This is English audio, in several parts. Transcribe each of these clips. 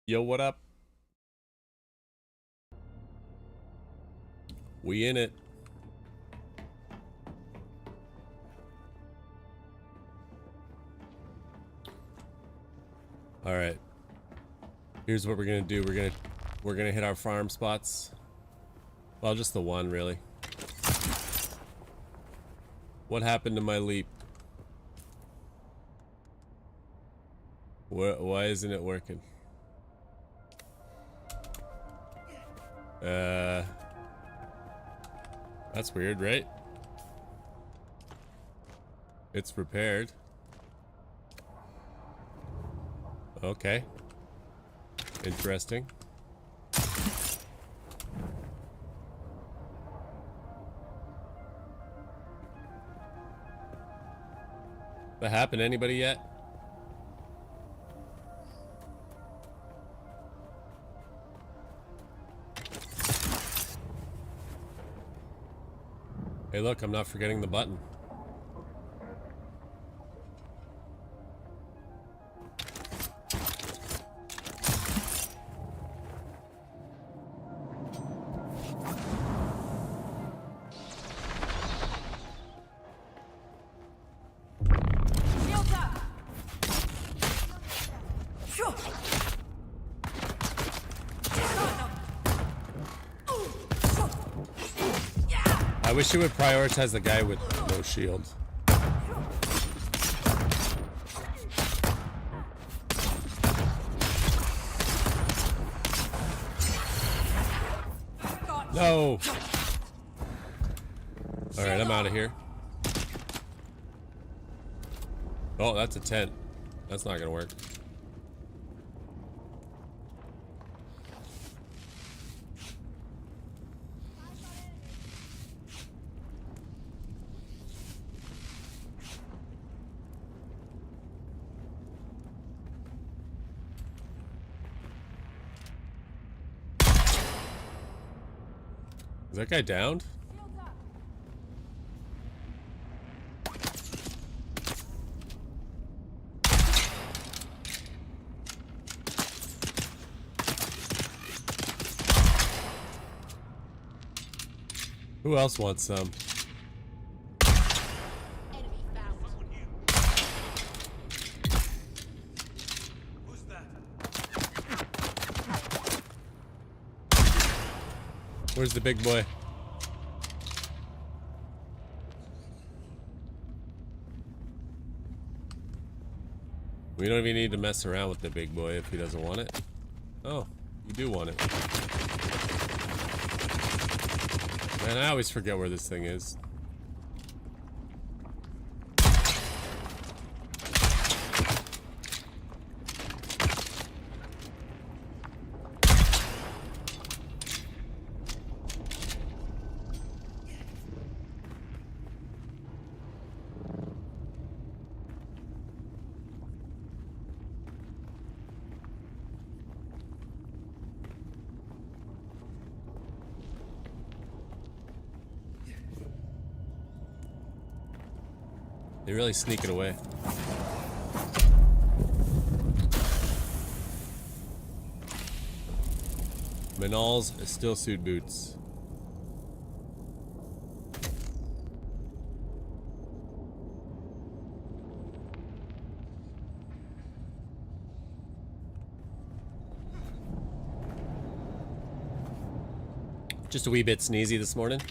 Yo, what up? We in it. All right. Here's what we're gonna do. We're gonna hit our farm spots. Well, just the one, really. What happened to my leap? Why isn't it working? That's weird, right? It's repaired. Okay. Interesting. That happened to anybody yet? Hey, look, I'm not forgetting the button. I wish it would prioritize the guy with no shield. No! Alright, I'm out of here. Oh, that's a tent. That's not gonna work. Is that guy downed? Who else wants some? Where's the big boy? We don't even need to mess around with the big boy if he doesn't want it. Oh, you do want it. Man, I always forget where this thing is. They're really sneaking away. Manal's still suit boots. Just a wee bit sneezy this morning.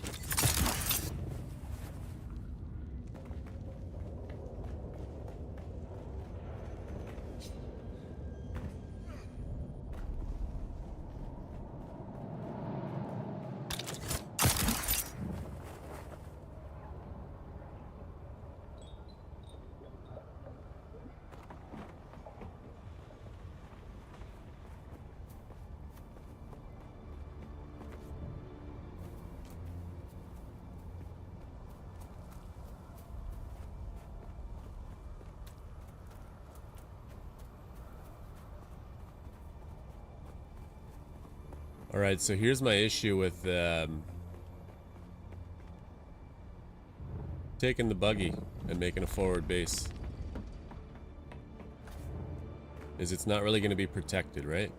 Alright, so here's my issue with taking the buggy and making a forward base. Is it's not really going to be protected, right?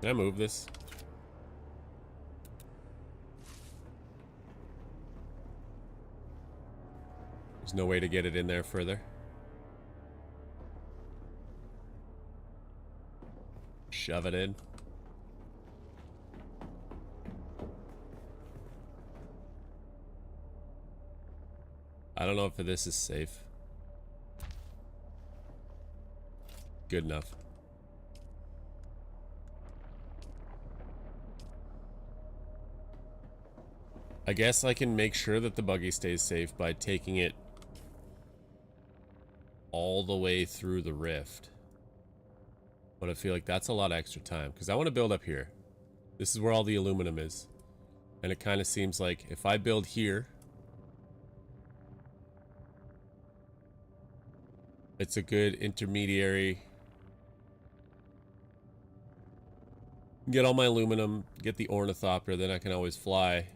Can I move this? There's no way to get it in there further. Shove it in. I don't know if this is safe. Good enough. I guess I can make sure that the buggy stays safe by taking it all the way through the rift. But I feel like that's a lot of extra time because I want to build up here. This is where all the aluminum is. And it kind of seems like if I build here, it's a good intermediary. Get all my aluminum, get the ornithopter, then I can always fly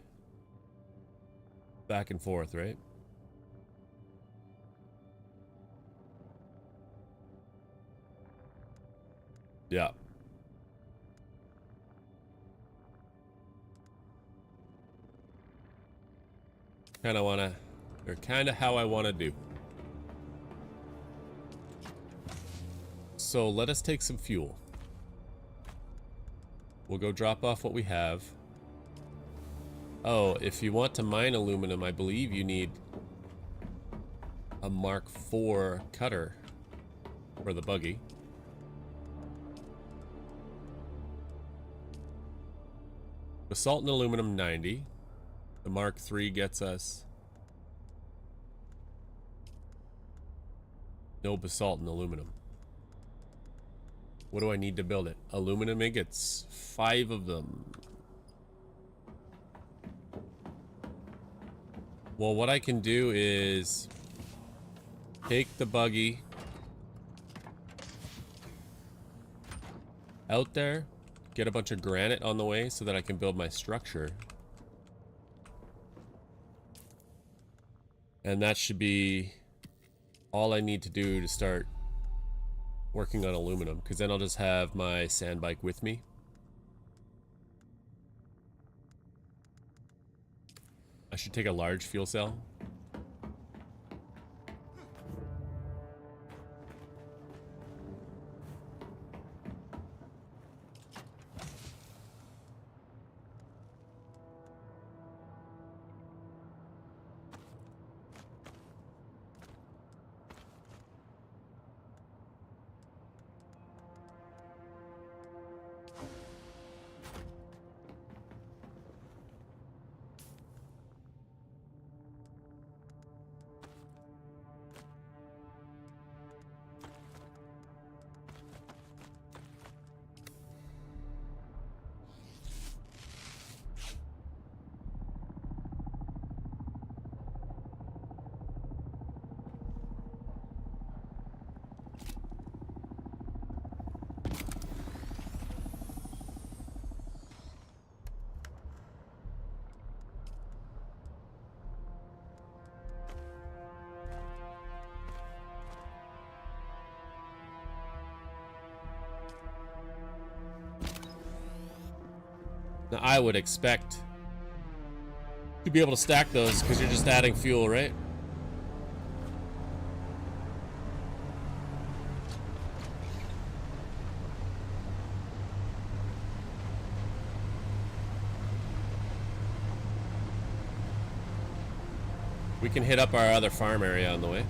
back and forth, right? Yeah. Kind of want to, or kind of how I want to do. So let us take some fuel. We'll go drop off what we have. Oh, if you want to mine aluminum, I believe you need a Mark IV cutter for the buggy. Basalt and aluminum 90. The Mark III gets us no basalt and aluminum. What do I need to build it? Aluminum ingots. 5 of them. Well, what I can do is take the buggy out there, get a bunch of granite on the way so that I can build my structure. And that should be all I need to do to start working on aluminum, because then I'll just have my sand bike with me. I should take a large fuel cell. Now, I would expect to be able to stack those because you're just adding fuel, right? We can hit up our other farm area on the way.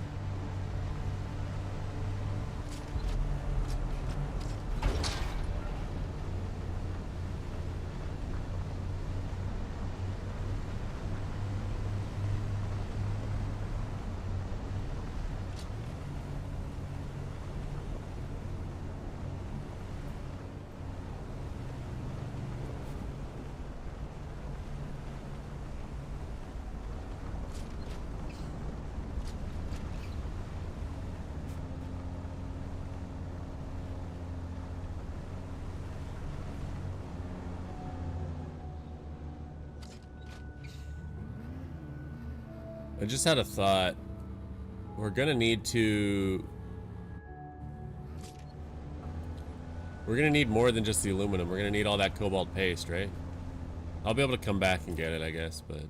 I just had a thought. We're gonna need to We're gonna need more than just the aluminum. We're gonna need all that cobalt paste, right? I'll be able to come back and get it, I guess, but...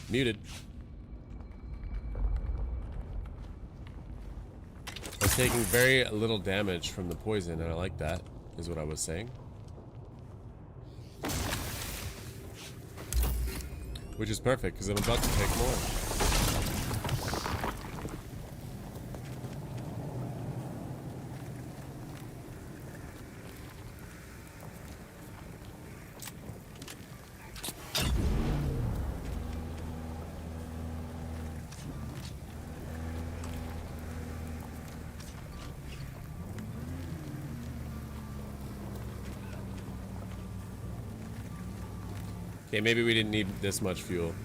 Muted. I'm taking very little damage from the poison, and I like that, is what I was saying. Which is perfect, because I'm about to take more. Okay, maybe we didn't need this much fuel.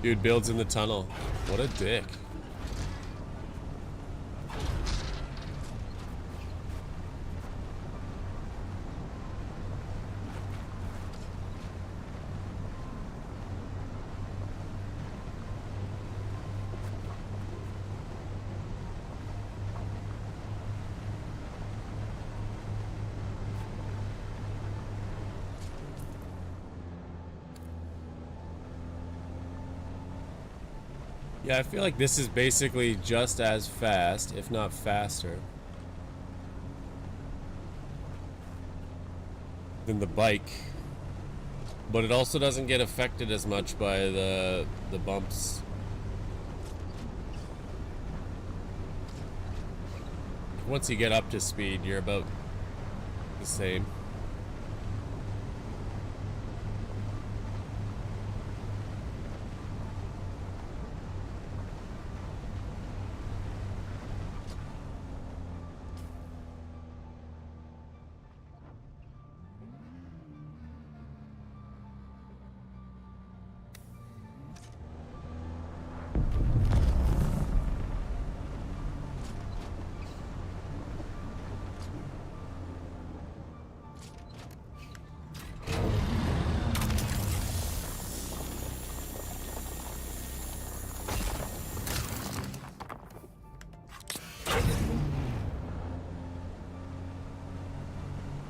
Dude builds in the tunnel. What a dick. Yeah, I feel like this is basically just as fast, if not faster, than the bike. But it also doesn't get affected as much by the bumps. Once you get up to speed, you're about the same.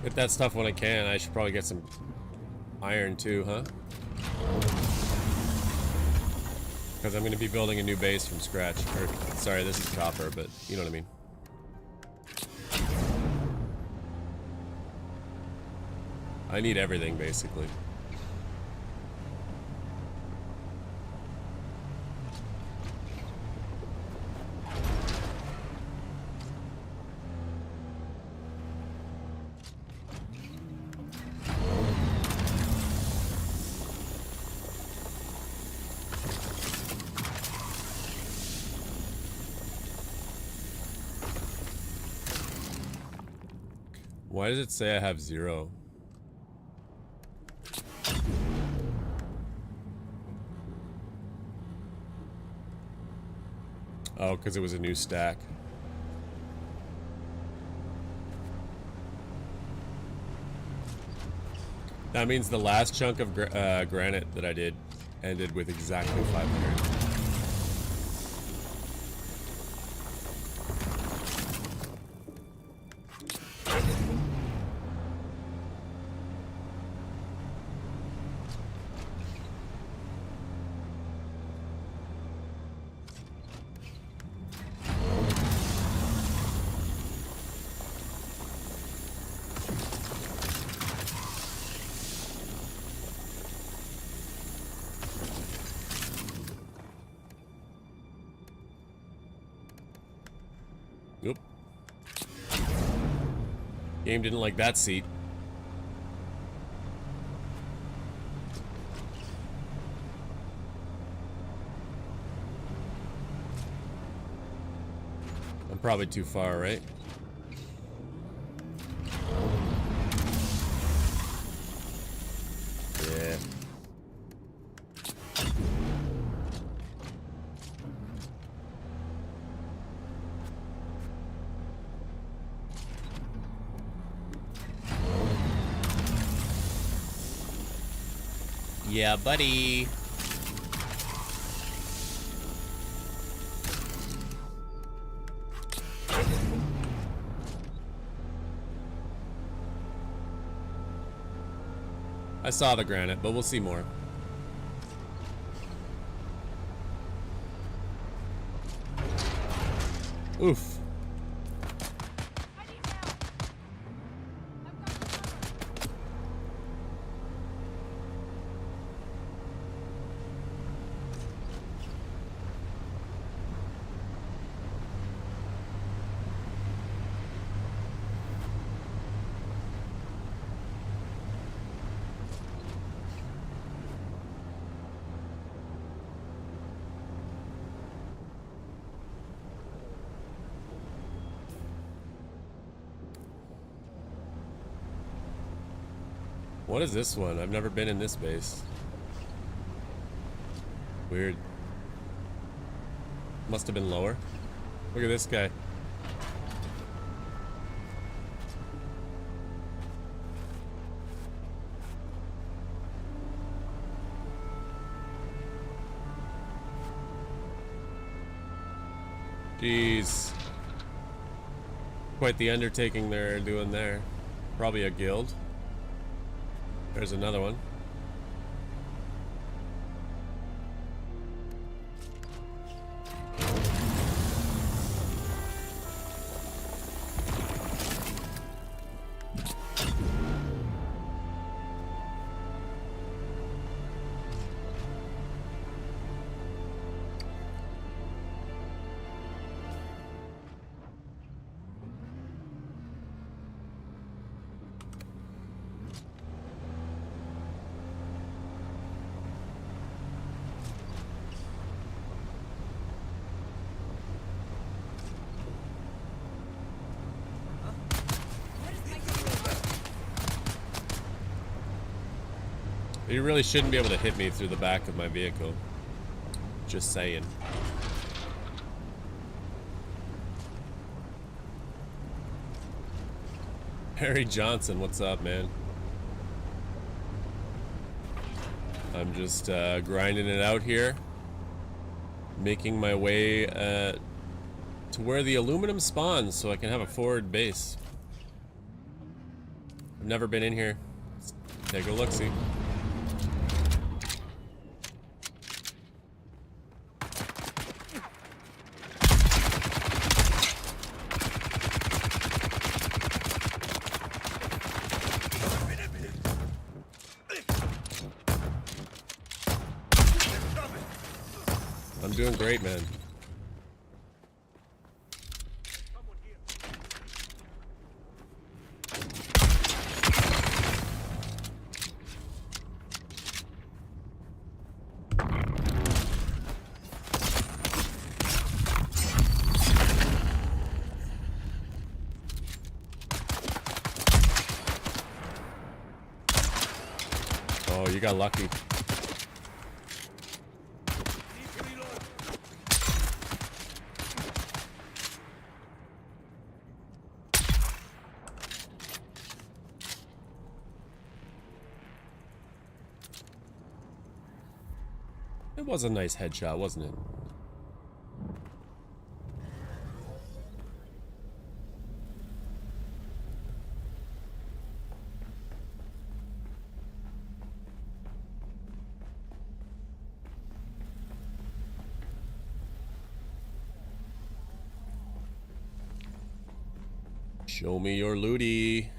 Get that stuff when I can. I should probably get some iron too, huh? Because I'm going to be building a new base from scratch. Or, sorry, this is copper, but you know what I mean. I need everything, basically. Why does it say I have 0? Oh, because it was a new stack. That means the last chunk of granite that I did ended with exactly 500. Nope. Game didn't like that seat. I'm probably too far, right? Yeah. Yeah, buddy. I saw the granite, but we'll see more. Oof. What is this one? I've never been in this base. Weird. Must have been lower. Look at this guy. Jeez. Quite the undertaking they're doing there. Probably a guild. There's another one. You really shouldn't be able to hit me through the back of my vehicle. Just saying. Harry Johnson, what's up, man? I'm just grinding it out here. Making my way to where the aluminum spawns so I can have a forward base. I've never been in here. Let's take a look-see. I'm doing great, man. Oh, you got lucky. It was a nice headshot, wasn't it? Show me your looty.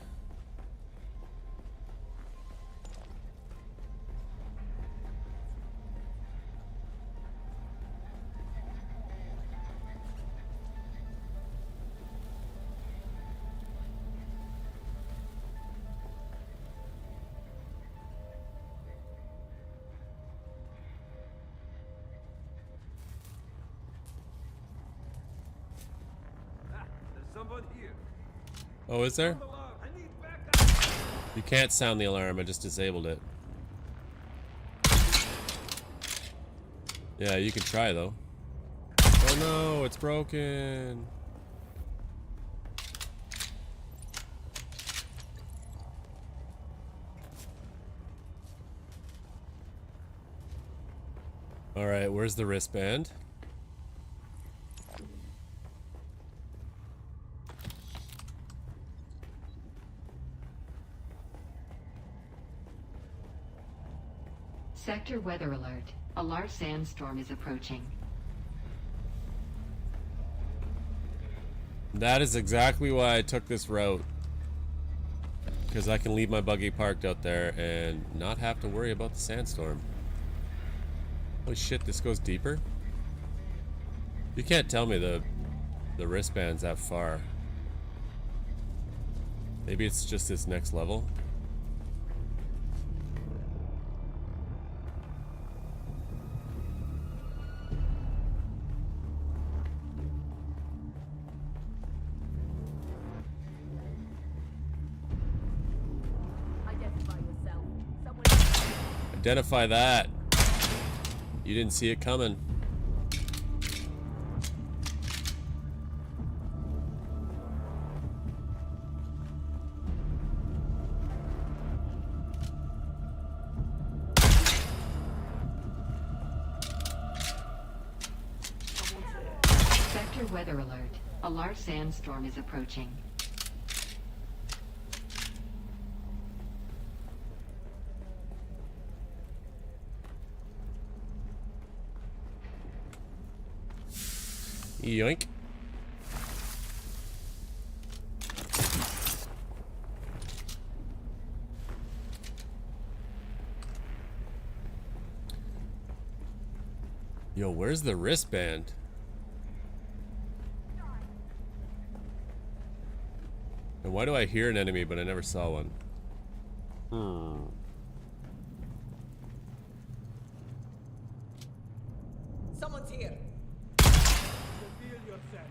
Oh, is there? You can't sound the alarm, I just disabled it. Yeah, you can try though. Oh no, it's broken. Alright, where's the wristband? Sector weather alert. A large sandstorm is approaching. That is exactly why I took this route. Because I can leave my buggy parked out there and not have to worry about the sandstorm. Holy shit, this goes deeper? You can't tell me the wristband's that far. Maybe it's just this next level. Identify that. You didn't see it coming. weather alert. A large sandstorm is approaching. Yoink. Yo, where's the wristband? And why do I hear an enemy but I never saw one? Someone's here. Reveal yourself.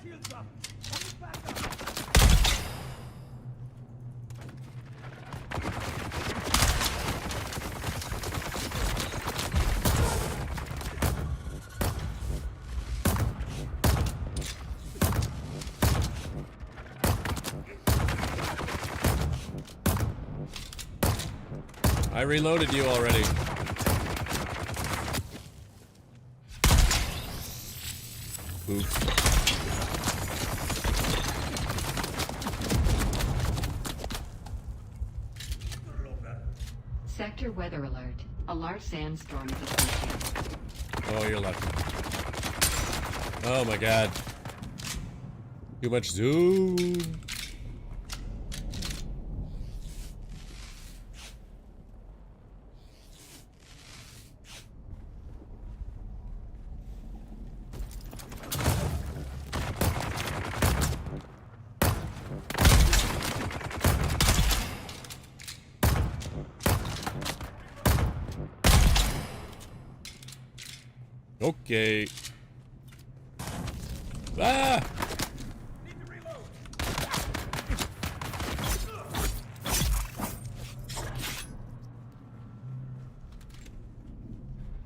Shields up. Coming back up. I reloaded you already. Oof. Sector weather alert. A large sandstorm is approaching. Oh, you're lucky. Oh my god. Too much zoom. Okay. Ah! Need to reload.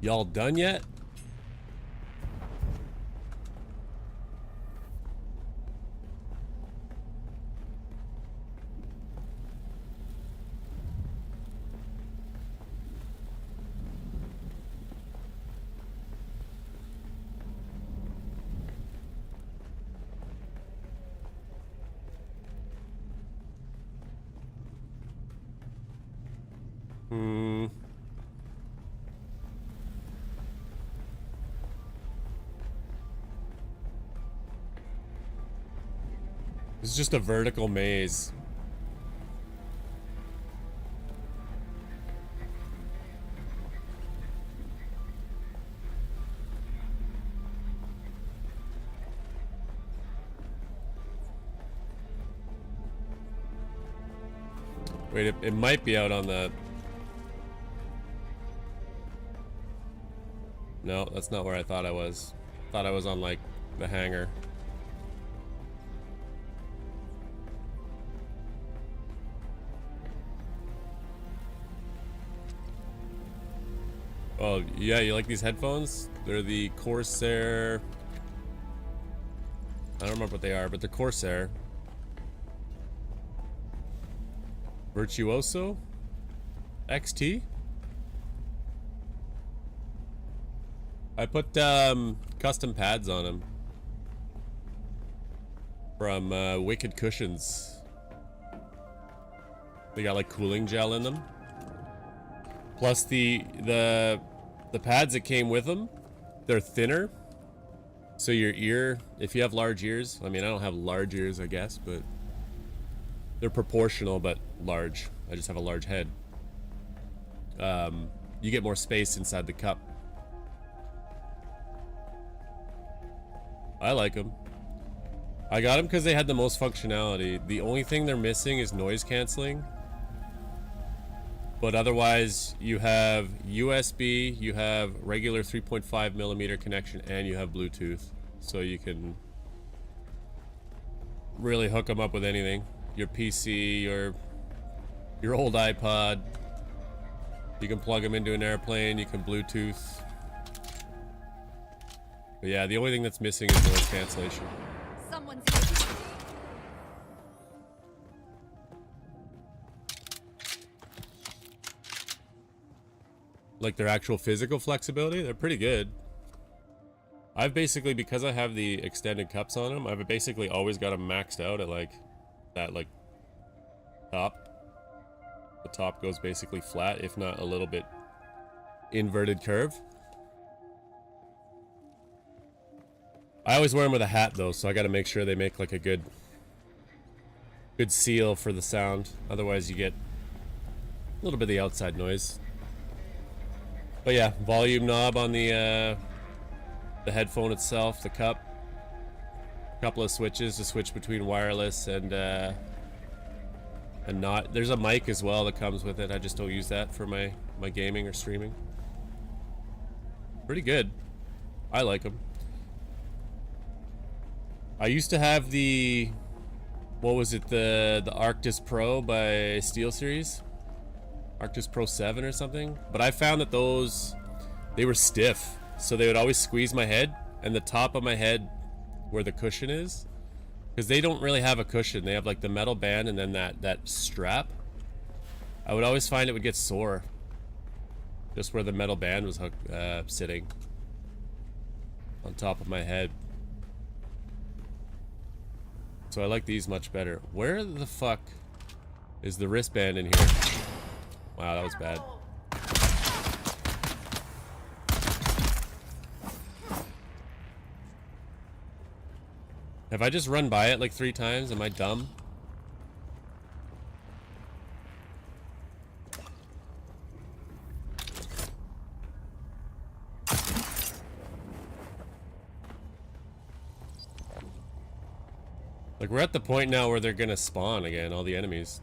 Y'all done yet? It's just a vertical maze. Wait, it might be out on the... No, that's not where I thought I was. Thought I was on, like, the hangar. Oh, yeah, you like these headphones? They're the Corsair... I don't remember what they are, but they're Corsair. Virtuoso? XT? I put custom pads on them from Wicked Cushions. They got like cooling gel in them. Plus the pads that came with them, they're thinner. So your ear, if you have large ears, I mean I don't have large ears I guess, but they're proportional but large. I just have a large head. You get more space inside the cup. I like them. I got them because they had the most functionality. The only thing they're missing is noise canceling. But otherwise, you have USB, you have regular 3.5 millimeter connection, and you have Bluetooth. So you can really hook them up with anything. Your PC, your old iPod. You can plug them into an airplane, you can Bluetooth. But yeah, the only thing that's missing is noise cancellation. Someone's here. Like their actual physical flexibility, they're pretty good. I've basically, because I have the extended cups on them, I've basically always got them maxed out at like that, like top. The top goes basically flat, if not a little bit inverted curve. I always wear them with a hat though, so I got to make sure they make like a good seal for the sound. Otherwise, you get a little bit of the outside noise. But yeah, volume knob on the headphone itself, the cup. A couple of switches to switch between wireless and not. There's a mic as well that comes with it. I just don't use that for my gaming or streaming. Pretty good. I like them. I used to have the, what was it, the Arctis Pro by SteelSeries? Arctis Pro 7 or something? But I found that those, they were stiff. So they would always squeeze my head, and the top of my head where the cushion is, because they don't really have a cushion. They have like the metal band and then that strap. I would always find it would get sore just where the metal band was sitting on top of my head. So I like these much better. Where the fuck is the wristband in here? Wow, that was bad. Have I just run by it like 3 times? Am I dumb? Like, we're at the point now where they're gonna spawn again, all the enemies.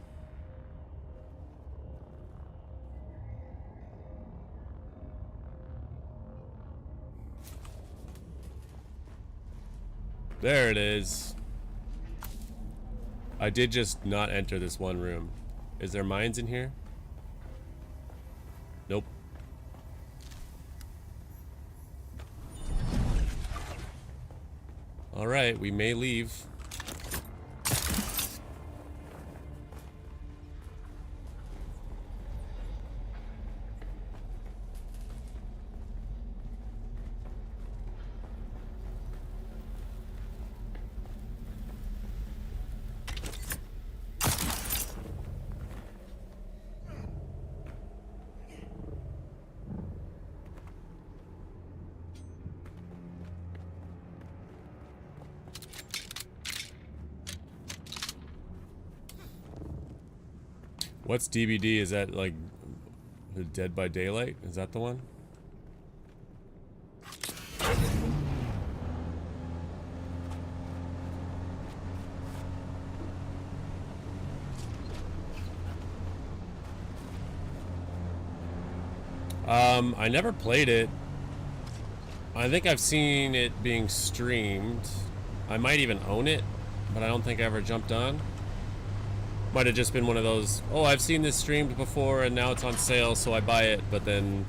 There it is. I did just not enter this one room. Is there mines in here? Nope. Alright, we may leave. What's DBD? Is that like the Dead by Daylight? Is that the one? I never played it. I think I've seen it being streamed. I might even own it, but I don't think I ever jumped on. Might have just been one of those, oh, I've seen this streamed before and now it's on sale, so I buy it, but then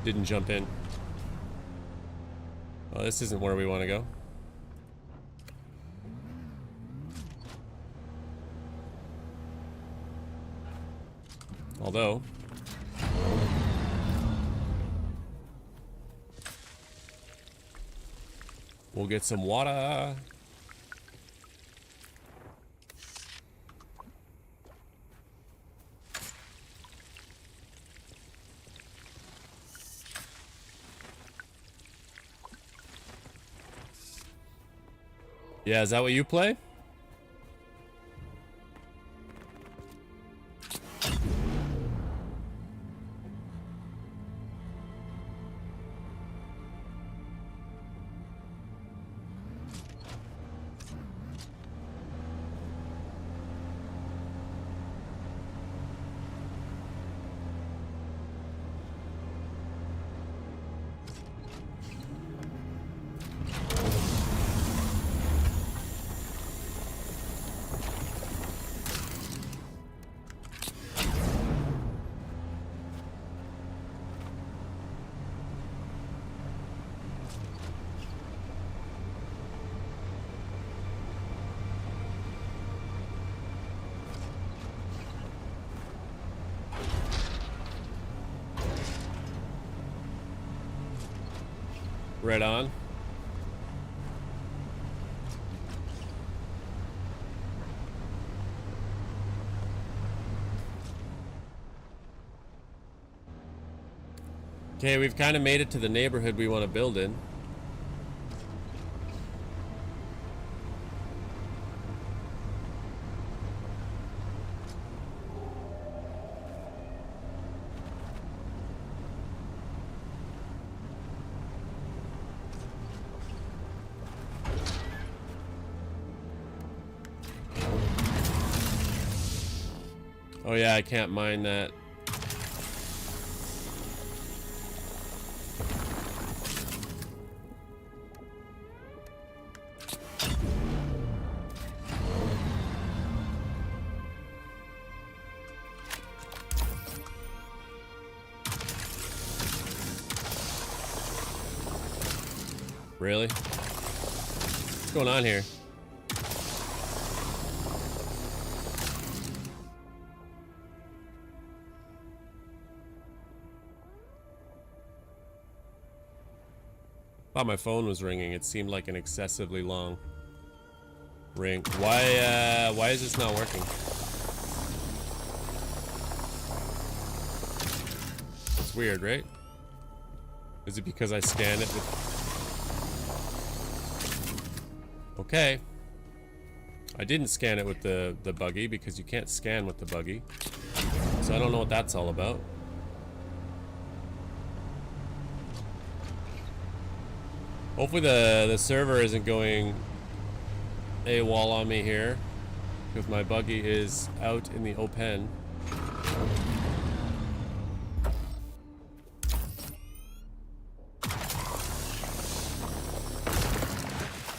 didn't jump in. Oh, this isn't where we want to go. Although, we'll get some water. Yeah, is that what you play? Right on. Okay, we've kind of made it to the neighborhood we want to build in. Oh yeah, I can't mine that. Really? What's going on here? Thought my phone was ringing. It seemed like an excessively long ring. Why is this not working? It's weird, right? Is it because I scanned it with... Okay. I didn't scan it with the buggy because you can't scan with the buggy. So I don't know what that's all about. Hopefully the server isn't going AWOL on me here, because my buggy is out in the open.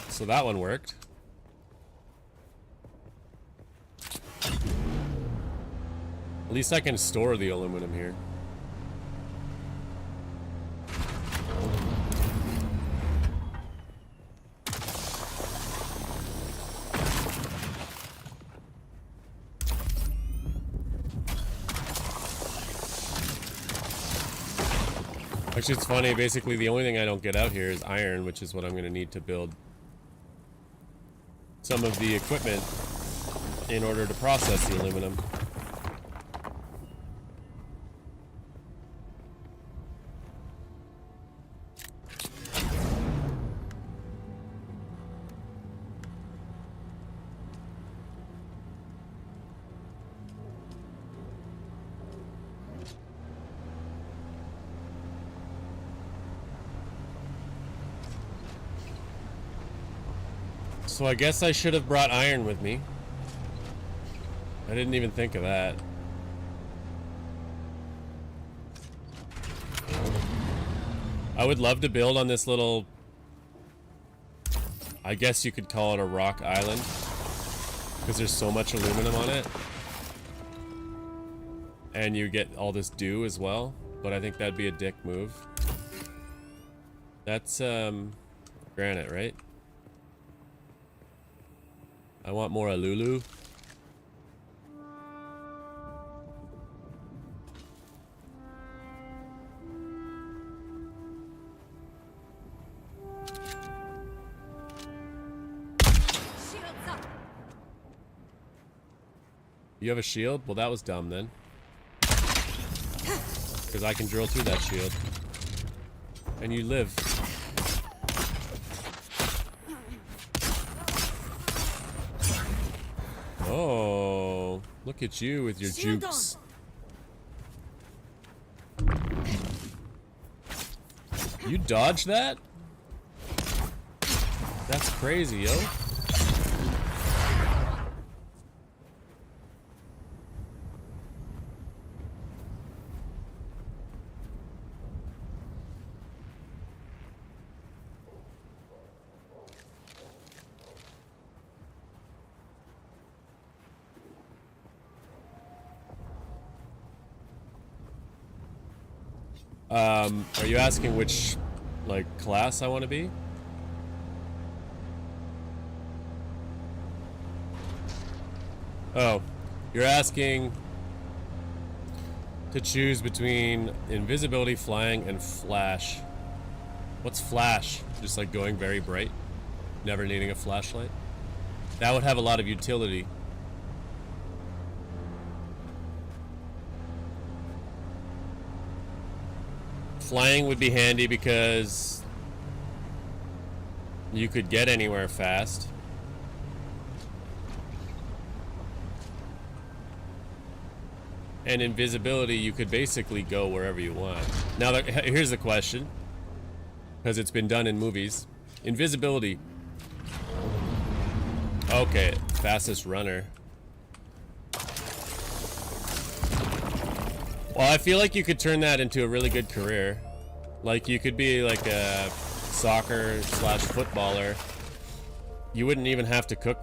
So that one worked. At least I can store the aluminum here. Actually, it's funny. Basically, the only thing I don't get out here is iron, which is what I'm going to need to build some of the equipment in order to process the aluminum. So I guess I should have brought iron with me. I didn't even think of that. I would love to build on this little... I guess you could call it a rock island, because there's so much aluminum on it. And you get all this dew as well, but I think that'd be a dick move. That's granite, right? I want more alulu. Shields up. You have a shield? Well, that was dumb then. Because I can drill through that shield. And you live. Oh, look at you with your Shield jukes. You dodged that? That's crazy, yo. Are you asking which, like, class I want to be? Oh, you're asking to choose between invisibility, flying, and flash. What's flash? Just like going very bright, never needing a flashlight? That would have a lot of utility. Flying would be handy because you could get anywhere fast. And invisibility, you could basically go wherever you want. Now, here's the question, because it's been done in movies. Invisibility. Okay, fastest runner. Well, I feel like you could turn that into a really good career. Like, you could be like a soccer / footballer. You wouldn't even have to kick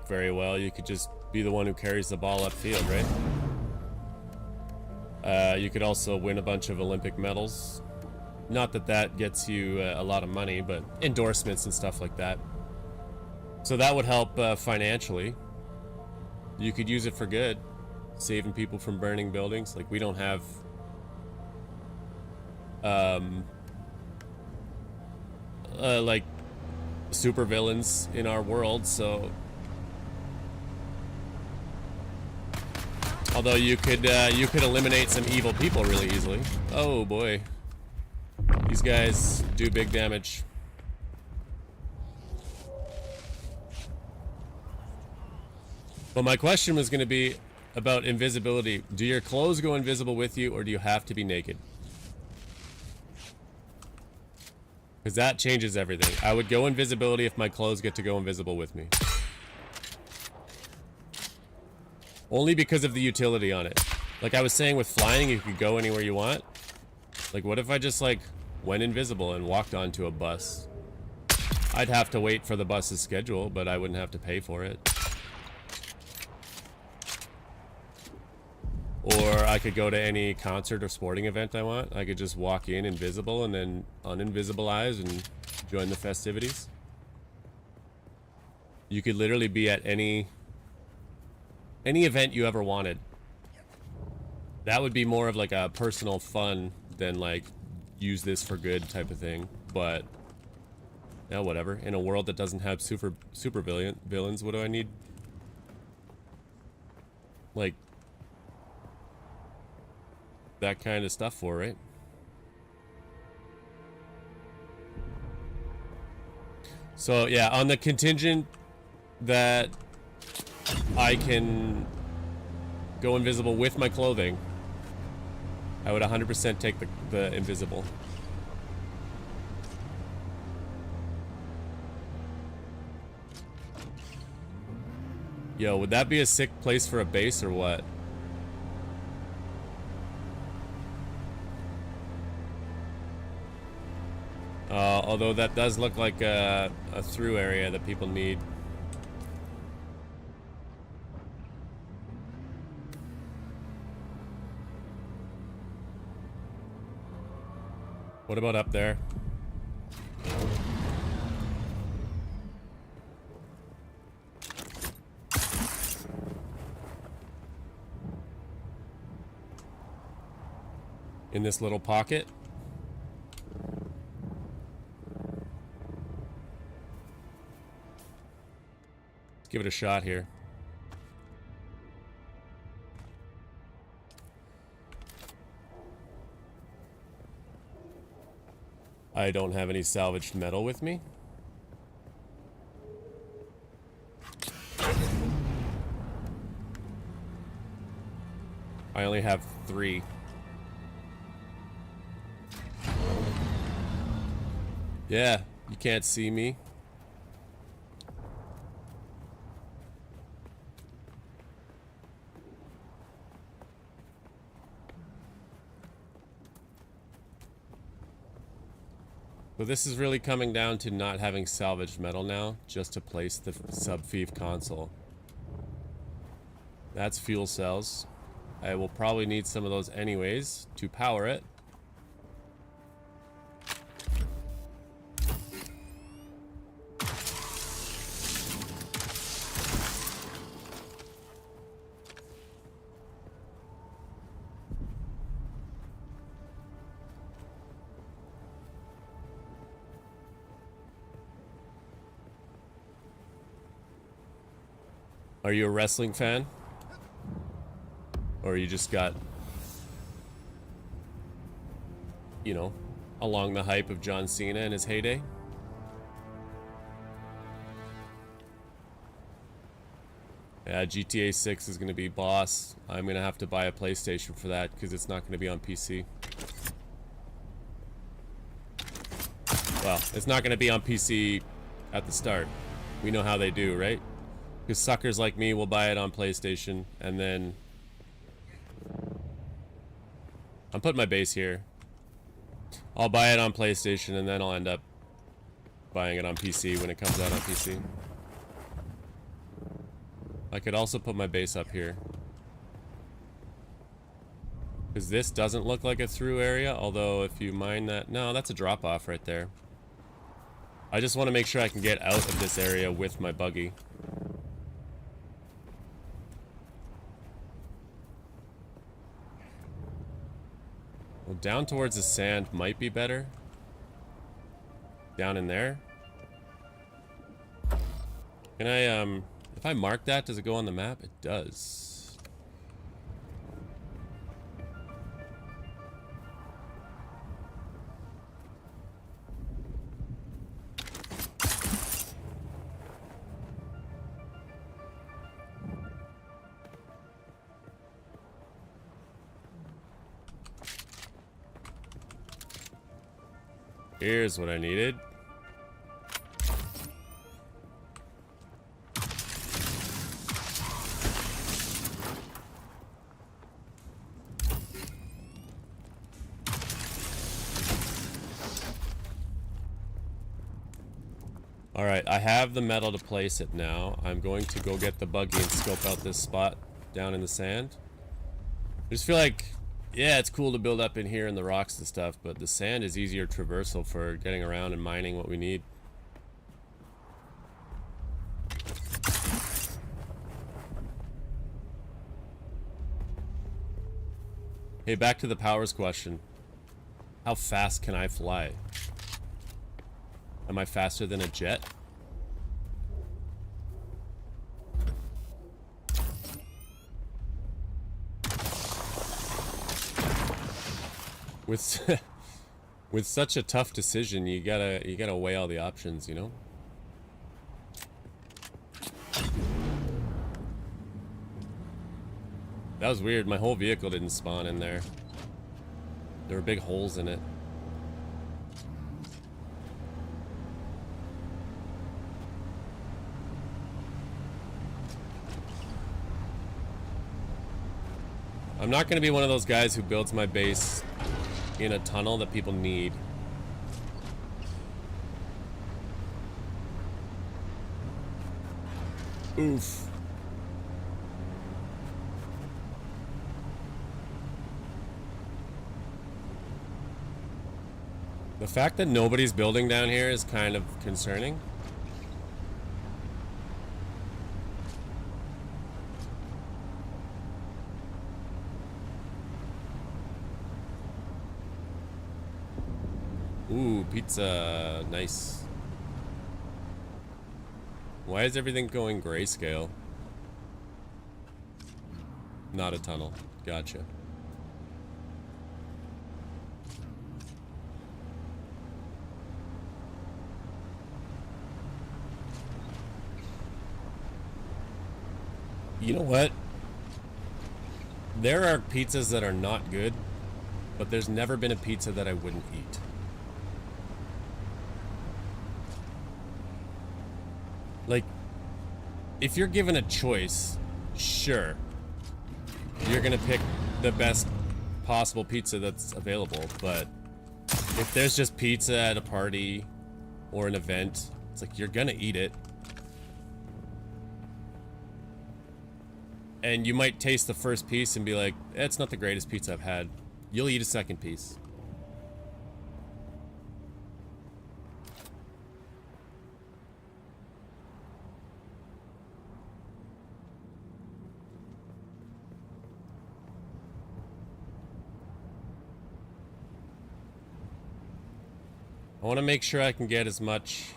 very well. You could just be the one who carries the ball upfield, right? You could also win a bunch of Olympic medals. Not that that gets you a lot of money, but endorsements and stuff like that. So that would help financially. You could use it for good. Saving people from burning buildings. Like, we don't have like super villains in our world, so although you could eliminate some evil people really easily. Oh boy, these guys do big damage. But my question was going to be about invisibility. Do your clothes go invisible with you, or do you have to be naked? Because that changes everything. I would go invisibility if my clothes get to go invisible with me. Only because of the utility on it. Like I was saying with flying, you could go anywhere you want. Like, what if I just, like, went invisible and walked onto a bus? I'd have to wait for the bus's schedule, but I wouldn't have to pay for it. Or I could go to any concert or sporting event I want. I could just walk in invisible and then uninvisibilize and join the festivities. You could literally be at any event you ever wanted. That would be more of like a personal fun than like use this for good type of thing. But yeah, whatever. In a world that doesn't have super villains, what do I need? Like that kind of stuff for, right? So yeah, on the contingent that I can go invisible with my clothing, I would 100% take the invisible. Yo, would that be a sick place for a base or what? Although that does look like a through area that people need. What about up there? In this little pocket? Let's give it a shot here. I don't have any salvaged metal with me. I only have 3. Yeah, you can't see me. So this is really coming down to not having salvaged metal now, just to place the sub-thief console. That's fuel cells. I will probably need some of those anyways to power it. Are you a wrestling fan? Or you just got you know, along the hype of John Cena in his heyday. Yeah, GTA 6 is going to be boss. I'm going to have to buy a PlayStation for that because it's not going to be on PC. Well, it's not going to be on PC at the start. We know how they do, right? Because suckers like me will buy it on PlayStation and then... I'm putting my base here. I'll buy it on PlayStation and then I'll end up buying it on PC when it comes out on PC. I could also put my base up here. Because this doesn't look like a through area, although if you mine that... No, that's a drop off right there. I just want to make sure I can get out of this area with my buggy. Well, down towards the sand might be better. Down in there. Can I, if I mark that, does it go on the map? It does. Here's what I needed. Alright, I have the metal to place it now. I'm going to go get the buggy and scope out this spot down in the sand. I just feel like, yeah, it's cool to build up in here in the rocks and stuff, but the sand is easier traversal for getting around and mining what we need. Hey, back to the powers question. How fast can I fly? Am I faster than a jet? With such a tough decision, you gotta weigh all the options, you know? That was weird. My whole vehicle didn't spawn in there. There were big holes in it. I'm not gonna be one of those guys who builds my base in a tunnel that people need. Oof. The fact that nobody's building down here is kind of concerning. Ooh, pizza. Nice. Why is everything going grayscale? Not a tunnel. Gotcha. You know what? There are pizzas that are not good, but there's never been a pizza that I wouldn't eat. Like, if you're given a choice, sure, you're gonna pick the best possible pizza that's available, but if there's just pizza at a party or an event, it's like you're gonna eat it. And you might taste the first piece and be like, it's not the greatest pizza I've had. You'll eat a second piece. I want to make sure I can get as much...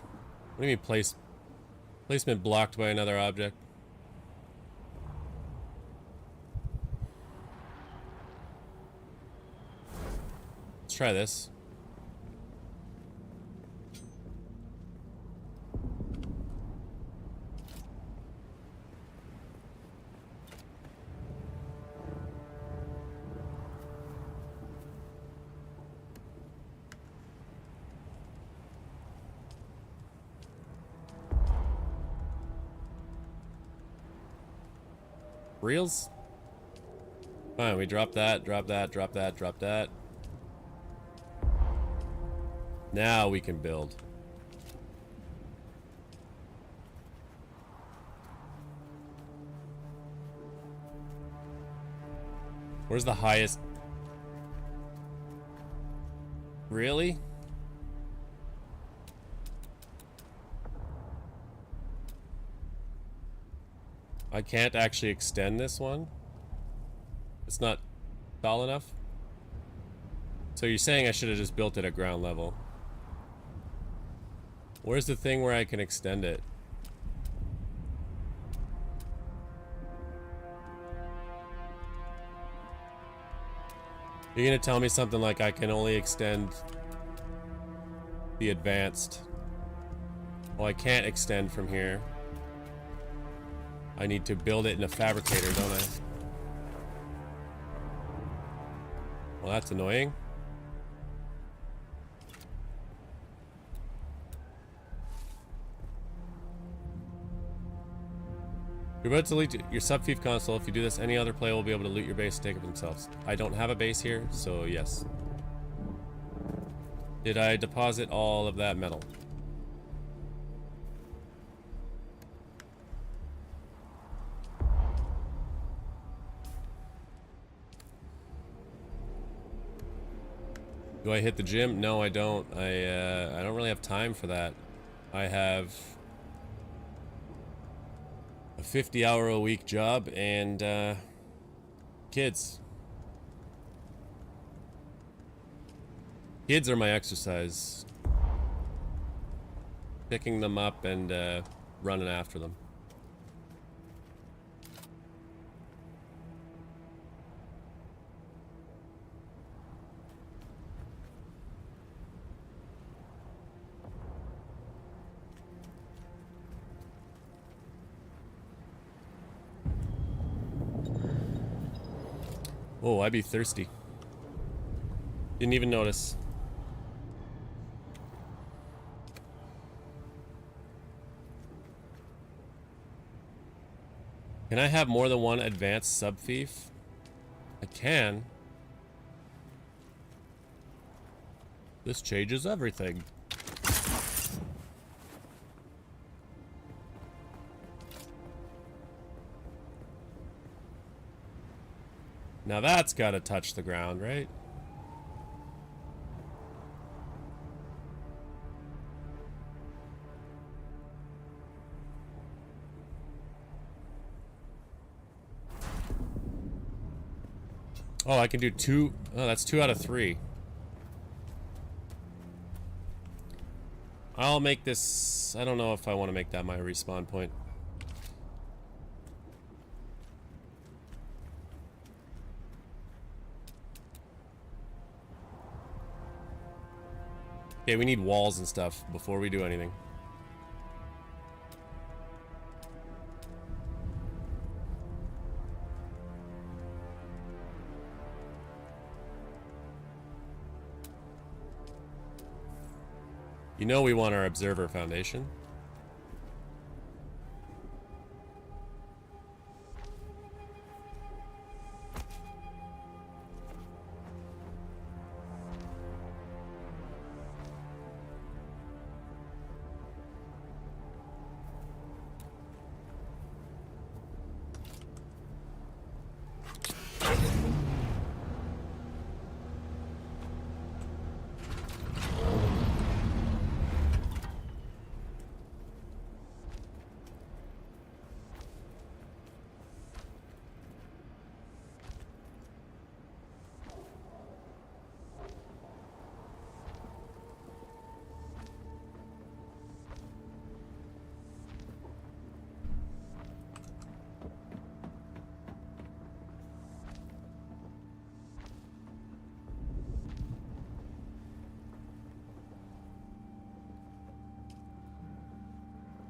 What do you mean placement blocked by another object? Let's try this. Reels? Fine, we drop that, drop that, drop that, drop that. Now we can build. Where's the highest? Really? I can't actually extend this one? It's not tall enough? So you're saying I should have just built it at ground level? Where's the thing where I can extend it? You're gonna tell me something like I can only extend the advanced. Well, I can't extend from here. I need to build it in a fabricator, don't I? Well, that's annoying. You're about to loot your sub-thief console. If you do this, any other player will be able to loot your base and take it for themselves. I don't have a base here, so yes. Did I deposit all of that metal? Do I hit the gym? No, I don't. I don't really have time for that. I have a 50-hour-a-week job and kids. Kids are my exercise. Picking them up and running after them. Oh, I'd be thirsty. Didn't even notice. Can I have more than one advanced sub-thief? I can. This changes everything. Now that's gotta touch the ground, right? Oh, I can do 2. Oh, that's 2 out of 3. I'll make this. I don't know if I want to make that my respawn point. Okay, we need walls and stuff before we do anything. You know we want our observer foundation.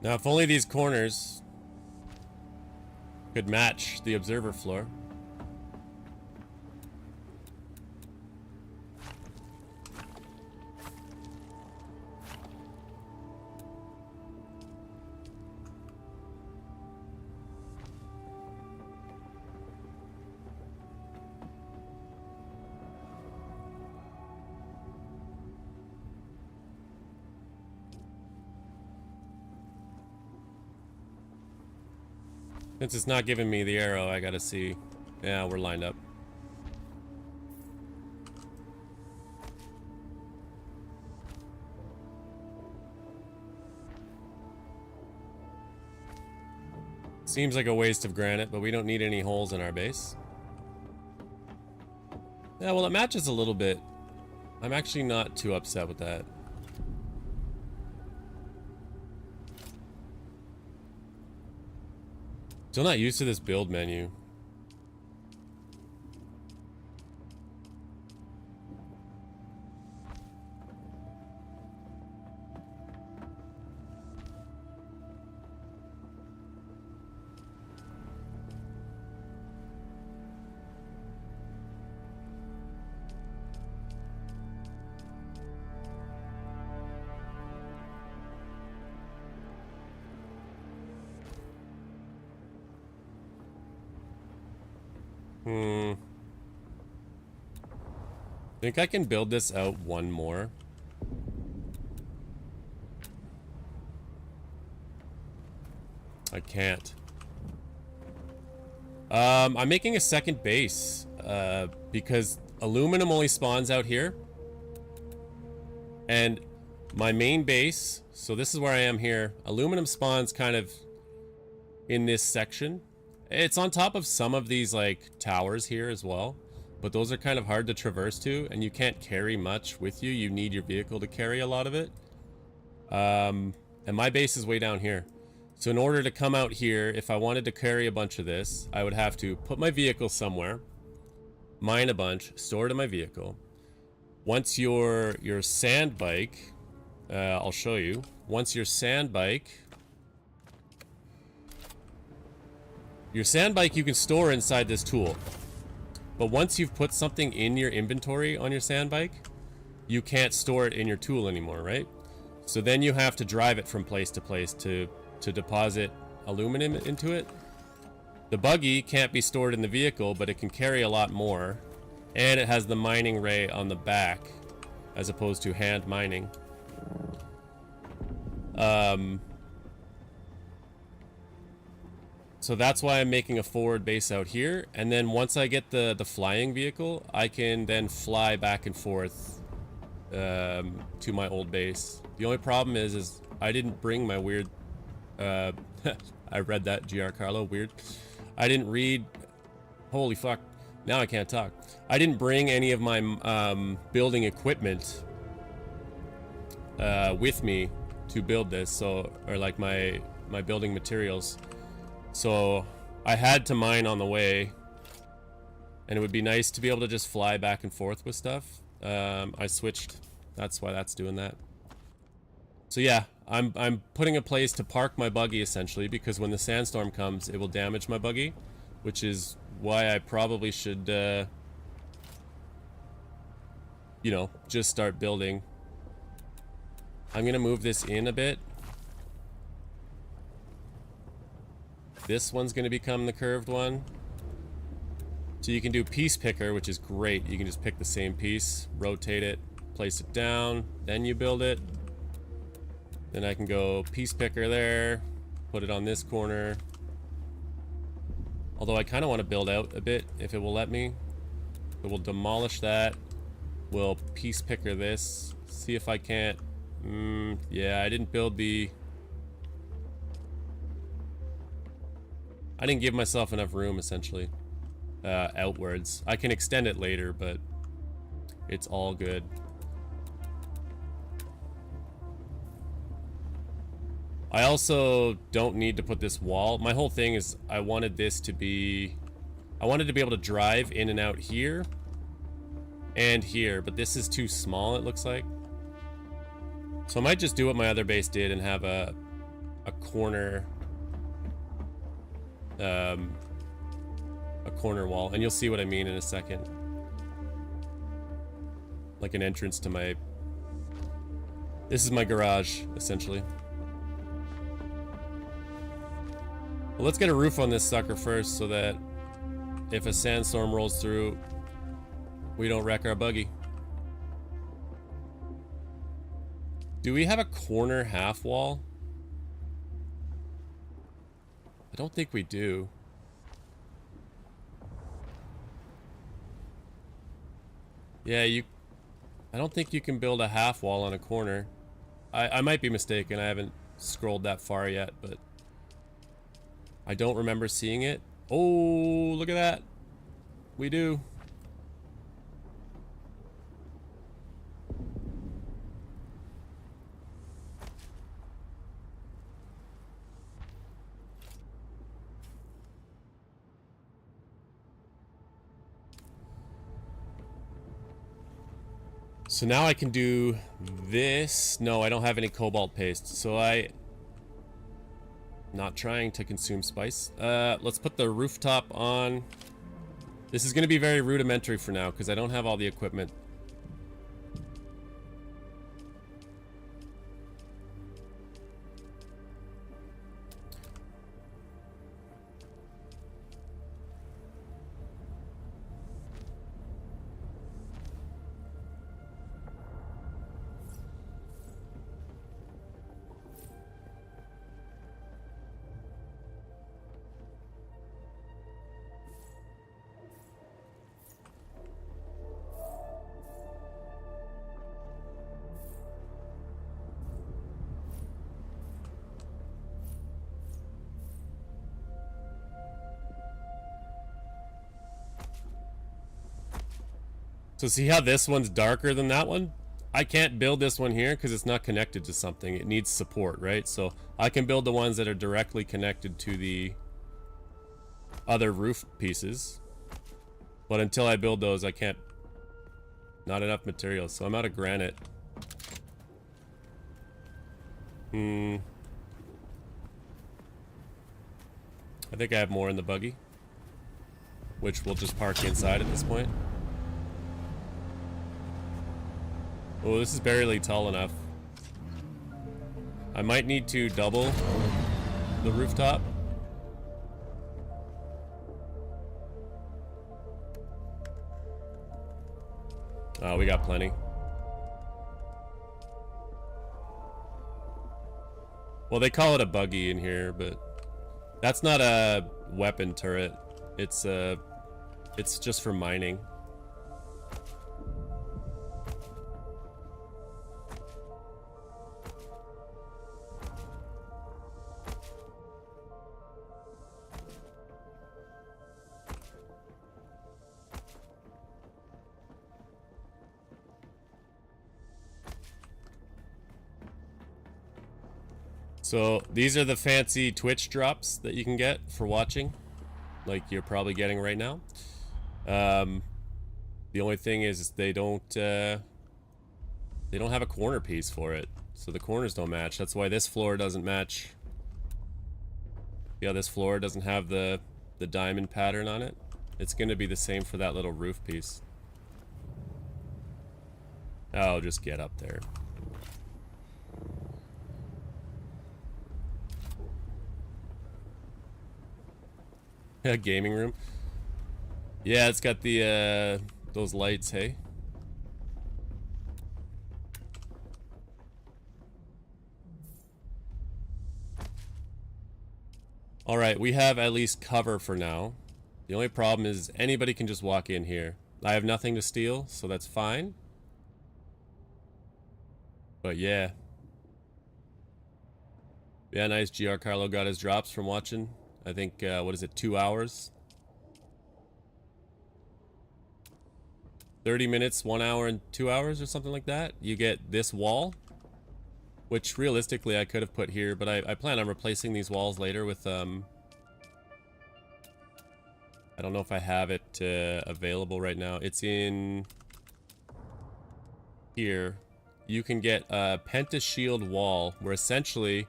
Now, if only these corners could match the observer floor. Since it's not giving me the arrow, I gotta see. Yeah, we're lined up. Seems like a waste of granite, but we don't need any holes in our base. Yeah, well, it matches a little bit. I'm actually not too upset with that. Still not used to this build menu. Think I can build this out one more. I can't. I'm making a second base because aluminum only spawns out here. And my main base, so this is where I am here. Aluminum spawns kind of in this section. It's on top of some of these like towers here as well, but those are kind of hard to traverse to, and you can't carry much with you. You need your vehicle to carry a lot of it. And my base is way down here. So in order to come out here, if I wanted to carry a bunch of this, I would have to put my vehicle somewhere, mine a bunch, store it in my vehicle. Once your sand bike, I'll show you. Once your sand bike you can store inside this tool. But once you've put something in your inventory on your sand bike, you can't store it in your tool anymore, right? So then you have to drive it from place to place to deposit aluminum into it. The buggy can't be stored in the vehicle, but it can carry a lot more. And it has the mining ray on the back, as opposed to hand mining. So that's why I'm making a forward base out here. And then once I get the flying vehicle, I can then fly back and forth to my old base. The only problem is I didn't bring my weird... I read that, GR Carlo, weird. I didn't read... Holy fuck. Now I can't talk. I didn't bring any of my building equipment with me to build this, so... Or like my building materials. So I had to mine on the way, and it would be nice to be able to just fly back and forth with stuff. I switched. That's why that's doing that. So yeah, I'm putting a place to park my buggy essentially, because when the sandstorm comes, it will damage my buggy, which is why I probably should, you know, just start building. I'm gonna move this in a bit. This one's going to become the curved one. So you can do piece picker, which is great. You can just pick the same piece, rotate it, place it down, then you build it. Then I can go piece picker there, put it on this corner. Although I kind of want to build out a bit, if it will let me. So we'll demolish that. We'll piece picker this. See if I can't... yeah, I didn't build the... I didn't give myself enough room, essentially, outwards. I can extend it later, but it's all good. I also don't need to put this wall. My whole thing is I wanted this to be... I wanted to be able to drive in and out here and here, but this is too small, it looks like. So I might just do what my other base did and have a corner... a corner wall, and you'll see what I mean in a second. Like an entrance to my... This is my garage, essentially. Well, let's get a roof on this sucker first, so that if a sandstorm rolls through, we don't wreck our buggy. Do we have a corner half wall? I don't think we do. Yeah, I don't think you can build a half wall on a corner. I might be mistaken. I haven't scrolled that far yet, but I don't remember seeing it. Oh, look at that. We do. So now I can do this. No, I don't have any cobalt paste. So not trying to consume spice. Let's put the rooftop on. This is going to be very rudimentary for now because I don't have all the equipment. So see how this one's darker than that one? I can't build this one here because it's not connected to something. It needs support, right? So I can build the ones that are directly connected to the other roof pieces. But until I build those, I can't. Not enough materials, so I'm out of granite. I think I have more in the buggy, which we'll just park inside at this point. Oh, this is barely tall enough. I might need to double the rooftop. Oh, we got plenty. Well, they call it a buggy in here, but that's not a weapon turret. It's just for mining. So these are the fancy Twitch drops that you can get for watching, like you're probably getting right now. The only thing is they don't have a corner piece for it, so the corners don't match. That's why this floor doesn't match. Yeah, this floor doesn't have the diamond pattern on it. It's gonna be the same for that little roof piece. I'll just get up there. A gaming room. Yeah, it's got the those lights, hey. All right, we have at least cover for now. The only problem is anybody can just walk in here. I have nothing to steal, so that's fine. But yeah. Yeah, nice. GR Carlo got his drops from watching. I think, what is it, 2 hours? 30 minutes, 1 hour, and 2 hours or something like that. You get this wall, which realistically I could have put here, but I plan on replacing these walls later with, I don't know if I have it available right now. It's in here. You can get a pentashield wall, where essentially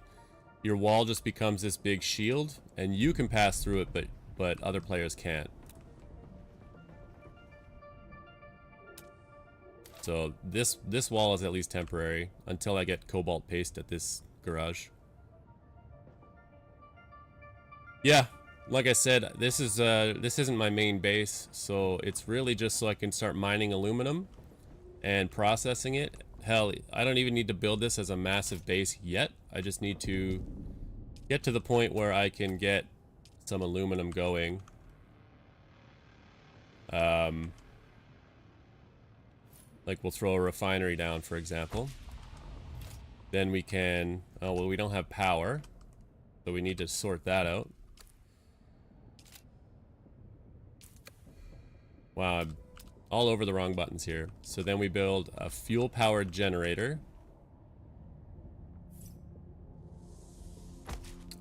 your wall just becomes this big shield, and you can pass through it, but other players can't. So this wall is at least temporary until I get cobalt paste at this garage. Yeah, like I said, this isn't my main base, so it's really just so I can start mining aluminum and processing it. Hell, I don't even need to build this as a massive base yet. I just need to get to the point where I can get some aluminum going. Like we'll throw a refinery down, for example. Then we can... Oh, well, we don't have power. So we need to sort that out. Wow, I'm all over the wrong buttons here. So then we build a fuel-powered generator.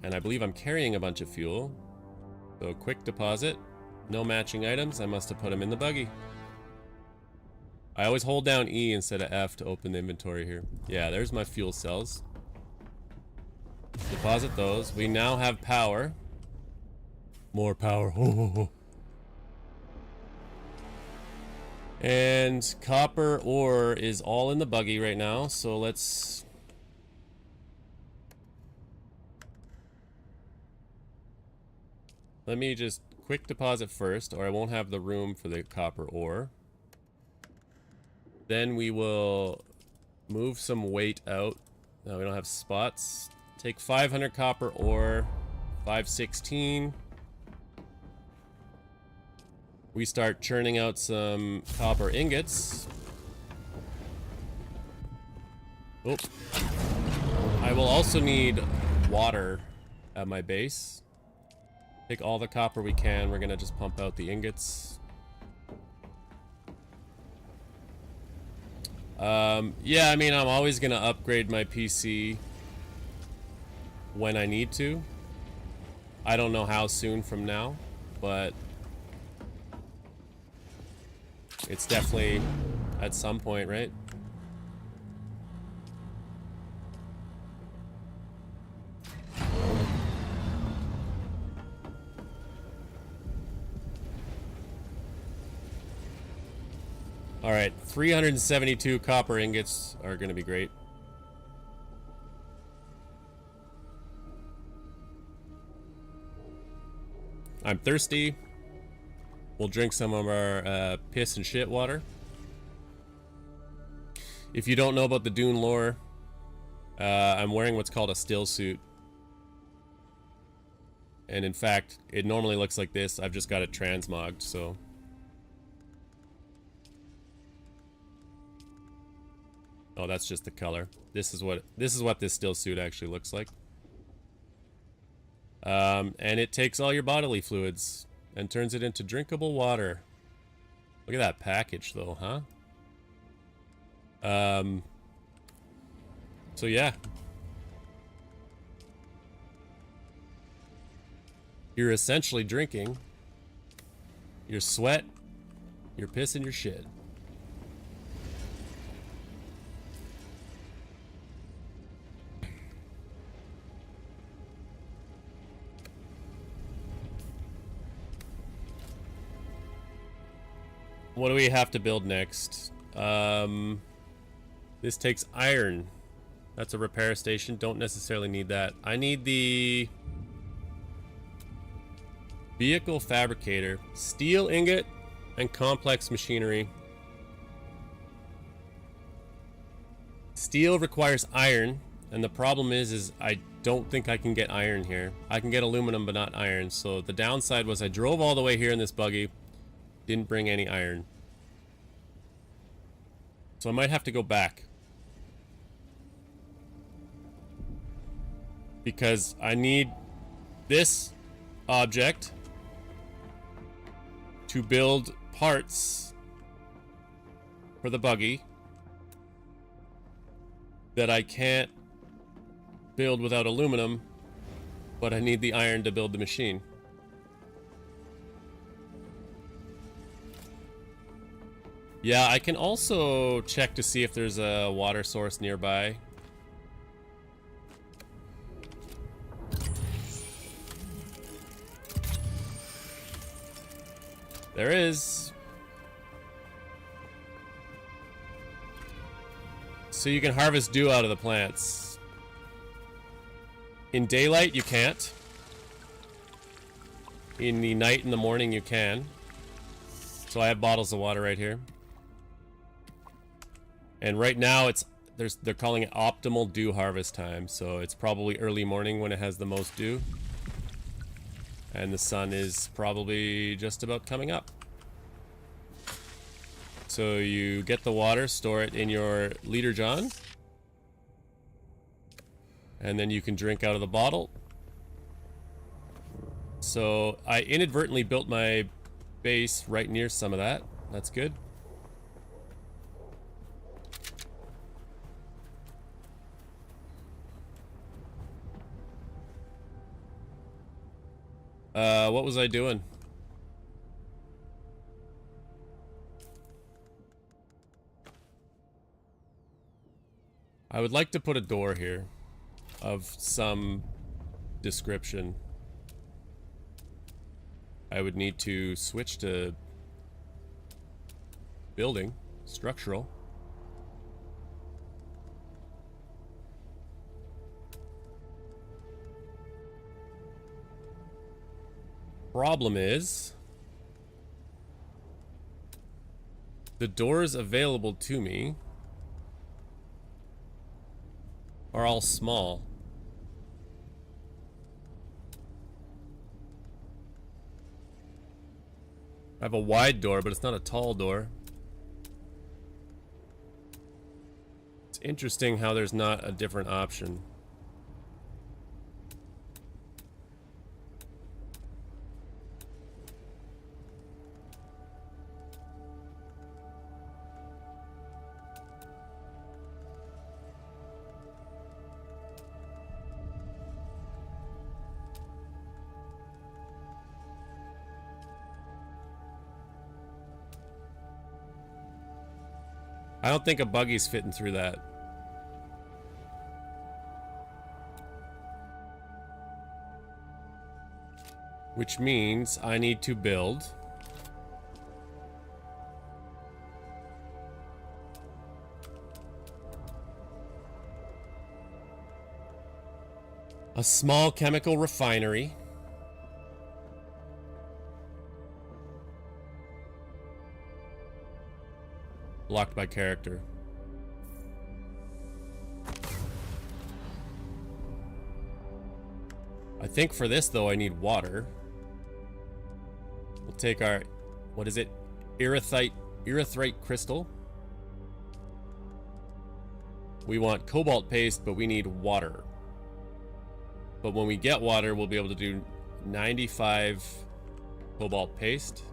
And I believe I'm carrying a bunch of fuel. So quick deposit. No matching items. I must have put them in the buggy. I always hold down E instead of F to open the inventory here. Yeah, there's my fuel cells. Deposit those. We now have power. More power. And copper ore is all in the buggy right now, so let's... Let me just quick deposit first, or I won't have the room for the copper ore. Then we will move some weight out. No, we don't have spots. Take 500 copper ore, 516. We start churning out some copper ingots. Oh. I will also need water at my base. Take all the copper we can. We're gonna just pump out the ingots. Yeah, I mean, I'm always gonna upgrade my PC when I need to. I don't know how soon from now, but it's definitely at some point, right? Alright, 372 copper ingots are gonna be great. I'm thirsty. We'll drink some of our piss and shit water. If you don't know about the Dune lore, I'm wearing what's called a still suit. And in fact, it normally looks like this. I've just got it transmogged, so... Oh, that's just the color. This is what this still suit actually looks like. And it takes all your bodily fluids and turns it into drinkable water. Look at that package though, huh? So yeah. You're essentially drinking your sweat, your piss, and your shit. What do we have to build next? This takes iron. That's a repair station. Don't necessarily need that. I need the vehicle fabricator, steel ingot, and complex machinery. Steel requires iron, and the problem is I don't think I can get iron here. I can get aluminum, but not iron. So the downside was I drove all the way here in this buggy. Didn't bring any iron. So I might have to go back. Because I need this object to build parts for the buggy that I can't build without aluminum, but I need the iron to build the machine. Yeah, I can also check to see if there's a water source nearby. There is. So you can harvest dew out of the plants. In daylight, you can't. In the night and the morning, you can. So I have bottles of water right here. And right now they're calling it optimal dew harvest time, so it's probably early morning when it has the most dew. And the sun is probably just about coming up. So you get the water, store it in your liter john. And then you can drink out of the bottle. So I inadvertently built my base right near some of that. That's good. What was I doing? I would like to put a door here of some description. I would need to switch to building, structural. Problem is, the doors available to me are all small. I have a wide door, but it's not a tall door. It's interesting how there's not a different option. I don't think a buggy's fitting through that. Which means I need to build a small chemical refinery. Blocked by character. I think for this though I need water. We'll take our, what is it? Erythrite crystal. We want cobalt paste, but we need water. But when we get water, we'll be able to do 95 cobalt paste.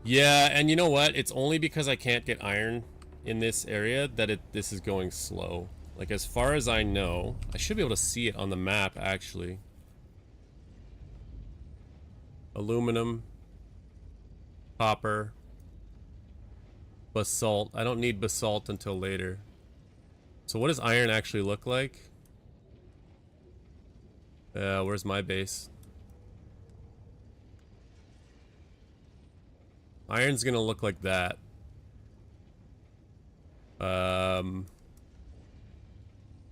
Yeah, and you know what? It's only because I can't get iron in this area that this is going slow. Like, as far as I know, I should be able to see it on the map, actually. Aluminum, copper, basalt. I don't need basalt until later. So what does iron actually look like? Where's my base? Iron's gonna look like that. And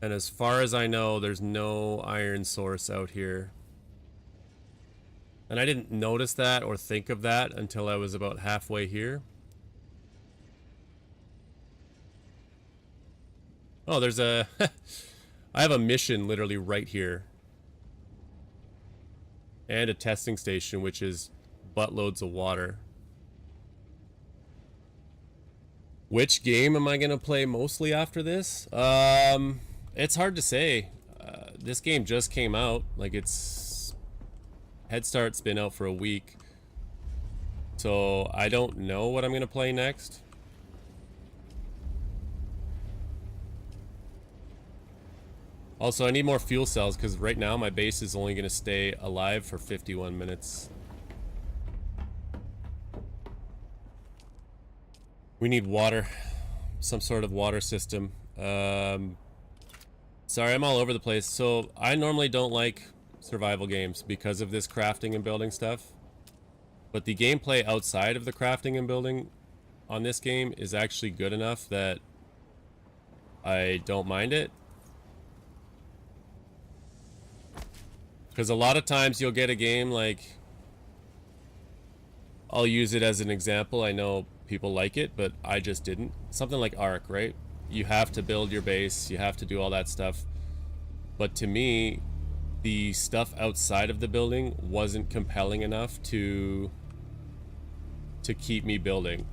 as far as I know, there's no iron source out here. And I didn't notice that or think of that until I was about halfway here. Oh, there's a... I have a mission literally right here. And a testing station, which is buttloads of water. Which game am I going to play mostly after this? It's hard to say. This game just came out. Like, it's... Head Start's been out for a week. So, I don't know what I'm going to play next. Also, I need more fuel cells, because right now my base is only going to stay alive for 51 minutes. We need water. Some sort of water system. Sorry, I'm all over the place. So, I normally don't like survival games because of this crafting and building stuff. But the gameplay outside of the crafting and building on this game is actually good enough that I don't mind it. Because a lot of times you'll get a game like I'll use it as an example. I know people like it, but I just didn't. Something like Ark, right? You have to build your base, you have to do all that stuff. But to me, the stuff outside of the building wasn't compelling enough to keep me building.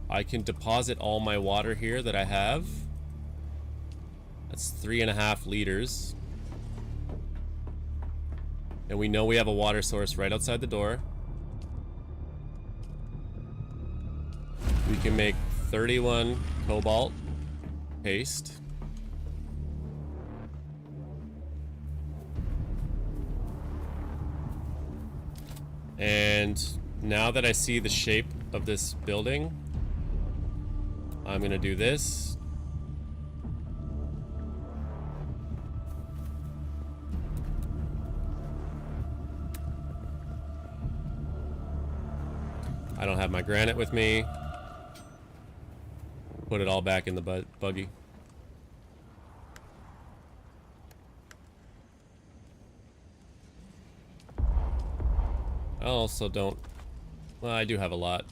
I can deposit all my water here that I have. That's 3.5 liters. And we know we have a water source right outside the door. We can make 31 cobalt paste. And now that I see the shape of this building, I'm gonna do this. I don't have my granite with me. Put it all back in the buggy. I also don't... Well, I do have a lot.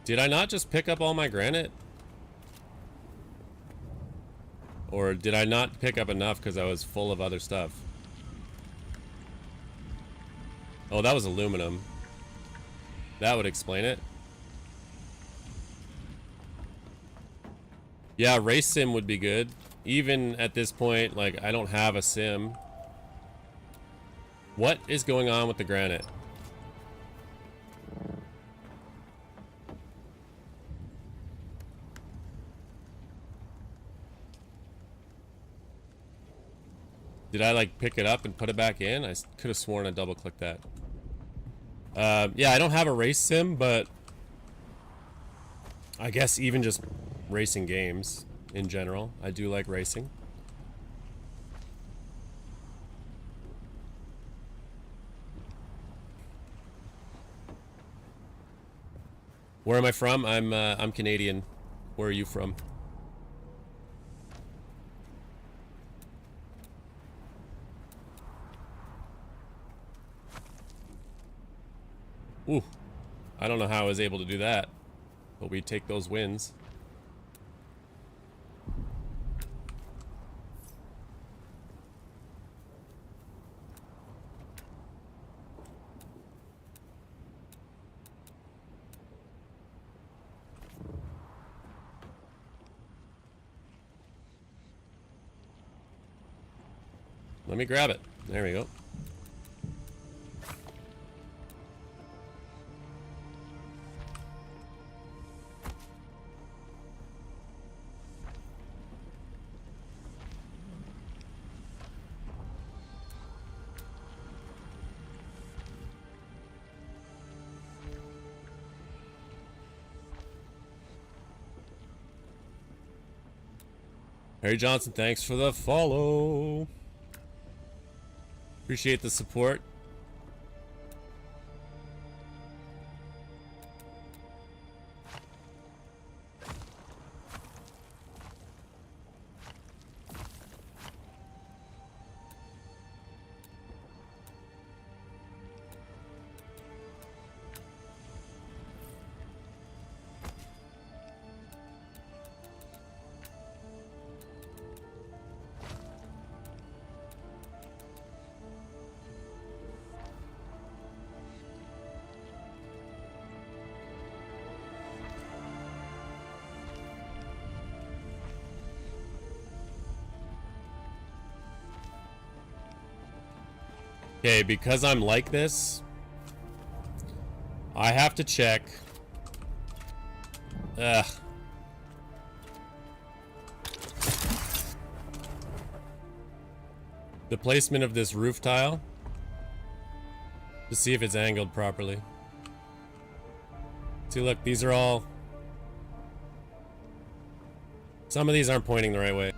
Did I not just pick up all my granite? Or did I not pick up enough because I was full of other stuff? Oh, that was aluminum. That would explain it. Yeah, race sim would be good. Even at this point, like, I don't have a sim. What is going on with the granite? Did I like pick it up and put it back in? I could have sworn I double clicked that. Yeah, I don't have a race sim, but I guess even just racing games in general, I do like racing. Where am I from? I'm Canadian. Where are you from? Ooh, I don't know how I was able to do that, but we take those wins. Let me grab it. There we go. Harry Johnson, thanks for the follow. Appreciate the support. Okay, because I'm like this, I have to check. Ugh. The placement of this roof tile to see if it's angled properly. See, look, these are all... Some of these aren't pointing the right way.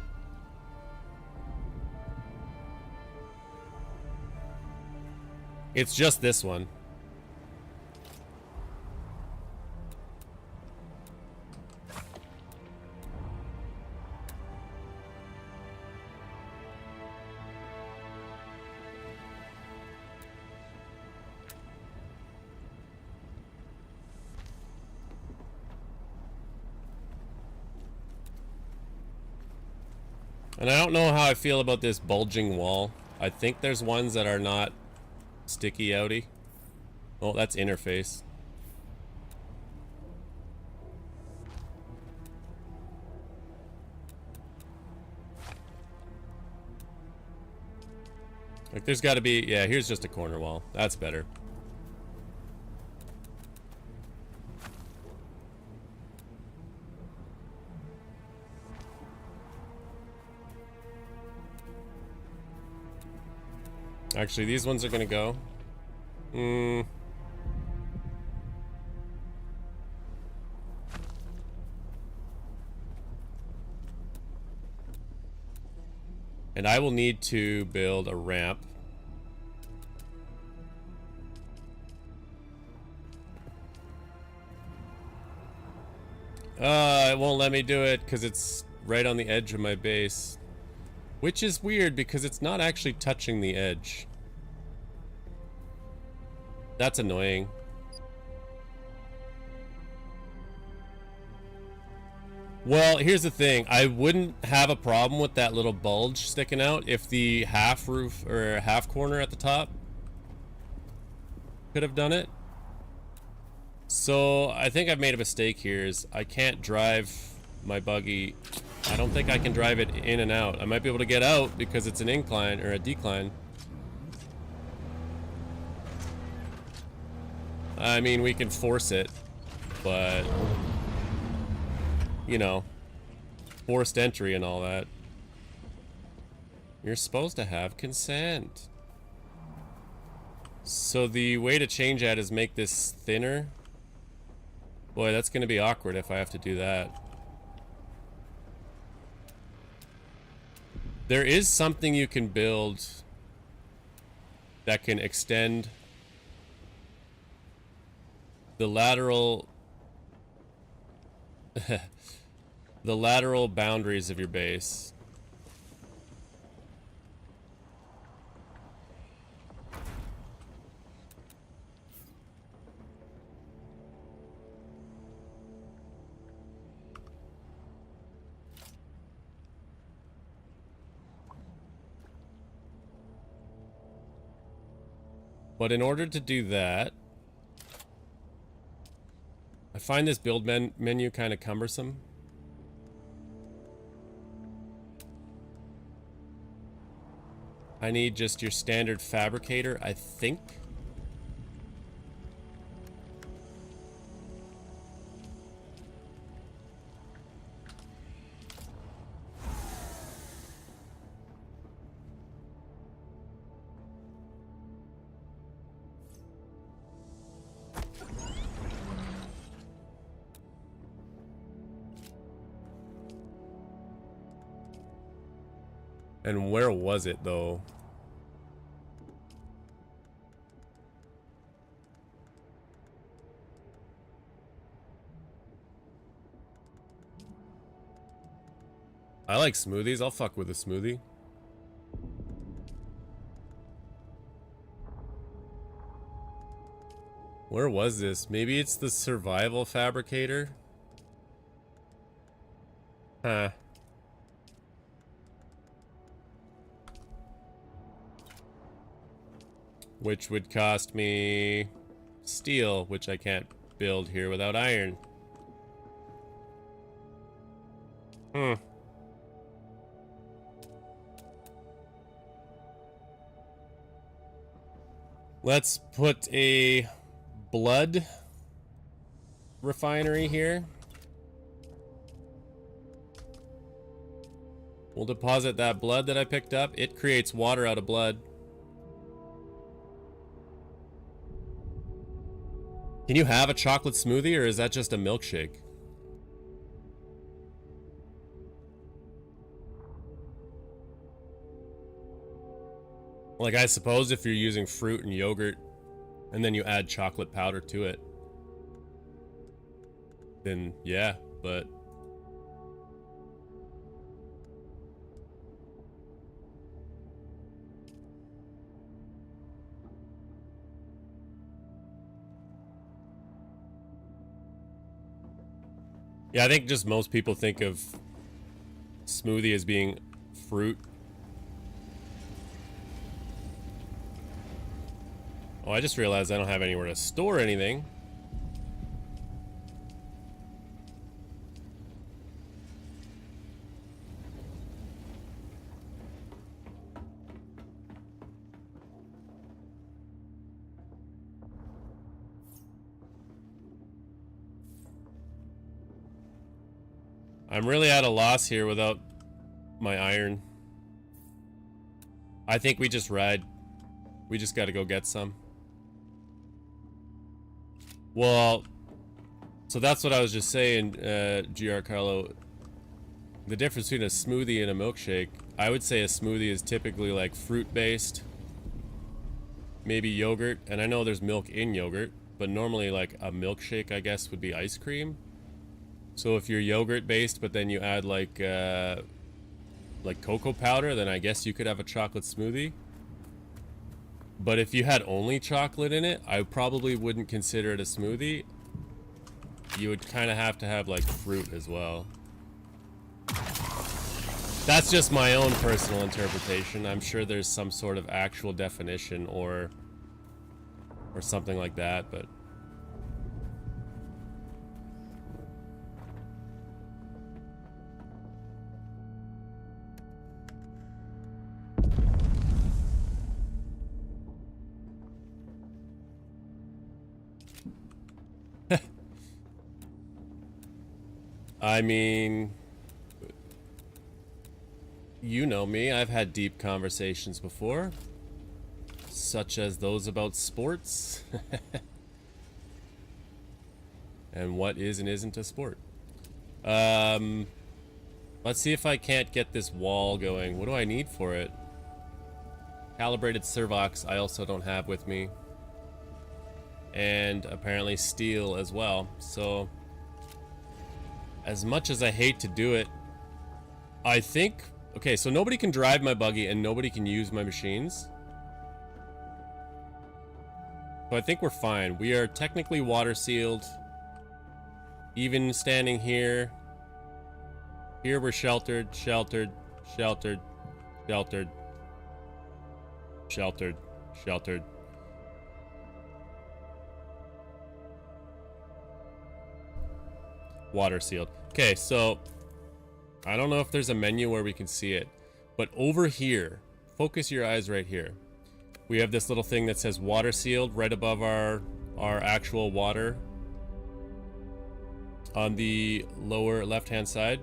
It's just this one. And I don't know how I feel about this bulging wall. I think there's ones that are not sticky outy. Oh, that's interface. Like there's got to be, yeah, here's just a corner wall. That's better. Actually, these ones are gonna go. And I will need to build a ramp. It won't let me do it because it's right on the edge of my base. Which is weird because it's not actually touching the edge. That's annoying. Well, here's the thing. I wouldn't have a problem with that little bulge sticking out if the half roof or half corner at the top could have done it. So I think I've made a mistake here. Is I can't drive my buggy. I don't think I can drive it in and out. I might be able to get out because it's an incline or a decline. I mean, we can force it, but you know, forced entry and all that. You're supposed to have consent. So the way to change that is make this thinner. Boy, that's going to be awkward if I have to do that. There is something you can build that can extend the lateral the lateral boundaries of your base. But in order to do that, I find this build menu kind of cumbersome. I need just your standard fabricator, I think. And where was it though? I like smoothies. I'll fuck with a smoothie. Where was this? Maybe it's the survival fabricator? Huh. Which would cost me steel, which I can't build here without iron. Let's put a blood refinery here. We'll deposit that blood that I picked up. It creates water out of blood. Can you have a chocolate smoothie, or is that just a milkshake? Like, I suppose if you're using fruit and yogurt and then you add chocolate powder to it, then yeah, but yeah, I think just most people think of smoothie as being fruit. Oh, I just realized I don't have anywhere to store anything. I'm really at a loss here without my iron. I think we just ride. We just gotta go get some. Well, so that's what I was just saying, GR Carlo. The difference between a smoothie and a milkshake, I would say a smoothie is typically like fruit-based, maybe yogurt, and I know there's milk in yogurt, but normally like a milkshake, I guess, would be ice cream. So if you're yogurt-based, but then you add like cocoa powder, then I guess you could have a chocolate smoothie. But if you had only chocolate in it, I probably wouldn't consider it a smoothie. You would kind of have to have like fruit as well. That's just my own personal interpretation. I'm sure there's some sort of actual definition or something like that, but I mean, you know me, I've had deep conversations before, such as those about sports and what is and isn't a sport. Let's see if I can't get this wall going. What do I need for it? Calibrated servox I also don't have with me, and apparently steel as well. So as much as I hate to do it, I think, okay, so nobody can drive my buggy and nobody can use my machines. So I think we're fine. We are technically water sealed. Even standing here. Here we're sheltered, sheltered, sheltered, sheltered, sheltered, sheltered. Water sealed. Okay, so I don't know if there's a menu where we can see it, but over here, focus your eyes right here. We have this little thing that says water sealed right above our actual water on the lower left-hand side.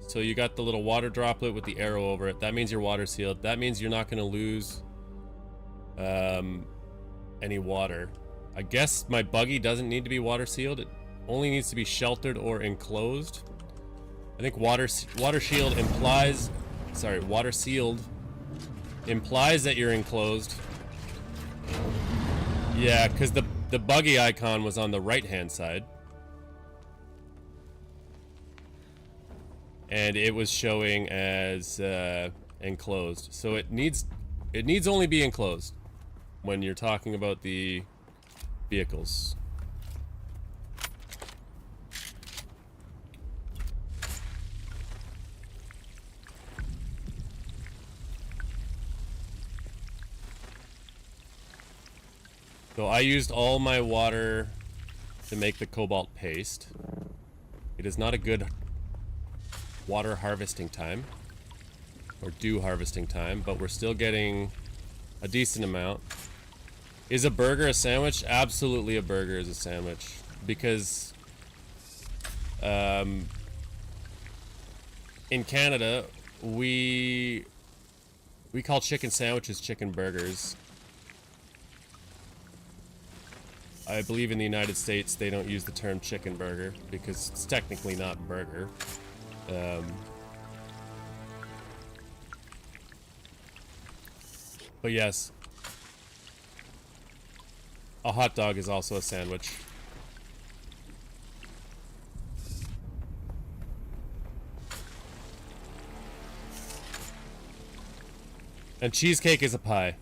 So you got the little water droplet with the arrow over it. That means you're water sealed. That means you're not going to lose any water. I guess my buggy doesn't need to be water sealed. It only needs to be sheltered or enclosed. I think water sealed implies that you're enclosed. Yeah, because the buggy icon was on the right hand side, and it was showing as enclosed. So it needs only be enclosed when you're talking about the vehicles. So I used all my water to make the cobalt paste. It is not a good water harvesting time, or dew harvesting time, but we're still getting a decent amount. Is a burger a sandwich? Absolutely, a burger is a sandwich, because in Canada we call chicken sandwiches chicken burgers. I believe in the United States they don't use the term chicken burger because it's technically not burger. But yes, A hot dog is also a sandwich. And cheesecake is a pie.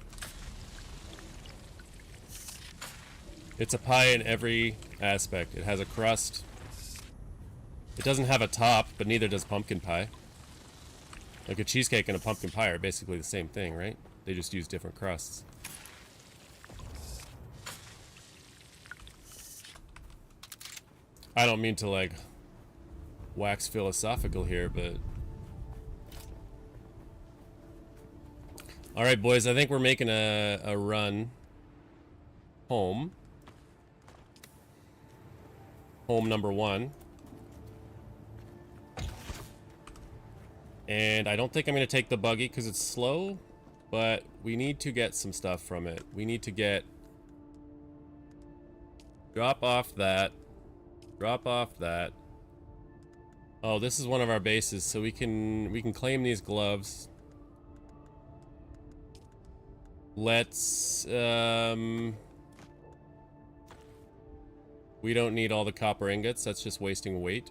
It's a pie in every aspect. It has a crust. It doesn't have a top, but neither does pumpkin pie. Like a cheesecake and a pumpkin pie are basically the same thing, right? They just use different crusts. I don't mean to like wax philosophical here, but all right, boys, I think we're making a run home. Home number 1. And I don't think I'm going to take the buggy because it's slow, but we need to get some stuff from it. We need to get... Drop off that. Drop off that. Oh, this is one of our bases, so we can claim these gloves. Let's, we don't need all the copper ingots, that's just wasting weight.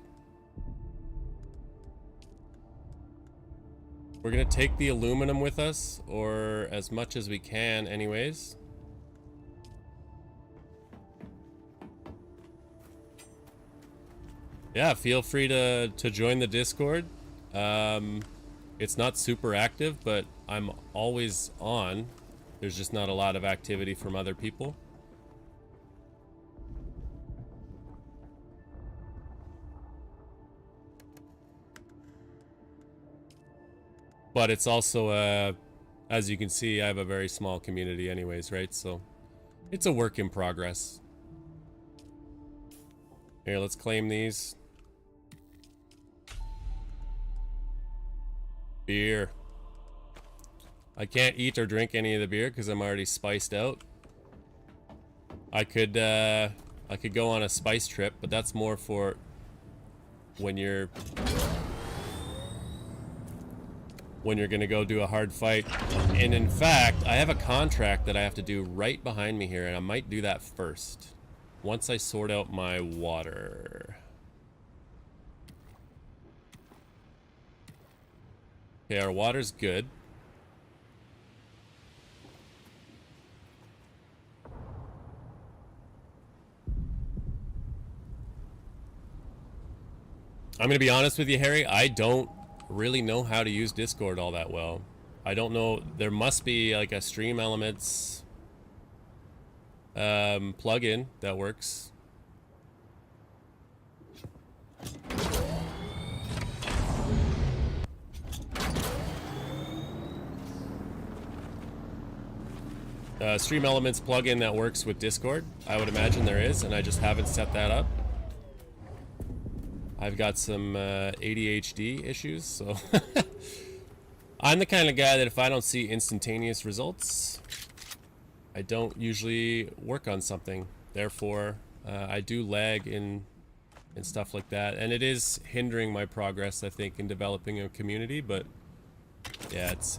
We're gonna take the aluminum with us, or as much as we can anyways. Yeah, feel free to join the Discord. It's not super active, but I'm always on. There's just not a lot of activity from other people. But it's also, as you can see, I have a very small community anyways, right? So it's a work in progress. Here, let's claim these. Beer. I can't eat or drink any of the beer because I'm already spiced out. I could go on a spice trip, but that's more for when you're gonna go do a hard fight. And in fact, I have a contract that I have to do right behind me here, and I might do that first. Once I sort out my water. Okay, our water's good. I'm gonna be honest with you, Harry, I don't really know how to use Discord all that well. I don't know, there must be like a Stream Elements plugin that works. Stream Elements plugin that works with Discord. I would imagine there is, and I just haven't set that up. I've got some ADHD issues, so I'm the kind of guy that if I don't see instantaneous results, I don't usually work on something. Therefore, I do lag in stuff like that, and it is hindering my progress, I think, in developing a community. But yeah, it's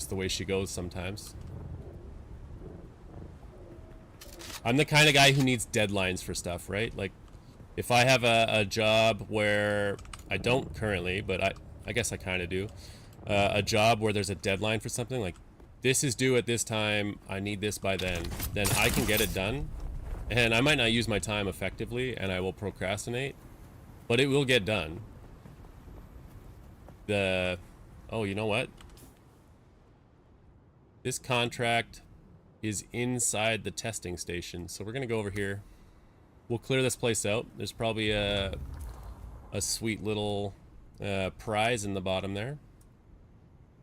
the way she goes sometimes. I'm the kind of guy who needs deadlines for stuff, right? Like, if I have a job where I don't currently, but I guess I kind of do, a job where there's a deadline for something, like this is due at this time, I need this by then I can get it done. And I might not use my time effectively, and I will procrastinate, but it will get done. Oh, you know what? This contract is inside the testing station, so we're gonna go over here. We'll clear this place out. There's probably a sweet little prize in the bottom there,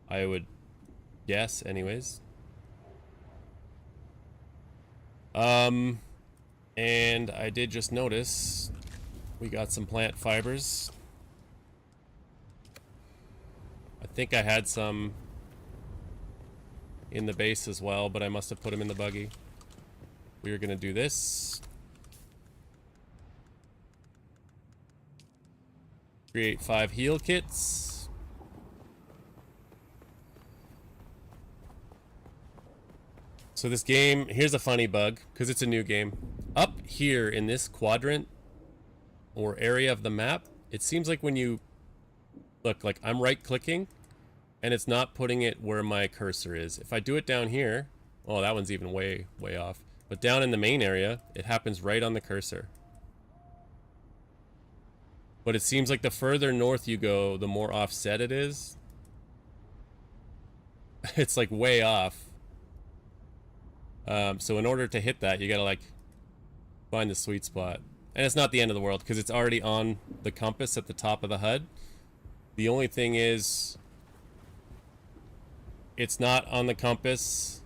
I would guess, anyways. And I did just notice we got some plant fibers. I think I had some in the base as well, but I must have put them in the buggy. We are gonna do this. Create 5 heal kits. So this game, here's a funny bug, because it's a new game. Up here in this quadrant or area of the map, it seems like when you look, like I'm right clicking and it's not putting it where my cursor is. If I do it down here, oh, that one's even way off. But down in the main area, it happens right on the cursor. But it seems like the further north you go, the more offset it is. It's like way off. So in order to hit that, you gotta like find the sweet spot. And it's not the end of the world because it's already on the compass at the top of the HUD. The only thing is, it's not on the compass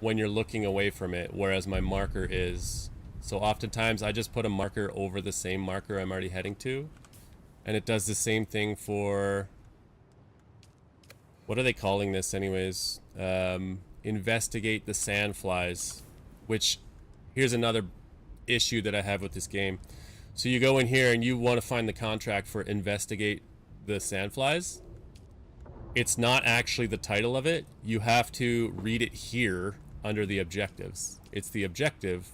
when you're looking away from it, whereas my marker is. So oftentimes I just put a marker over the same marker I'm already heading to. And it does the same thing for, what are they calling this anyways? Investigate the sandflies, which here's another issue that I have with this game. So you go in here and you want to find the contract for investigate the sandflies. It's not actually the title of it. You have to read it here under the objectives. It's the objective.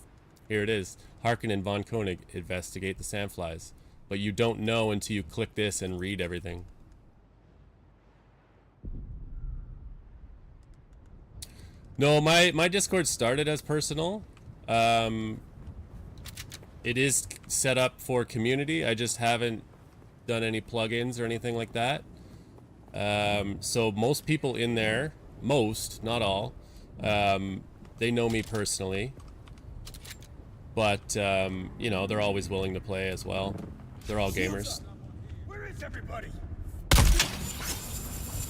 Here it is. Harkonnen von Koenig, investigate the sandflies. But you don't know until you click this and read everything. No, my Discord started as personal. It is set up for community. I just haven't done any plugins or anything like that. So most people in there, most, not all, they know me personally. But, you know, they're always willing to play as well. They're all gamers. Where is everybody?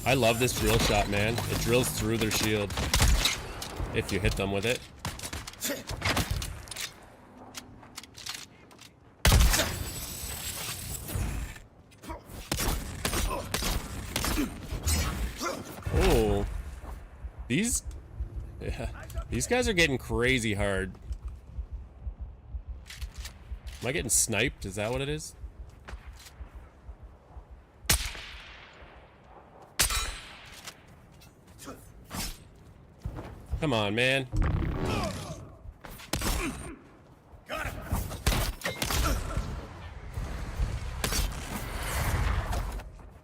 I love this drill shot, man. It drills through their shield if you hit them with it. Oh, these guys are getting crazy hard. Am I getting sniped? Is that what it is? Come on, man. Got him.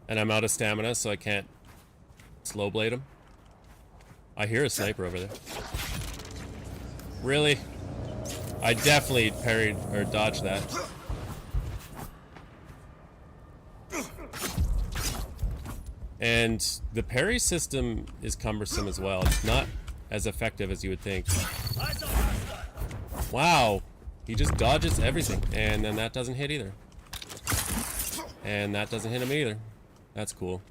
And I'm out of stamina, so I can't slow blade him. I hear a sniper over there. Really? I definitely parried or dodged that. And the parry system is cumbersome as well. It's not as effective as you would think. Wow. He just dodges everything. And then that doesn't hit either. And that doesn't hit him either. That's cool.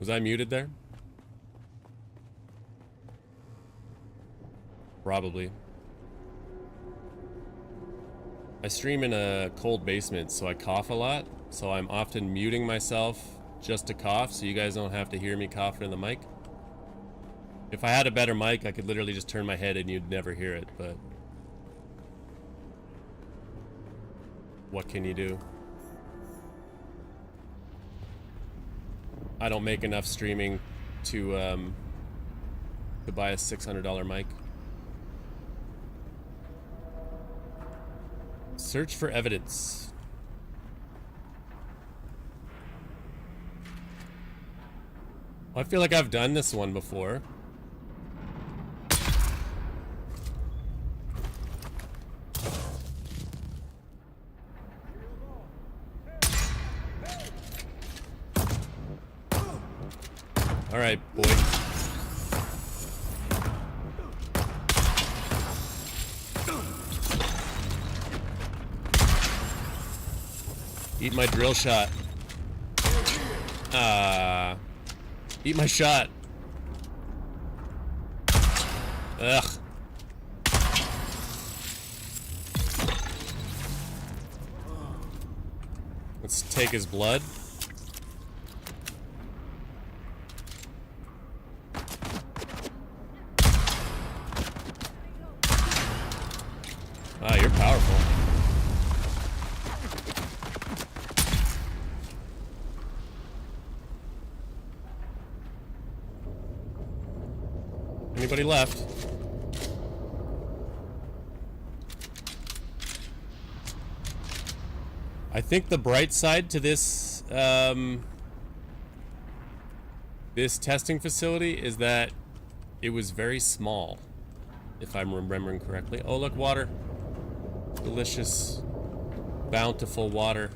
Was I muted there? Probably. I stream in a cold basement, so I cough a lot. So I'm often muting myself just to cough, so you guys don't have to hear me coughing in the mic. If I had a better mic, I could literally just turn my head and you'd never hear it, but what can you do? I don't make enough streaming to buy a $600 mic. Search for evidence. I feel like I've done this one before. All right, boy. Eat my drill shot. Eat my shot. Ugh. Let's take his blood. Wow, you're powerful. Anybody left? I think the bright side to this this testing facility is that it was very small, if I'm remembering correctly. Oh, look, water. Delicious, bountiful water.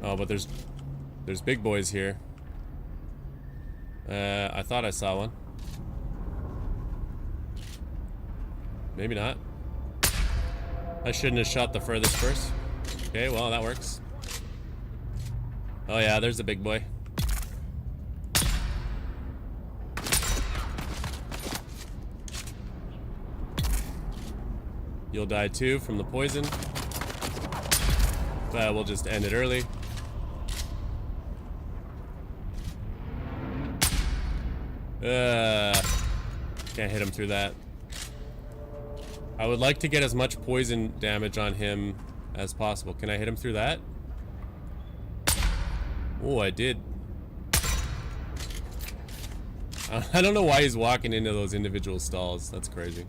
Oh, but there's big boys here. I thought I saw one. Maybe not. I shouldn't have shot the furthest first. Okay, well, that works. Oh yeah, there's a big boy. You'll die too from the poison. But we'll just end it early. Can't hit him through that. I would like to get as much poison damage on him as possible. Can I hit him through that? Oh, I did. I don't know why he's walking into those individual stalls. That's crazy.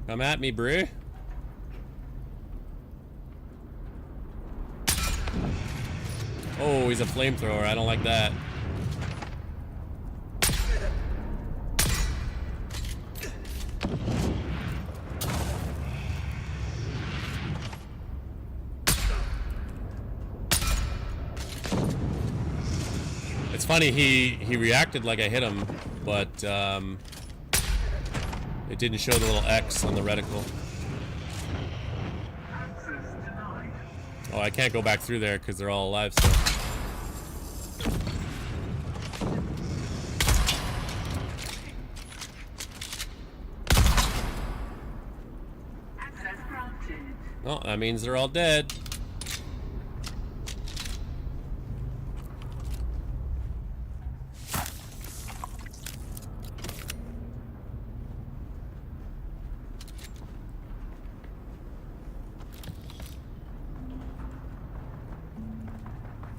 Come at me, bruh. Oh, he's a flamethrower. I don't like that. It's funny, he reacted like I hit him, but it didn't show the little X on the reticle. Oh, I can't go back through there because they're all alive still. Oh, that means they're all dead.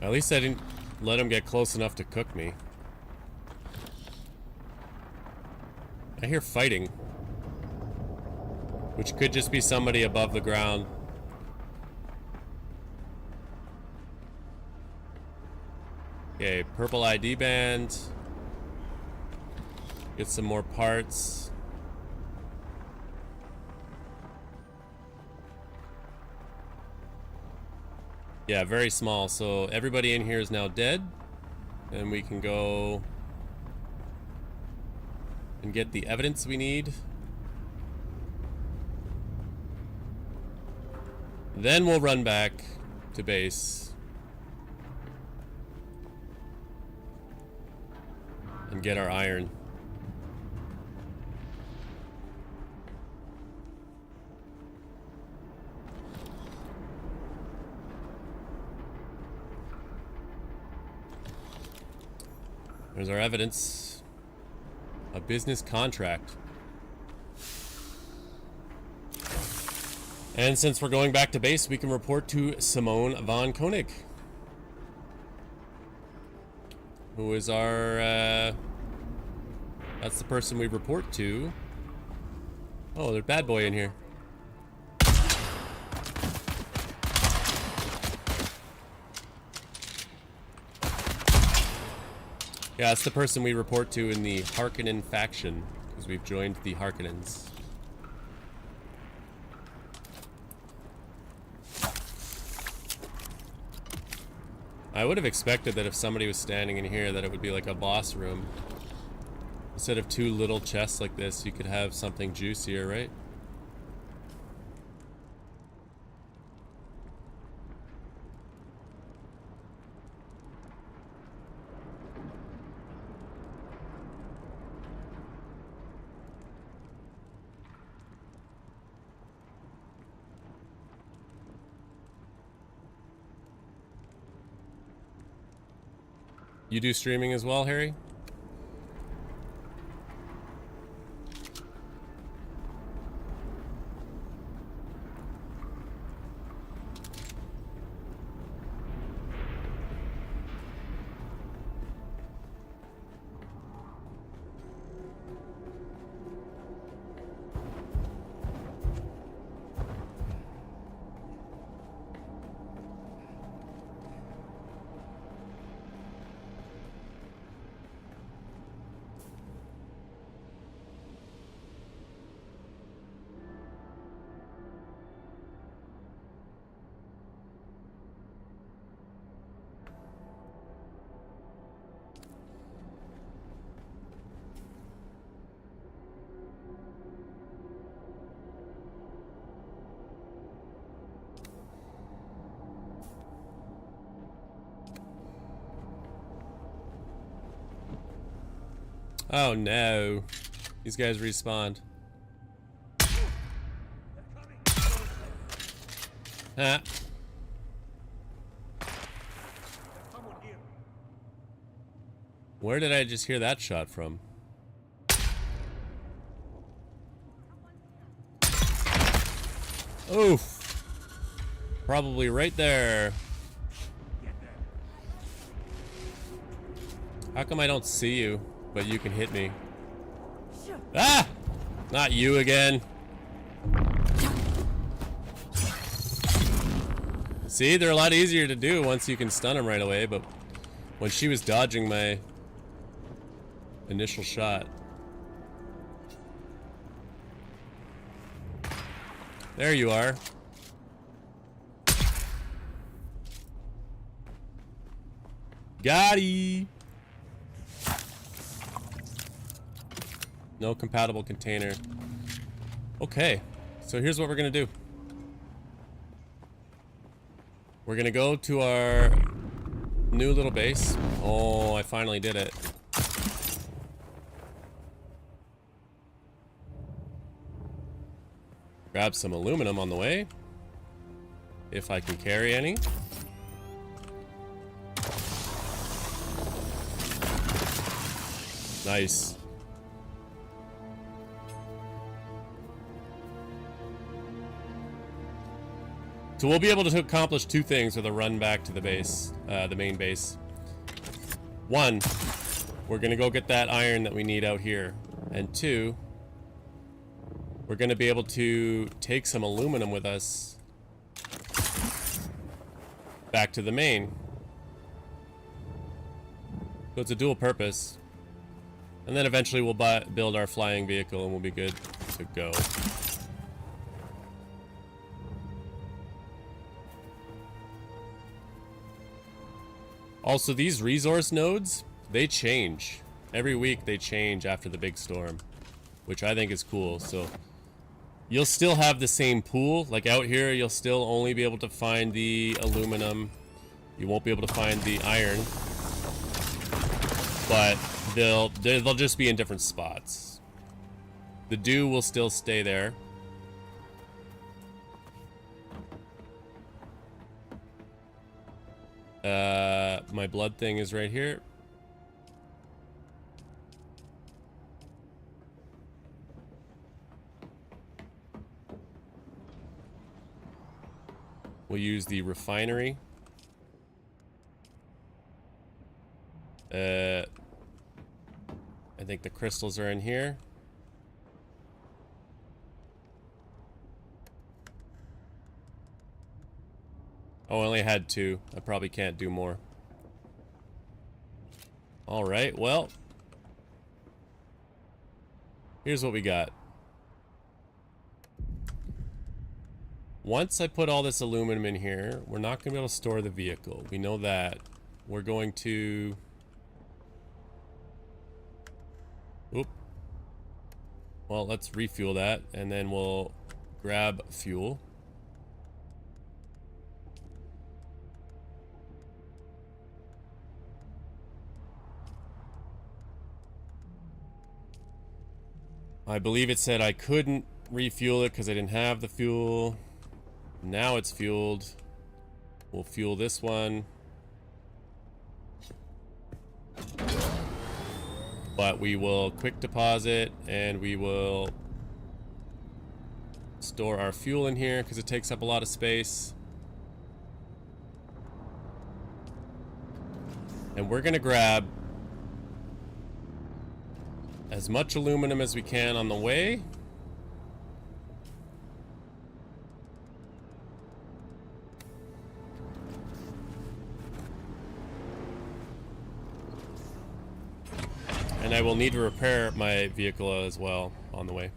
At least I didn't let him get close enough to cook me. I hear fighting, which could just be somebody above the ground. Okay, purple ID band. Get some more parts. Yeah, very small. So everybody in here is now dead. And we can go and get the evidence we need. Then we'll run back to base. and get our iron. There's our evidence. A business contract. And since we're going back to base, we can report to Simone von Koenig, who is our, that's the person we report to. Oh, there's bad boy in here. Yeah, that's the person we report to in the Harkonnen faction, because we've joined the Harkonnens. I would have expected that if somebody was standing in here that it would be like a boss room. Instead of two little chests like this, you could have something juicier, right? You do streaming as well, Harry? Oh no. These guys respawned. Huh. Where did I just hear that shot from? Oof. Probably right there. How come I don't see you, but you can hit me? Ah! Not you again. See, they're a lot easier to do once you can stun them right away, but when she was dodging my initial shot. There you are. Got-y. No compatible container. Okay, so here's what we're gonna do. We're gonna go to our new little base. Oh, I finally did it. Grab some aluminum on the way, if I can carry any. Nice. So we'll be able to accomplish two things with a run back to the base, the main base. One, we're gonna go get that iron that we need out here. And two, we're gonna be able to take some aluminum with us back to the main. So it's a dual purpose. And then eventually we'll build our flying vehicle and we'll be good to go. Also, these resource nodes, they change. Every week they change after the big storm, which I think is cool. So you'll still have the same pool. Like out here, you'll still only be able to find the aluminum. You won't be able to find the iron. But they'll just be in different spots. The dew will still stay there. My blood thing is right here. We'll use the refinery. I think the crystals are in here. Oh, I only had 2. I probably can't do more. Alright, well. Here's what we got. Once I put all this aluminum in here, we're not going to be able to store the vehicle. We know that. We're going to... Oop. Well, let's refuel that, and then we'll grab fuel. I believe it said I couldn't refuel it because I didn't have the fuel. Now it's fueled. We'll fuel this one. But we will quick deposit and we will store our fuel in here because it takes up a lot of space. And we're gonna grab as much aluminum as we can on the way. And I will need to repair my vehicle as well on the way.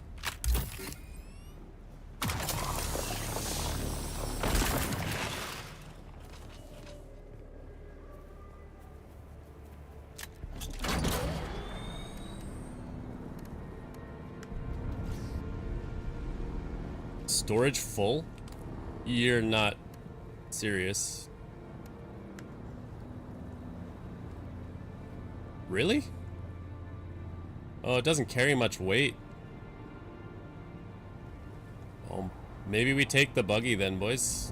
Storage full? You're not serious. Really? Oh, it doesn't carry much weight. Oh, maybe we take the buggy then, boys.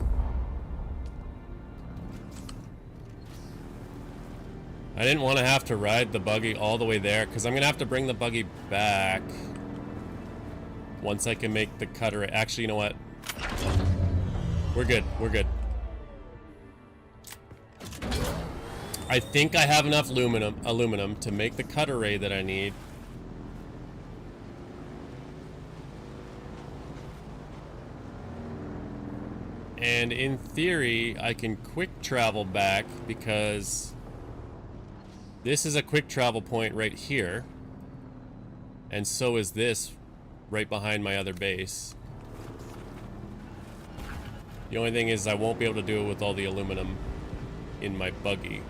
I didn't want to have to ride the buggy all the way there because I'm going to have to bring the buggy back once I can make the cutter. Actually, you know what? We're good. We're good. I think I have enough aluminum to make the cutter ray that I need. And in theory, I can quick travel back because this is a quick travel point right here. And so is this right behind my other base. The only thing is I won't be able to do it with all the aluminum in my buggy.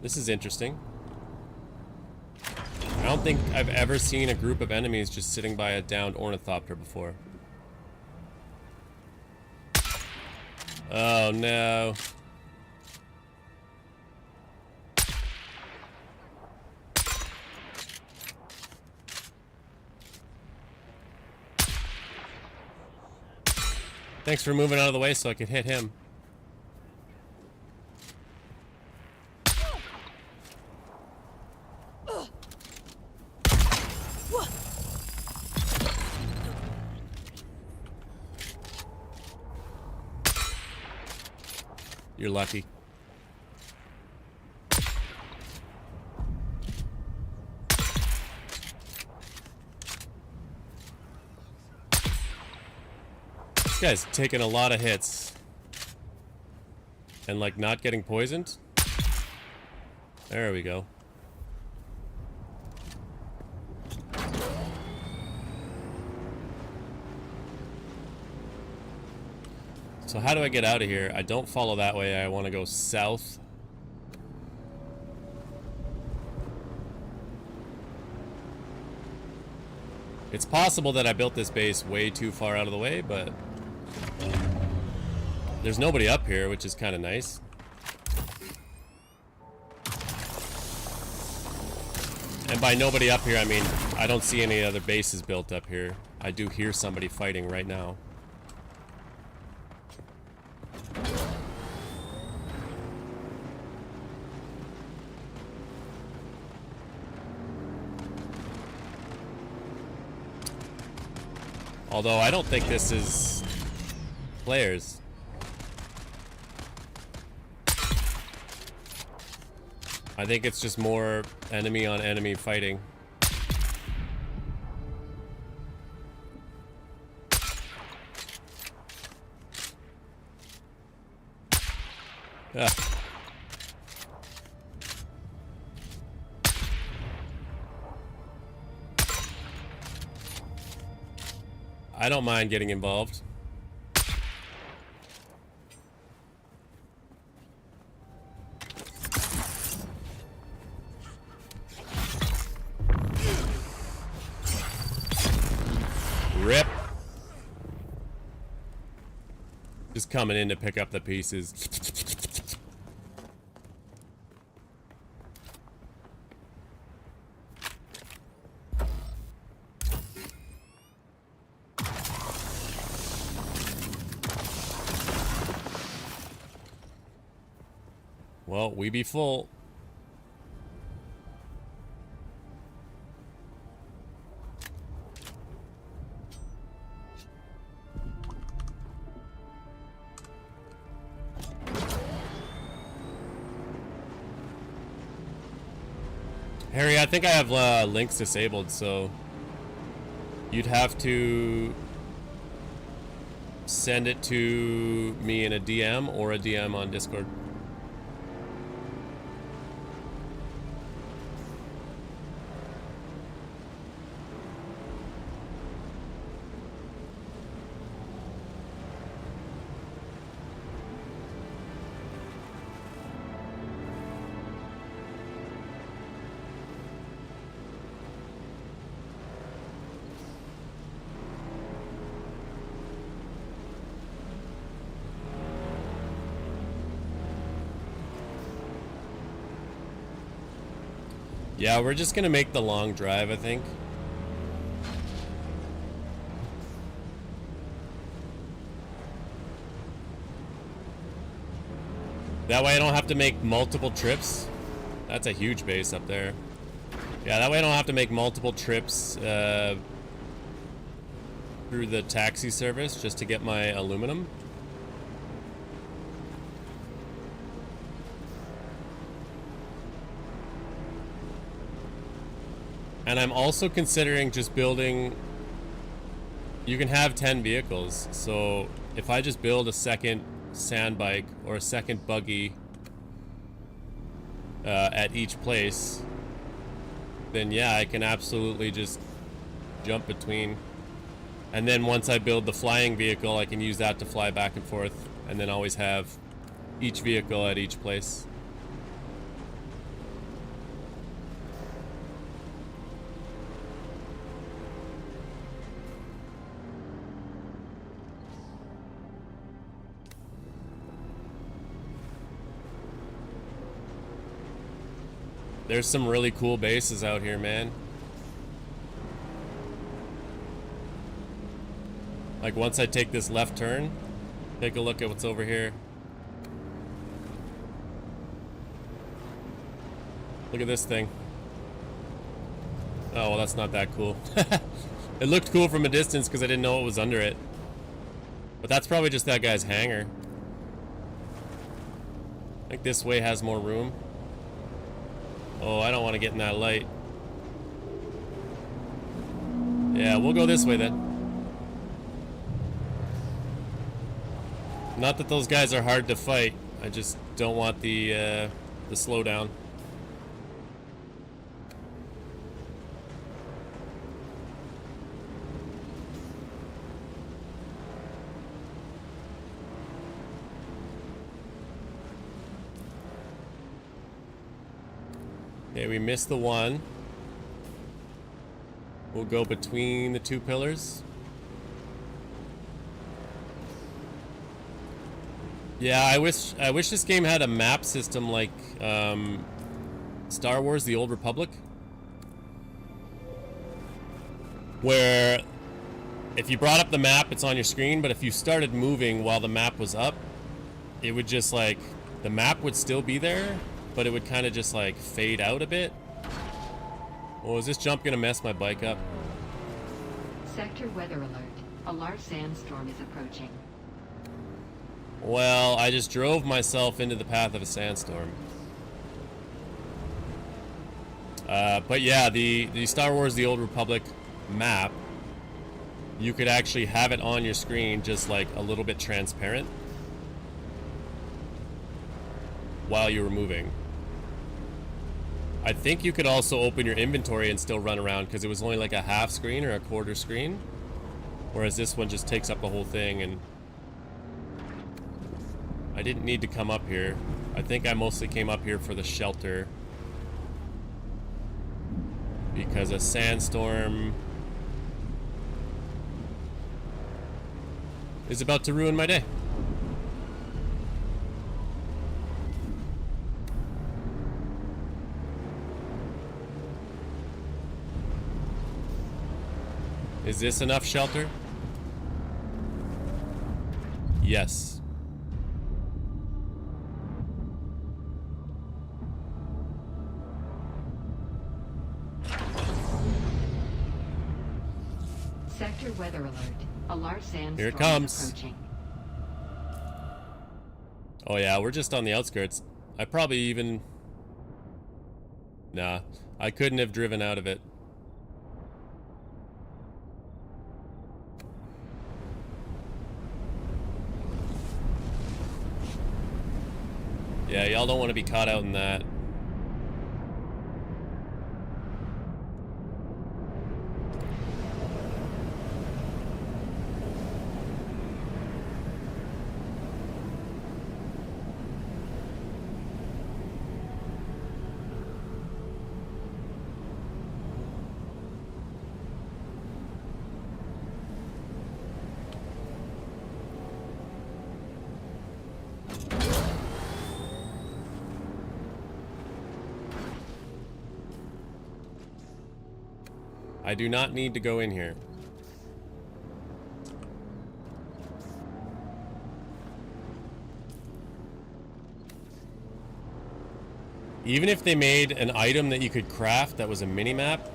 This is interesting. I don't think I've ever seen a group of enemies just sitting by a downed ornithopter before. Oh no. Thanks for moving out of the way so I could hit him. You're lucky. This guy's taking a lot of hits. And like not getting poisoned. There we go. So how do I get out of here? I don't follow that way. I want to go south. It's possible that I built this base way too far out of the way, but There's nobody up here, which is kind of nice. And by nobody up here, I mean, I don't see any other bases built up here. I do hear somebody fighting right now. Although I don't think this is players. I think it's just more enemy on enemy fighting. Yeah. I don't mind getting involved. Rip. Just coming in to pick up the pieces. Well, we be full. Harry, I think I have links disabled, so you'd have to send it to me in a DM or a DM on Discord. Yeah, we're just gonna make the long drive, I think. That way I don't have to make multiple trips. That's a huge base up there. Yeah, that way I don't have to make multiple trips through the taxi service just to get my aluminum. And I'm also considering just building... You can have 10 vehicles, so if I just build a second sand bike or a second buggy at each place, then yeah, I can absolutely just jump between. And then once I build the flying vehicle, I can use that to fly back and forth, and then always have each vehicle at each place. There's some really cool bases out here, man. Like once I take this left turn, take a look at what's over here. Look at this thing. Oh, well, that's not that cool. It looked cool from a distance because I didn't know what was under it. But that's probably just that guy's hangar. I think this way has more room. Oh, I don't want to get in that light. Yeah, we'll go this way then. Not that those guys are hard to fight. I just don't want the slowdown. Okay, we missed the one. We'll go between the two pillars. Yeah, I wish this game had a map system like Star Wars: The Old Republic, where if you brought up the map, it's on your screen, but if you started moving while the map was up, it would just like, the map would still be there, but it would kind of just like fade out a bit. Oh, is this jump gonna mess my bike up? Sector weather alert. A large sandstorm is approaching. Well, I just drove myself into the path of a sandstorm. But yeah, the Star Wars: The Old Republic map, you could actually have it on your screen just like a little bit transparent while you were moving. I think you could also open your inventory and still run around because it was only like a half screen or a quarter screen, whereas this one just takes up the whole thing. And I didn't need to come up here. I think I mostly came up here for the shelter because a sandstorm is about to ruin my day. Is this enough shelter? Yes. Sector weather alert. A large sandstorm Here it comes. is approaching. Oh yeah, we're just on the outskirts. I probably even... Nah, I couldn't have driven out of it. Yeah, y'all don't want to be caught out in that. I do not need to go in here. Even if they made an item that you could craft that was a mini-map,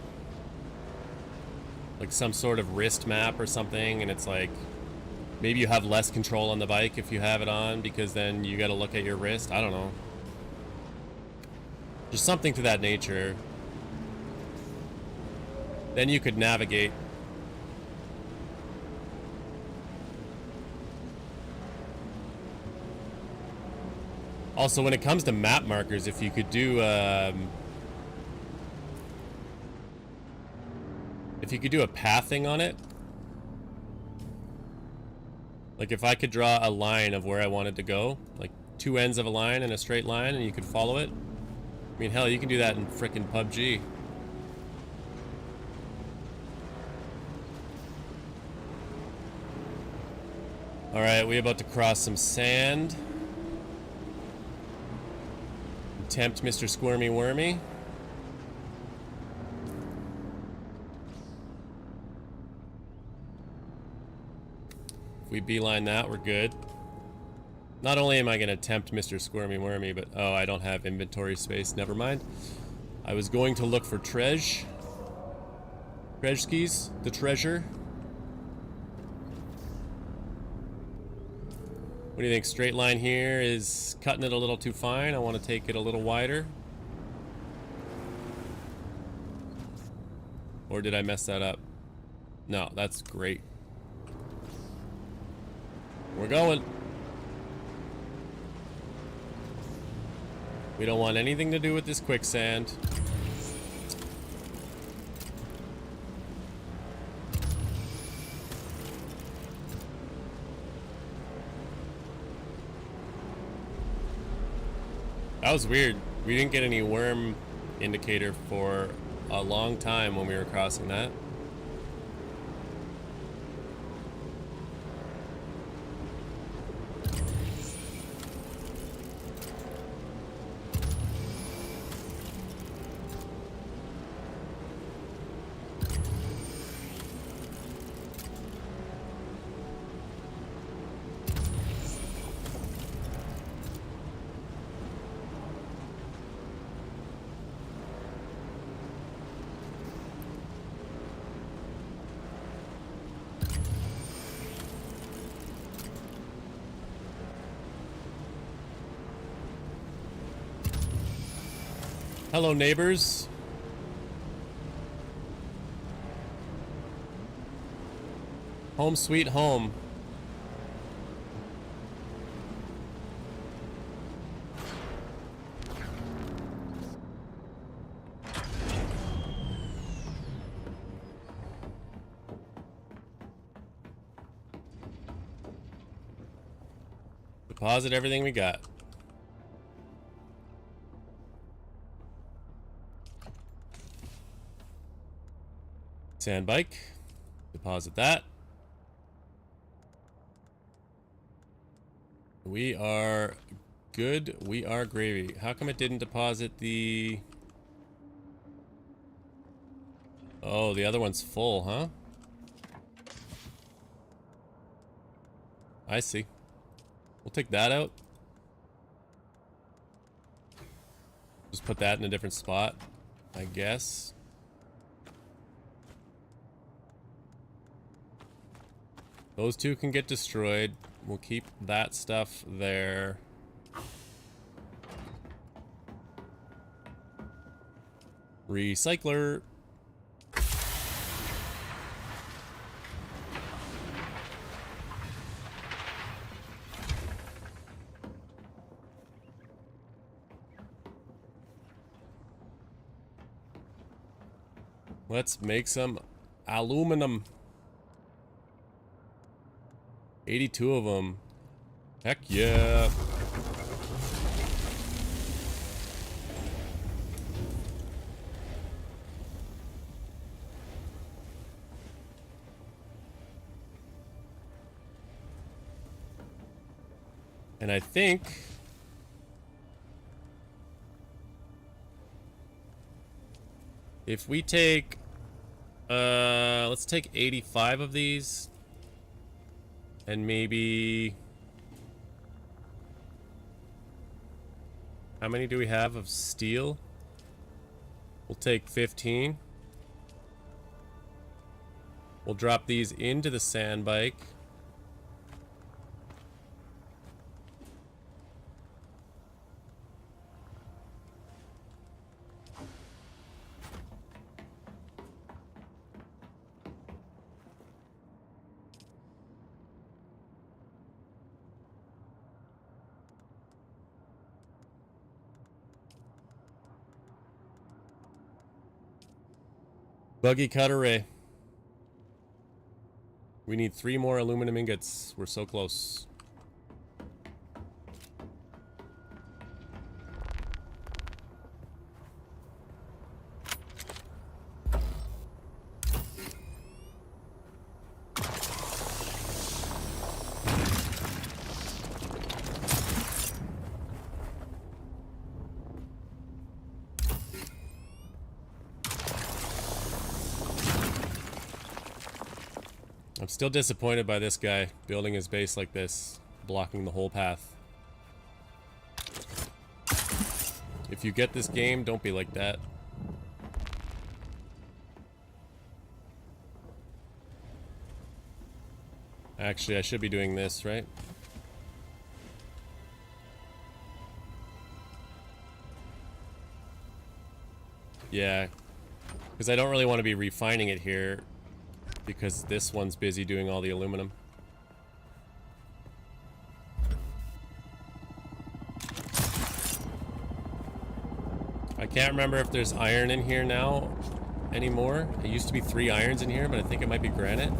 like some sort of wrist map or something, and it's like, maybe you have less control on the bike if you have it on, because then you gotta look at your wrist. I don't know. Just something to that nature. Then you could navigate. Also, when it comes to map markers, if you could do a pathing on it, like if I could draw a line of where I wanted to go, like two ends of a line in a straight line, and you could follow it. I mean, hell, you can do that in frickin' PUBG. Alright, we're about to cross some sand. Tempt Mr. Squirmy Wormy. If we beeline that, we're good. Not only am I going to tempt Mr. Squirmy Wormy, but... Oh, I don't have inventory space. Never mind. I was going to look for Trezskis, the treasure. What do you think? Straight line here is cutting it a little too fine. I want to take it a little wider. Or did I mess that up? No, that's great. We're going. We don't want anything to do with this quicksand. That was weird. We didn't get any worm indicator for a long time when we were crossing that. Hello, neighbors. Home sweet home. Deposit everything we got. Sand bike. Deposit that. We are good. We are gravy. How come it didn't deposit the... Oh, the other one's full, huh? I see. We'll take that out. Just put that in a different spot, I guess. Those two can get destroyed. We'll keep that stuff there. Recycler. Let's make some aluminum. 82 of them. Heck yeah. And I think if we take let's take 85 of these. And maybe... How many do we have of steel? We'll take 15. We'll drop these into the sand bike. Buggy cut array. We need 3 more aluminum ingots. We're so close. I'm still disappointed by this guy building his base like this, blocking the whole path. If you get this game, don't be like that. Actually, I should be doing this, right? Yeah, because I don't really want to be refining it here, because this one's busy doing all the aluminum. I can't remember if there's iron in here now anymore. It used to be 3 irons in here, but I think it might be granite.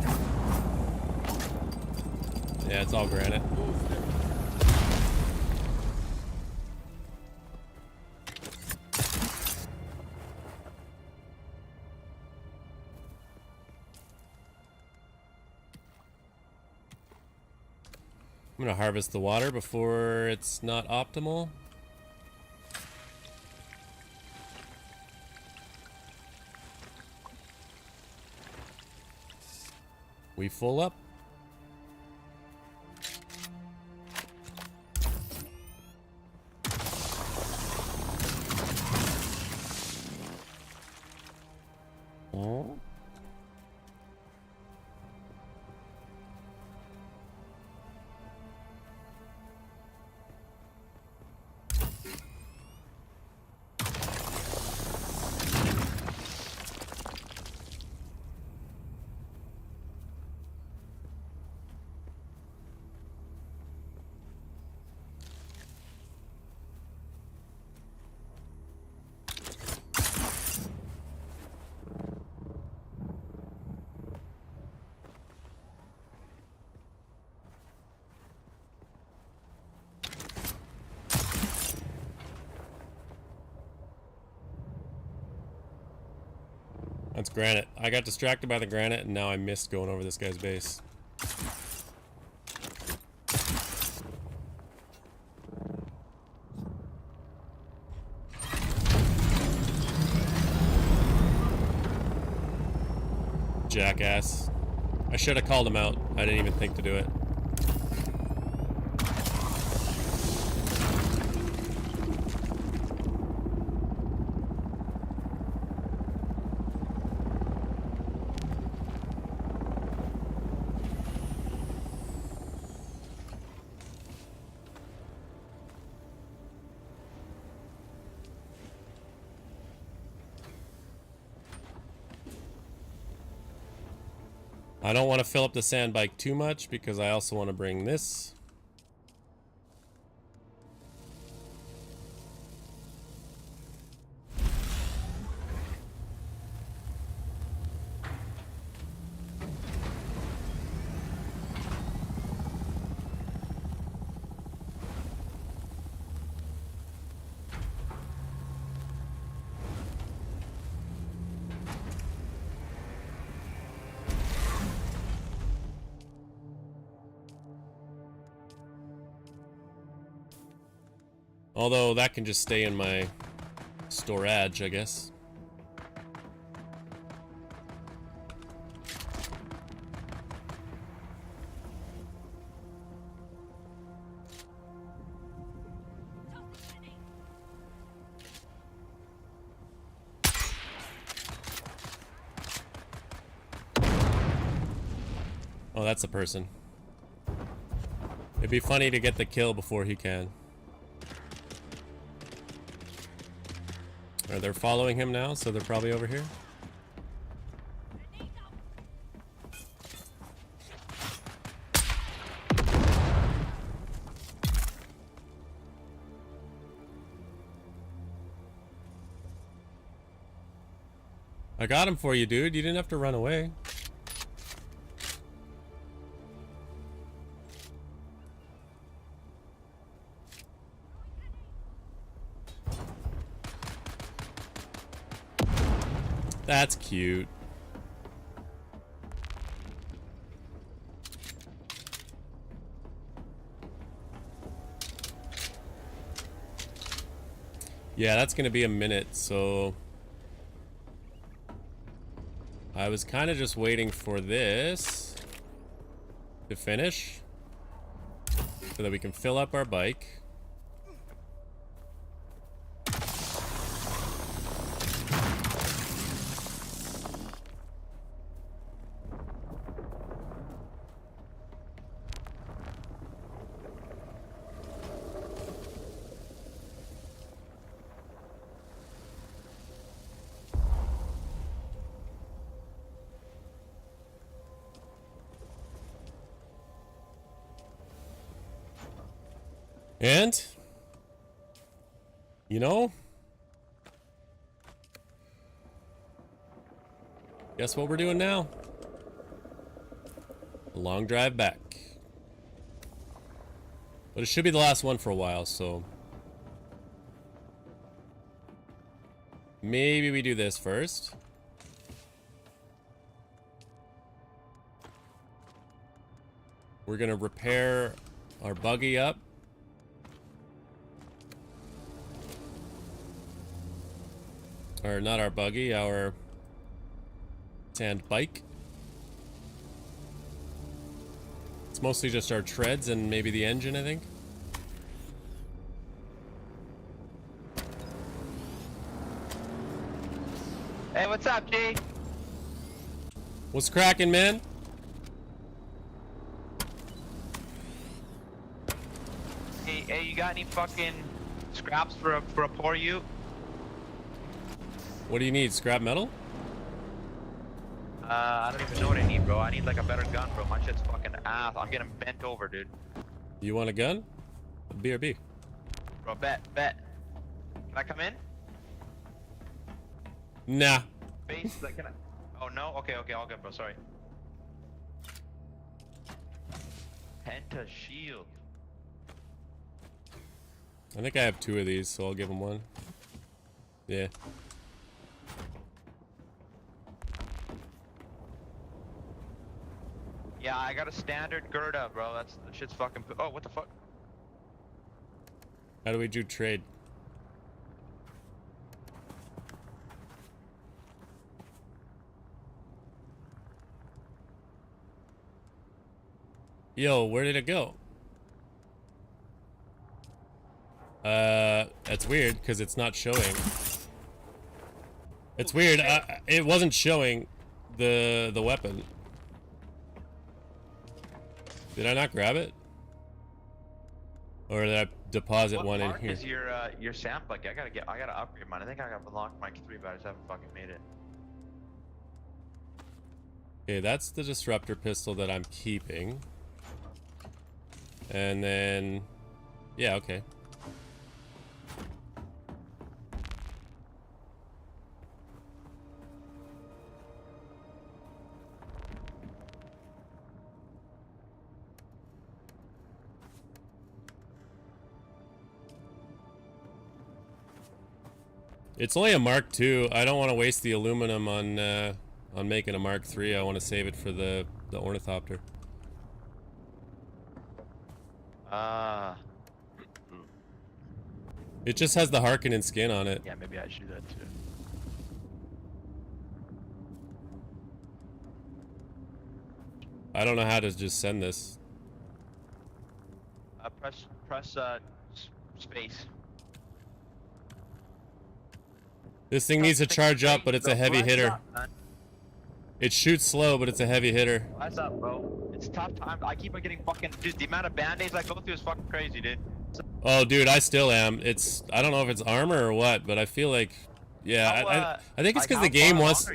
Yeah, it's all granite. I'm gonna harvest the water before it's not optimal. We full up. Oh. That's granite. I got distracted by the granite and now I missed going over this guy's base. Jackass. I should have called him out. I didn't even think to do it. I don't want to fill up the sand bike too much because I also want to bring this. Although that can just stay in my storage, I guess. Oh, that's a person. It'd be funny to get the kill before he can. They're following him now, so they're probably over here. I got him for you, dude. You didn't have to run away. That's cute. Yeah, that's gonna be a minute, so I was kind of just waiting for this to finish so that we can fill up our bike. And, you know, guess what we're doing now? A long drive back. But it should be the last one for a while, so maybe we do this first. We're gonna repair our buggy up. Or not our buggy, our sand bike. It's mostly just our treads and maybe the engine, I think. Hey, what's up, G? What's cracking, man? Hey, you got any fucking scraps for a poor you? What do you need? Scrap metal? I don't even know what I need, bro. I need like a better gun, bro. My shit's fucking ass. I'm getting bent over, dude. You want a gun? A BRB. Bro, bet. Can I come in? Nah. Base, like, can I? Oh no. Okay, all good, bro. Sorry. Penta shield. I think I have 2 of these, so I'll give him one. Yeah. Yeah, I got a standard Gerda, bro. That shit's fucking. Oh, what the fuck? How do we do trade? Yo, where did it go? That's weird because it's not showing. It's weird. It wasn't showing the weapon. Did I not grab it? Or did I deposit one in here? What mark is your sample? Like, I gotta upgrade mine. I think I got unlocked Mark 3, but I just haven't fucking made it. Okay, that's the disruptor pistol that I'm keeping. And then, yeah, okay. It's only a Mark II. I don't want to waste the aluminum on making a Mark III. I want to save it for the ornithopter. It just has the Harkonnen skin on it. Yeah, maybe I should do that too. I don't know how to just send this. Press space. This thing needs to charge up, but it's a heavy hitter. It shoots slow, but it's a heavy hitter. What's up, bro? It's tough time. I keep on getting fucking. Dude, the amount of band-aids I go through is fucking crazy, dude. Oh, dude, I still am. I don't know if it's armor or what, but I feel like, yeah, I think it's because the game wants.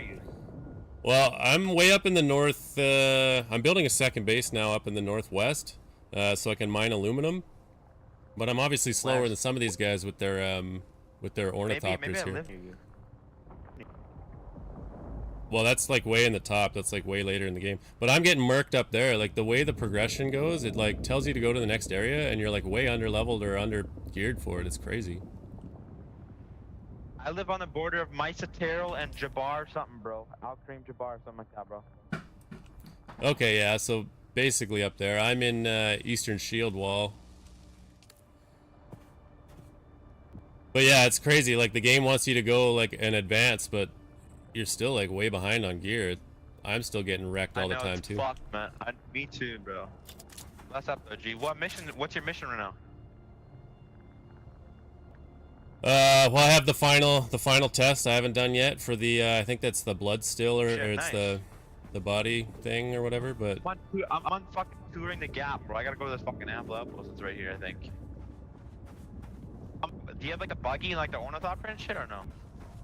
Well, I'm way up in the north. I'm building a second base now up in the northwest, so I can mine aluminum. But I'm obviously slower than some of these guys with their ornithopters maybe I here. live near you. Well, that's like way in the top. That's like way later in the game. But I'm getting murked up there. Like the way the progression goes, it like tells you to go to the next area, and you're like way under leveled or under geared for it. It's crazy. I live on the border of Mysatero and Jabbar something, bro. Al-Karim Jabbar, something like that, bro. Okay, yeah. So basically up there, I'm in Eastern Shield Wall. But yeah, it's crazy. Like the game wants you to go like in advance, but you're still like way behind on gear. I'm still getting wrecked all the time too. Fuck, man. Me too, bro. What's up, though, G? What's your mission right now? Well, I have the final test I haven't done yet for the I think that's the blood still or it's nice. the body thing or whatever. But I'm on fucking touring the gap, bro. I gotta go to this fucking ample outpost. It's right here, I think. Do you have like a buggy and like the ornithopter and shit or no?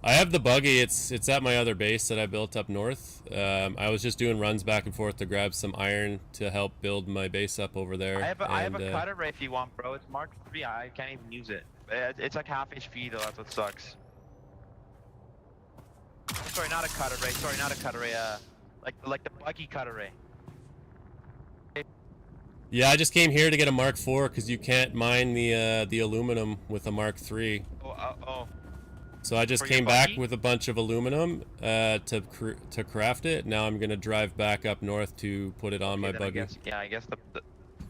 I have the buggy. It's at my other base that I built up north. I was just doing runs back and forth to grab some iron to help build my base up over there. I have a cutter ray if you want, bro. It's Mark 3. I can't even use it. It's like half HP though. That's what sucks. Sorry, not a cutter ray. Sorry, not a cutter ray. Like the buggy cutter ray. Yeah, I just came here to get a Mark IV because you can't mine the aluminum with a Mark III. Oh. So I just came back with a bunch of aluminum to craft it. Now I'm gonna drive back up north to put it on my buggy. I guess the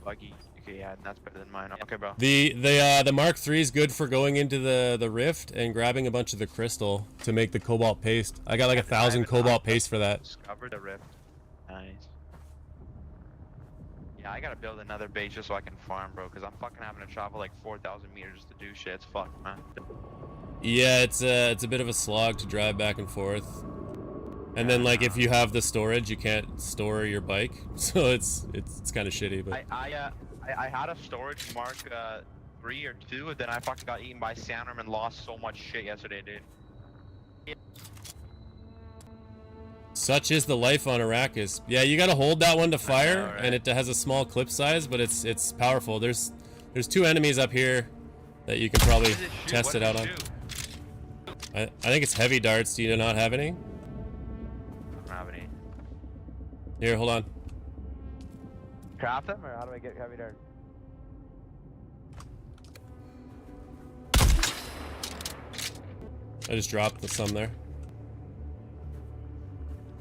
buggy. Okay, yeah, that's better than mine. Okay, bro. The Mark III is good for going into the rift and grabbing a bunch of the crystal to make the cobalt paste. I got like 1,000 cobalt paste for that. Discovered the rift. Nice. Yeah, I gotta build another base just so I can farm, bro. Cause I'm fucking having to travel like 4,000 meters to do shit. It's fucked, man. Yeah, it's a bit of a slog to drive back and forth. And then like if you have the storage, you can't store your bike, so it's kind of shitty. But I had a storage Mark 3 or 2, and then I fucking got eaten by Sandworm and lost so much shit yesterday, dude. Such is the life on Arrakis. Yeah, you gotta hold that one to fire, right? and it has a small clip size, but it's powerful. There's 2 enemies up here that you can probably test it out on. I think it's heavy darts. Do you not have any? I don't have any. Here, hold on. Craft them, or how do I get heavy darts? I just dropped some there.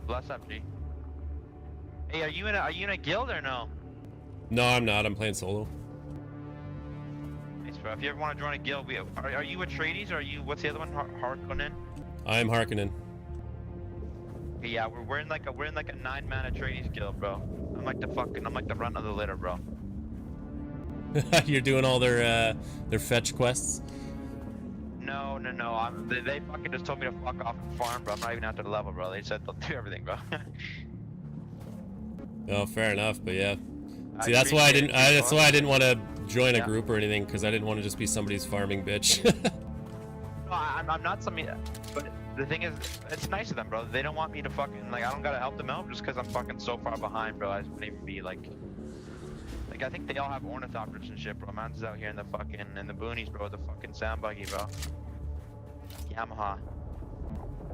Bless up, G. Hey, are you in a guild or no? No, I'm not. I'm playing solo. Thanks, bro. If you ever want to join a guild, are you a Trades or are you what's the other one? Harkonnen? I'm Harkonnen. Okay, yeah, we're in like a 9-man Trades guild, bro. I'm like the runt of the litter, bro. You're doing all their fetch quests. No. They fucking just told me to fuck off and farm, bro. I'm not even at their level, bro. They said they'll do everything, bro. Oh, fair enough. But yeah. See, I that's why I appreciate didn't. it, That's why I didn't want to join a Yeah. group or anything, because I didn't want to just be somebody's farming bitch. No, I'm not somebody. But the thing is, it's nice of them, bro. They don't want me to fucking like. I don't gotta help them out just because I'm fucking so far behind, bro. I wouldn't even be like. Like I think they all have ornithopters and shit, bro. Man's out here in the boonies, bro. The fucking sand buggy, bro. Yamaha.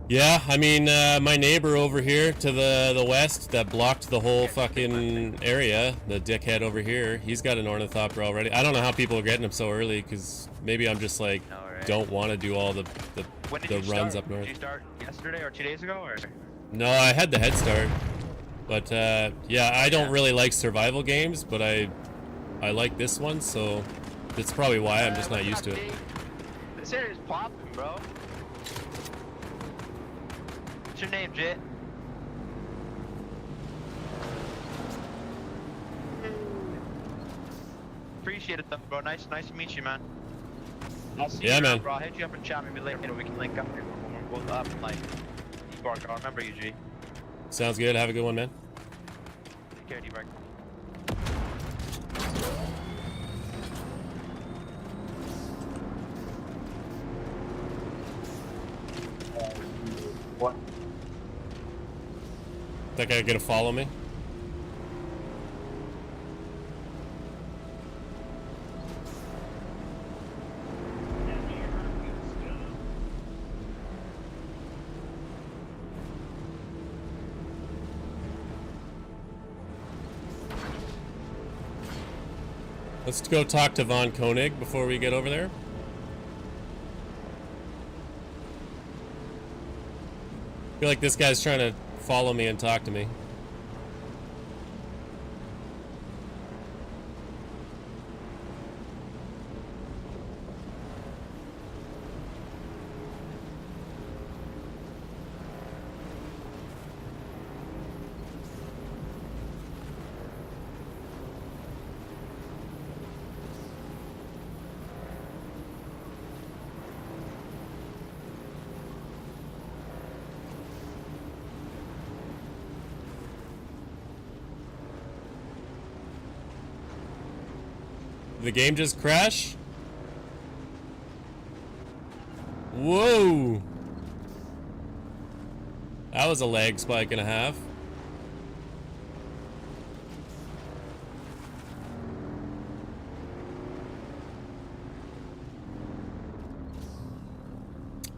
Yeah, I mean, my neighbor over here to the west that blocked the whole fucking area, the dickhead over here, he's got an ornithopter already. I don't know how people are getting them so early, because maybe I'm just like, No, right. don't want to do all the When did you runs start? up north. Did you start yesterday or 2 days ago, or? No, I had the head start. But, yeah, I don't really like survival games, but I like this one, so that's probably why I'm just not used to it. This area's popping, bro. What's your name, Jit? Appreciate it, though, bro. Nice to meet you, man. I'll see Yeah, you around, man. bro. I'll hit you up and chat maybe later. We can link up here when we're both up and like. D-Bark, I'll remember you, G. Sounds good. Have a good one, man. Take care, D-Bark. What? That guy gonna follow me? Let's go talk to Von Koenig before we get over there. I feel like this guy's trying to follow me and talk to me. Did the game just crash? Whoa! That was a lag spike and a half.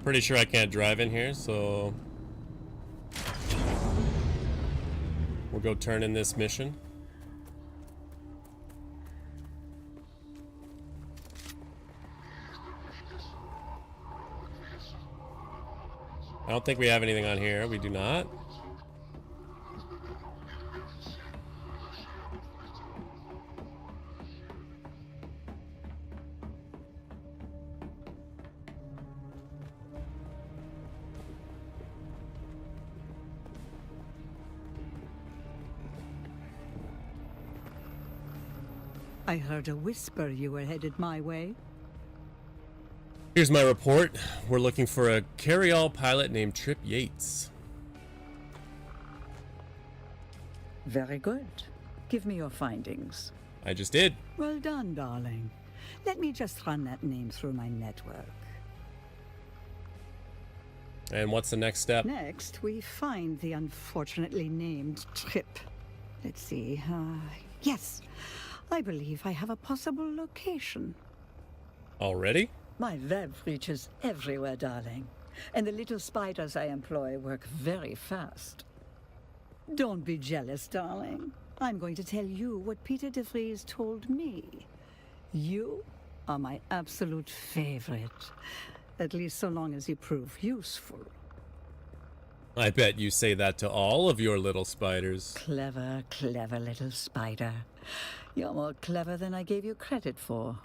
Pretty sure I can't drive in here, so we'll go turn in this mission. I don't think we have anything on here. We do not. I heard a whisper you were headed my way. Here's my report. We're looking for a carry-all pilot named Trip Yates. Very good. Give me your findings. I just did. Well done, darling. Let me just run that name through my network. And what's the next step? Next, we find the unfortunately named Trip. Let's see. Yes, I believe I have a possible location. Already? My web reaches everywhere, darling. And the little spiders I employ work very fast. Don't be jealous, darling. I'm going to tell you what Peter de Vries told me. You are my absolute favorite. At least so long as you prove useful. I bet you say that to all of your little spiders. Clever, clever little spider. You're more clever than I gave you credit for.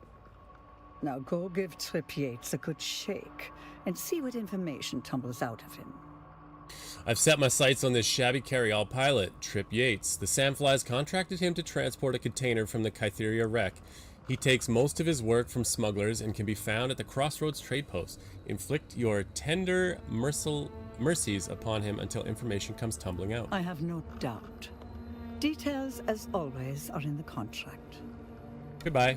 Now go give Trip Yates a good shake and see what information tumbles out of him. I've set my sights on this shabby carry-all pilot, Trip Yates. The Sandflies contracted him to transport a container from the Kytheria wreck. He takes most of his work from smugglers and can be found at the Crossroads trade post. Inflict your tender mercies upon him until information comes tumbling out. I have no doubt. Details, as always, are in the contract. Goodbye.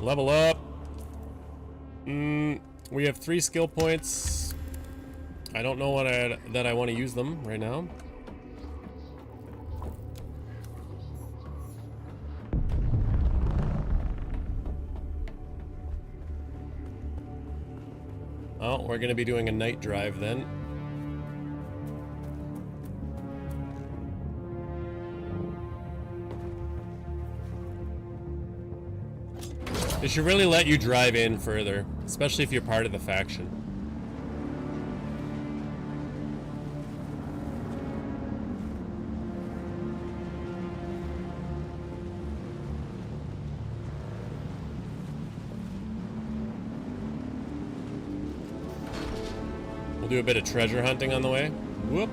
Level up. We have 3 skill points. I don't know that I want to use them right now. Oh, we're going to be doing a night drive then. They should really let you drive in further, especially if you're part of the faction. We'll do a bit of treasure hunting on the way. Whoop.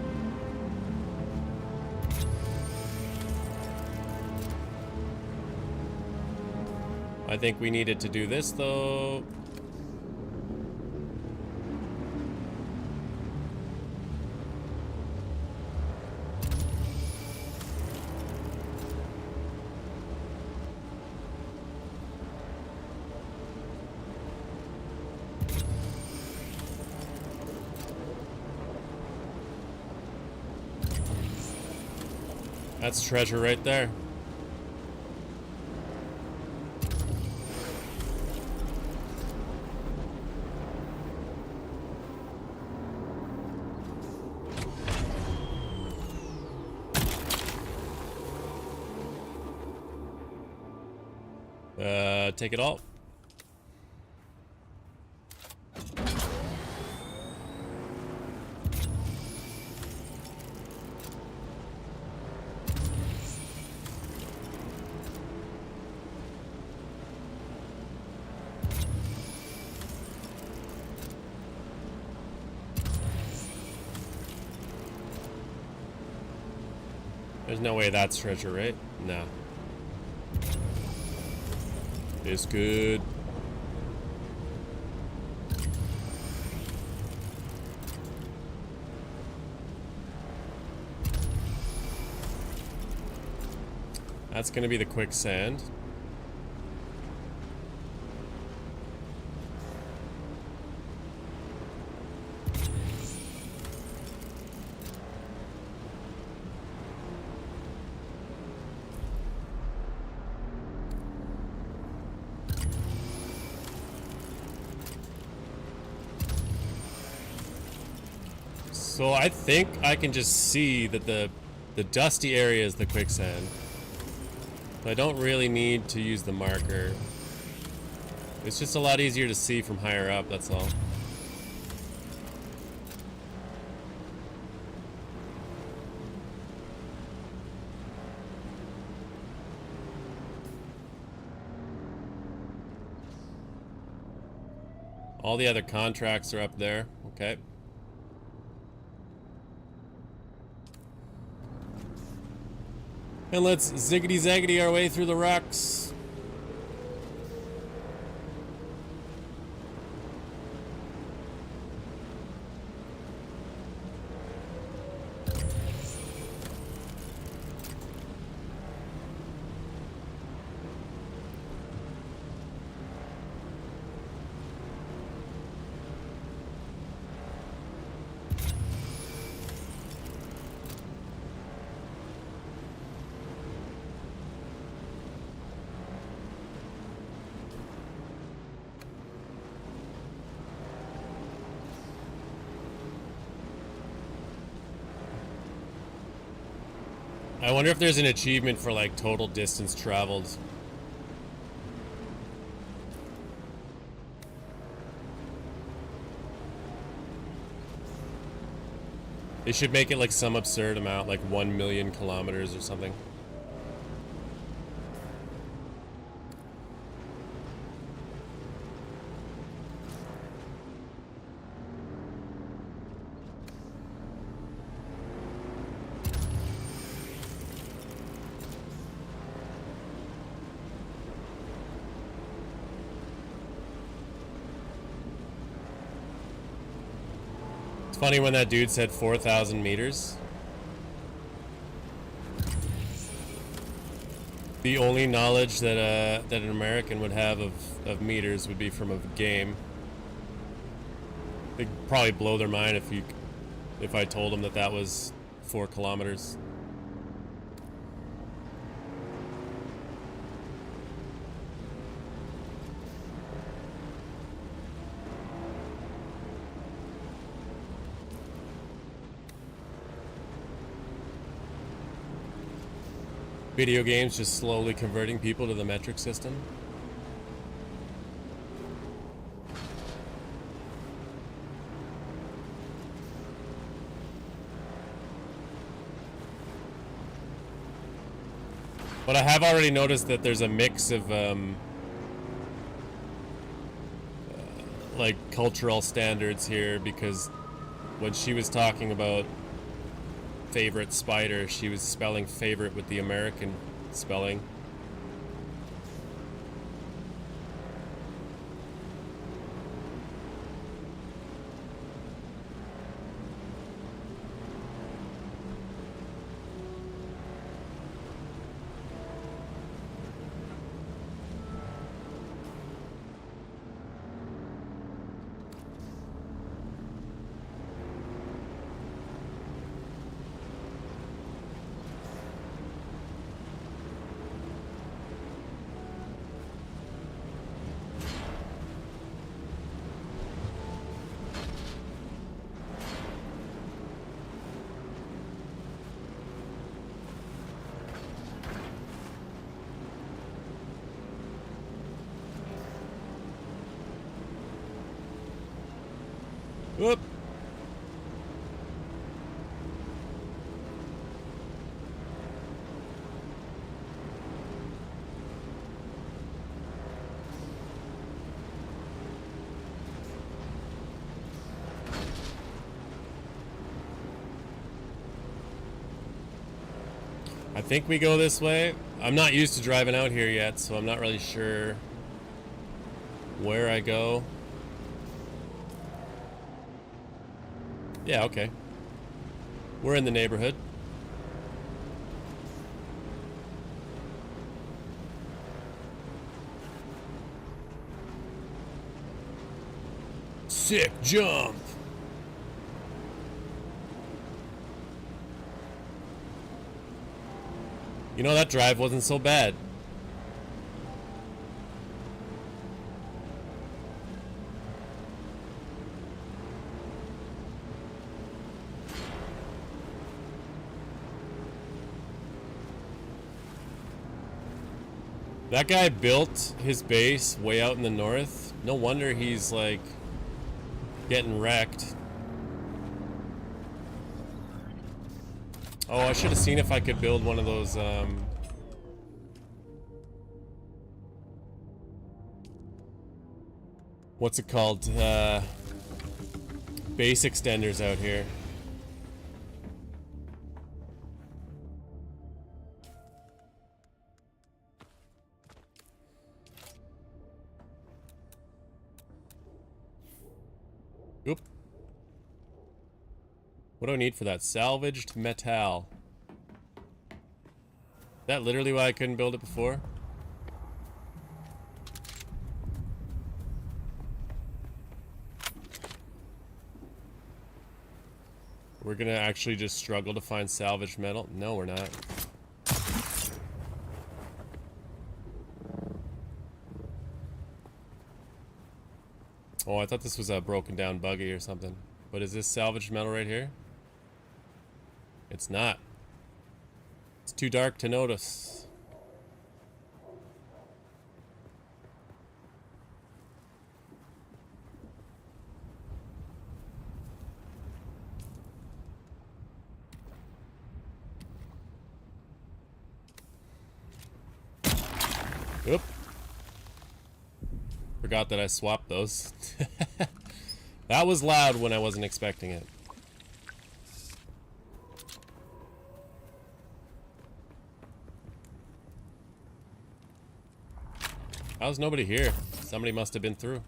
I think we needed to do this, though. That's treasure right there. Take it all. There's no way that's treasure, right? No. It's good. That's gonna be the quicksand. So I think I can just see that the dusty area is the quicksand. I don't really need to use the marker. It's just a lot easier to see from higher up, that's all. All the other contracts are up there. Okay. And let's ziggity-zaggity our way through the rocks. I wonder if there's an achievement for like total distance traveled. They should make it like some absurd amount, like 1 million kilometers or something. Funny when that dude said 4,000 meters. The only knowledge that that an American would have of meters would be from a game. They'd probably blow their mind if I told them that that was 4 kilometers. Video games just slowly converting people to the metric system. But I have already noticed that there's a mix of like cultural standards here, because when she was talking about favorite spider, she was spelling favorite with the American spelling. Whoop. I think we go this way. I'm not used to driving out here yet, so I'm not really sure where I go. Yeah, okay. We're in the neighborhood. Sick jump. You know, that drive wasn't so bad. That guy built his base way out in the north. No wonder he's like getting wrecked. Oh, I should have seen if I could build one of those what's it called? Base extenders out here. Oop. What do I need for that? Salvaged metal. Is that literally why I couldn't build it before? We're gonna actually just struggle to find salvaged metal? No, we're not. Oh, I thought this was a broken down buggy or something. But is this salvaged metal right here? It's not. It's too dark to notice. Oop. Forgot that I swapped those. That was loud when I wasn't expecting it. How's nobody here? Somebody must have been through.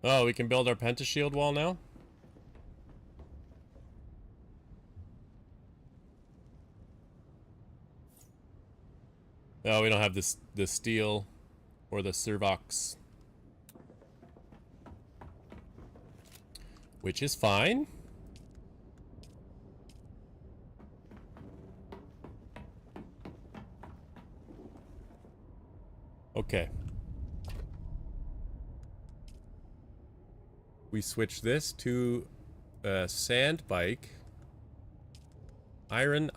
Oh, we can build our pentashield wall now? Oh, we don't have this the steel or the servox. Which is fine. Okay. We switch this to a sand bike. Iron.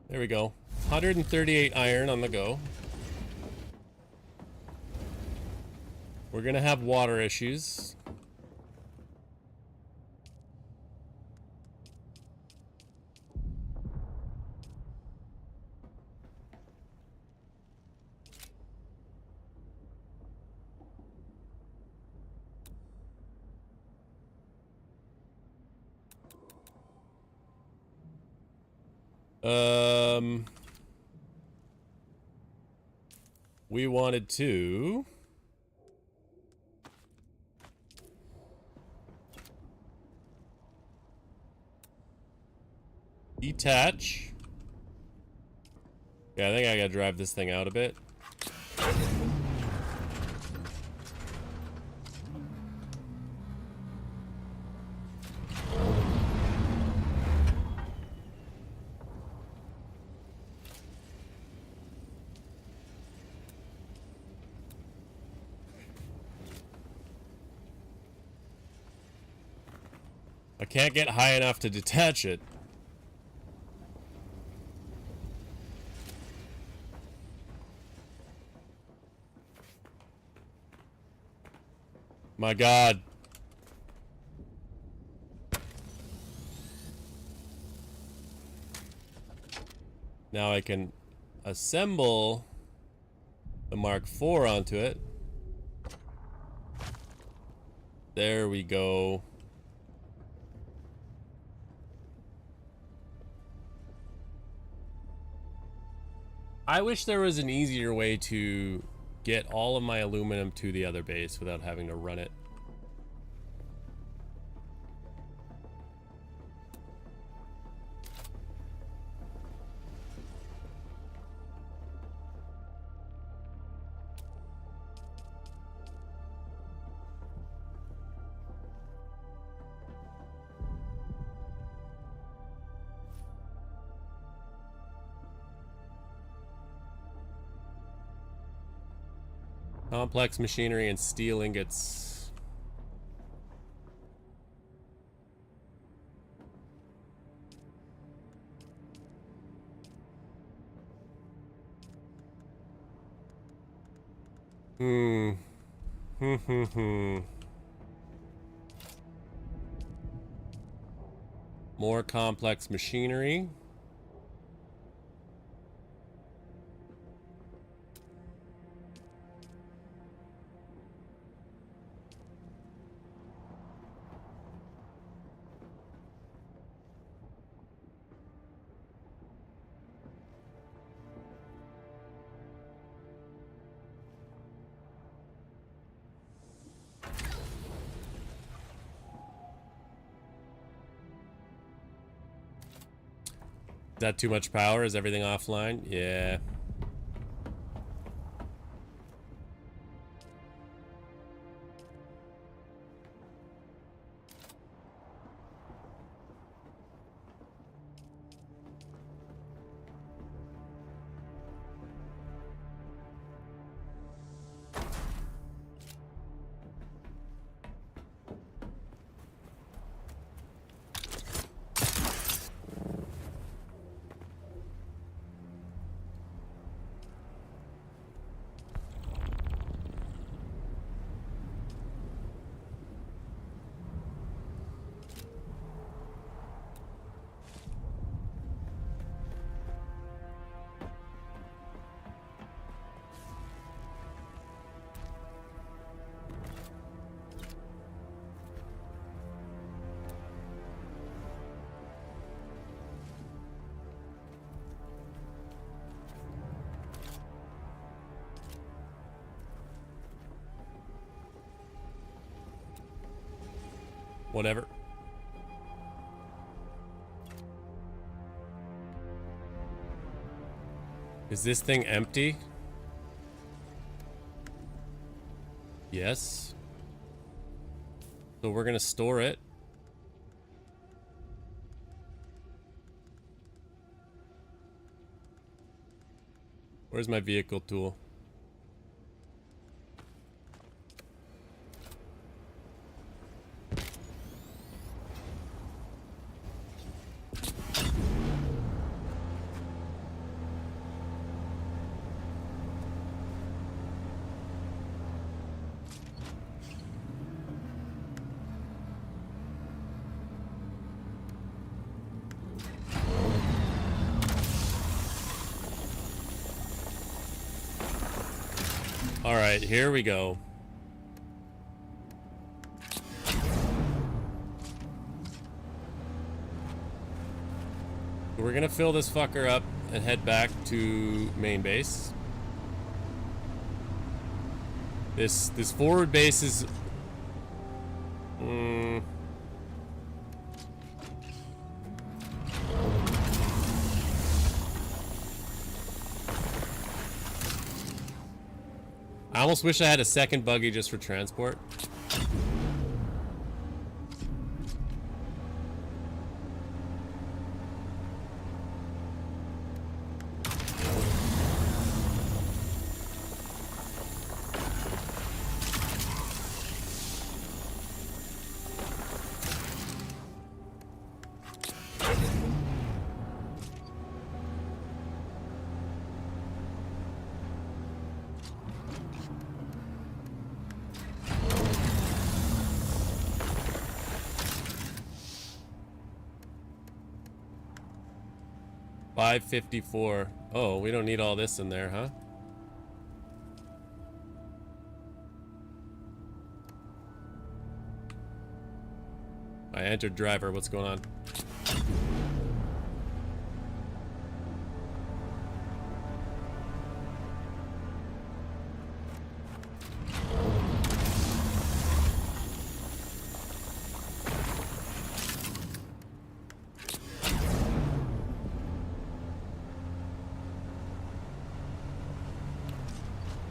There we go. 138 iron on the go. We're gonna have water issues. We wanted to detach. Yeah, I think I gotta drive this thing out a bit. I can't get high enough to detach it. My God. Now I can assemble the Mark IV onto it. There we go. I wish there was an easier way to get all of my aluminum to the other base without having to run it. Complex machinery and steel ingots. Hmm. More complex machinery. Is that too much power? Is everything offline? Yeah. Whatever. Is this thing empty? Yes. So we're gonna store it. Where's my vehicle tool? All right, here we go. We're gonna fill this fucker up and head back to main base. This forward base is I almost wish I had a second buggy just for transport. $554. Oh, we don't need all this in there, huh? I entered driver. What's going on?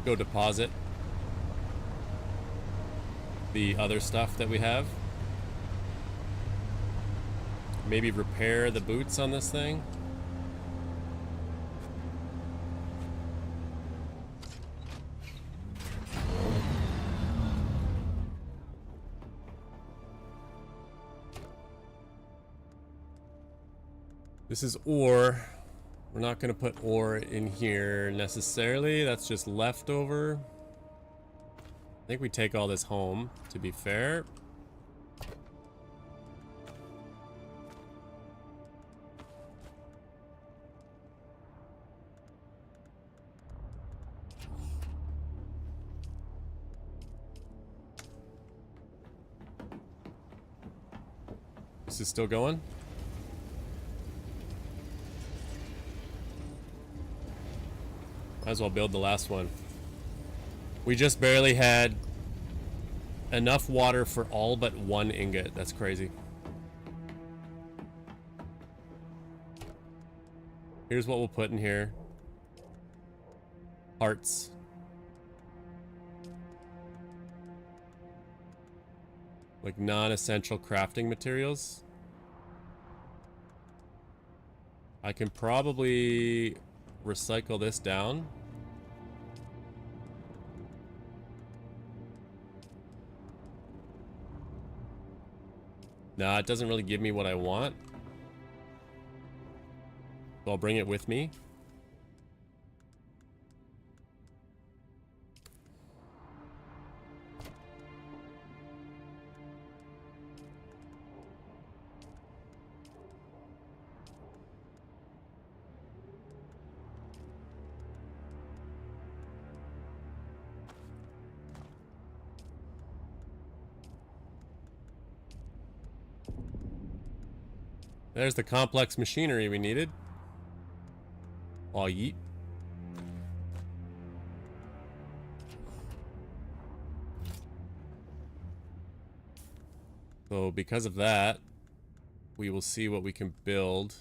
Go deposit the other stuff that we have. Maybe repair the boots on this thing. This is ore. We're not going to put ore in here necessarily. That's just leftover. I think we take all this home, to be fair. This is still going? Might as well build the last one. We just barely had enough water for all but one ingot. That's crazy. Here's what we'll put in here. Parts. Like non-essential crafting materials. I can probably recycle this down. Nah, it doesn't really give me what I want. So I'll bring it with me. There's the complex machinery we needed. Aw, yeet. So because of that, we will see what we can build.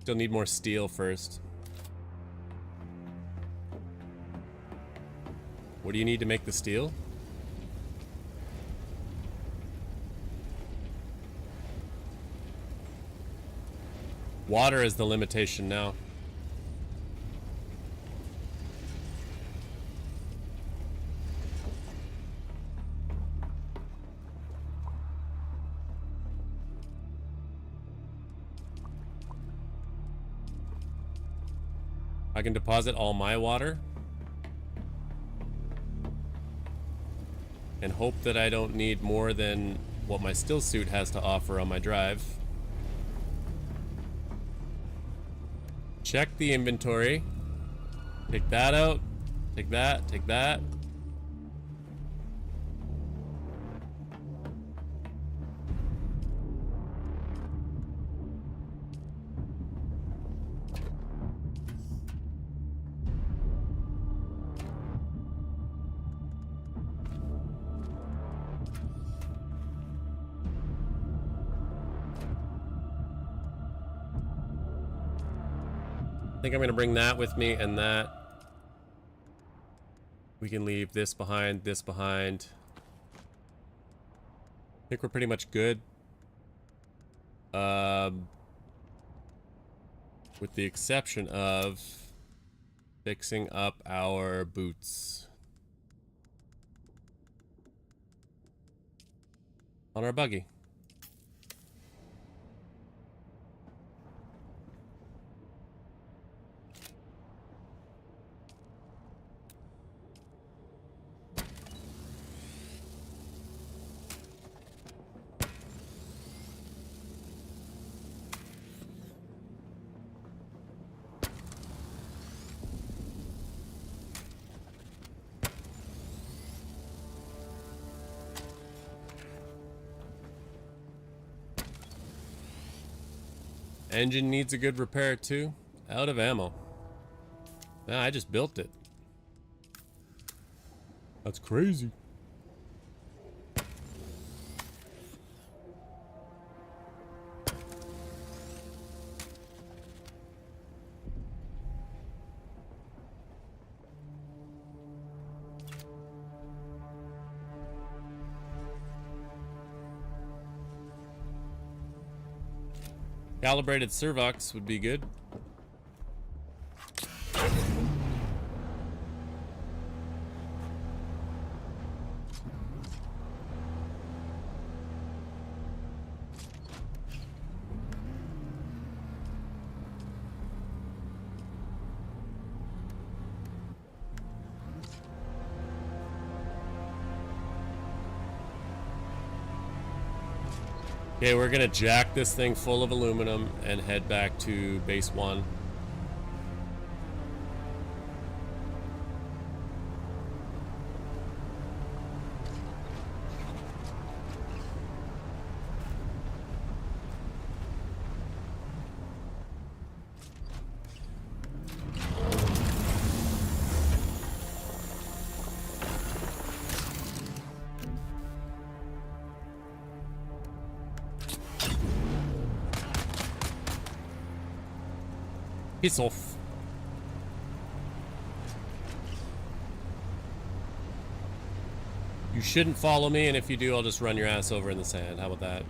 Still need more steel first. What do you need to make the steel? Water is the limitation now. I can deposit all my water and hope that I don't need more than what my still suit has to offer on my drive. Check the inventory. Take that out. Take that. Take that. I think I'm gonna bring that with me and that. We can leave this behind, this behind. I think we're pretty much good. With the exception of fixing up our boots on our buggy. Engine needs a good repair too. Out of ammo. Nah, I just built it. That's crazy. Calibrated servox would be good. Okay, we're gonna jack this thing full of aluminum and head back to base 1. Piss off. You shouldn't follow me, and if you do, I'll just run your ass over in the sand. How about that?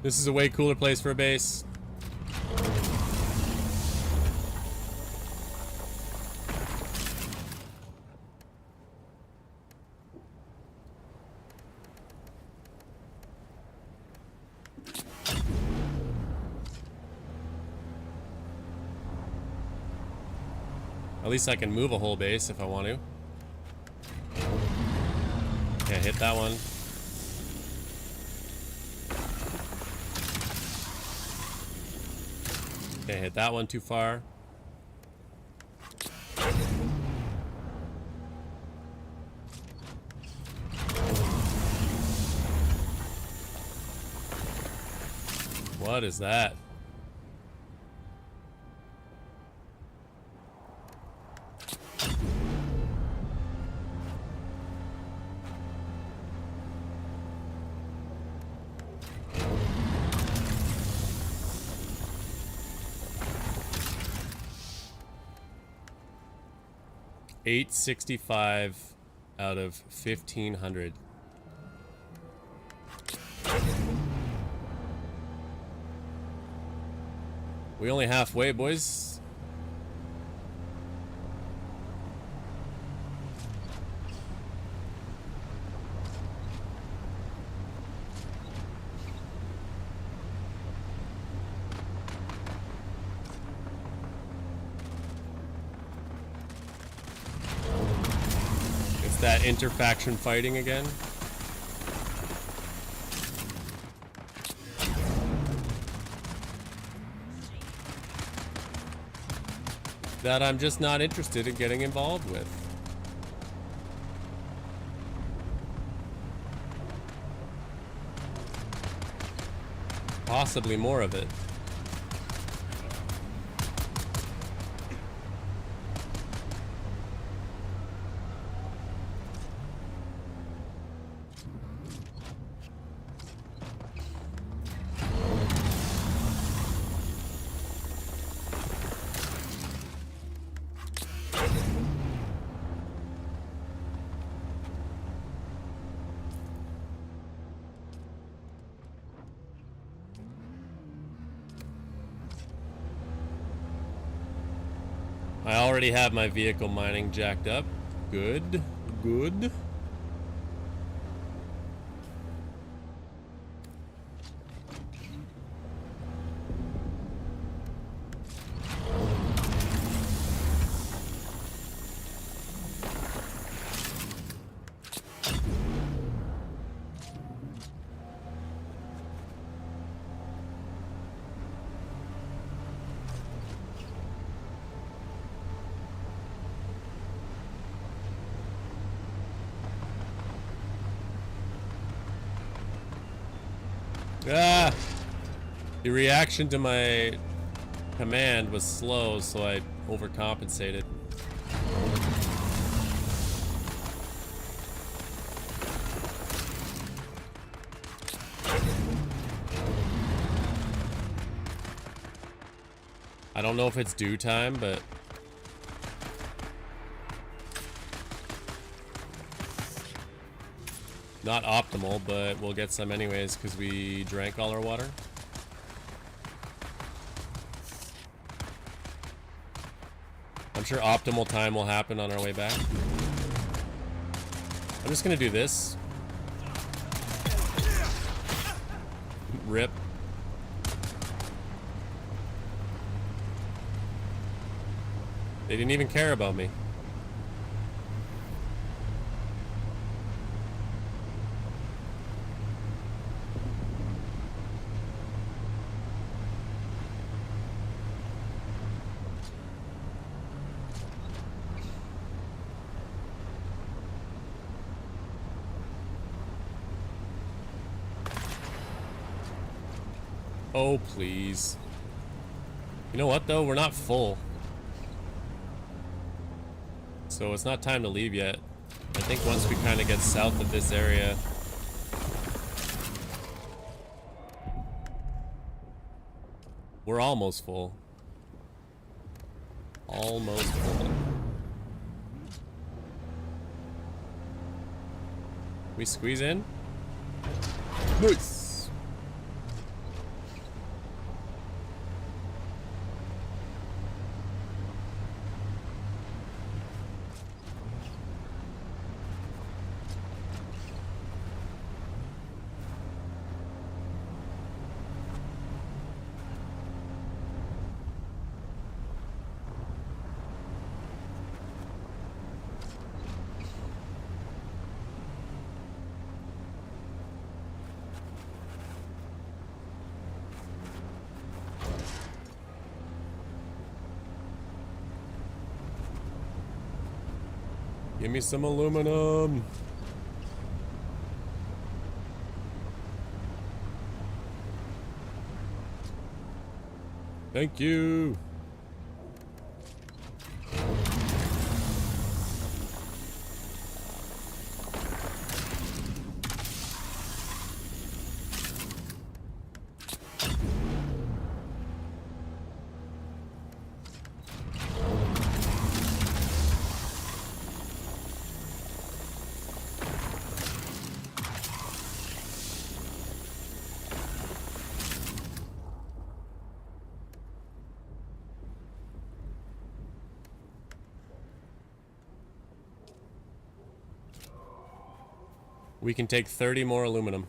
This is a way cooler place for a base. At least I can move a whole base if I want to. Can't hit that one. Can't hit that one too far. What is that? $865 out of 1,500. We only halfway, boys. It's that interfaction fighting again. That I'm just not interested in getting involved with. Possibly more of it. I already have my vehicle mining jacked up. Good, good. Ah! The reaction to my command was slow, so I overcompensated. I don't know if it's due time, but not optimal, but we'll get some anyways because we drank all our water. I'm sure optimal time will happen on our way back. I'm just gonna do this. Rip. They didn't even care about me. Oh, please. You know what, though? We're not full. So it's not time to leave yet. I think once we kind of get south of this area... We're almost full. Almost full. We squeeze in? Nice! Give me some aluminum. Thank you. We can take 30 more aluminum.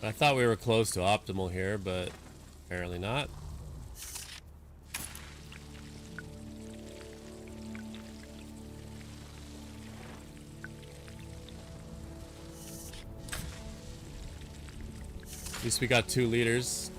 I thought we were close to optimal here, but apparently not. At least we got 2 liters.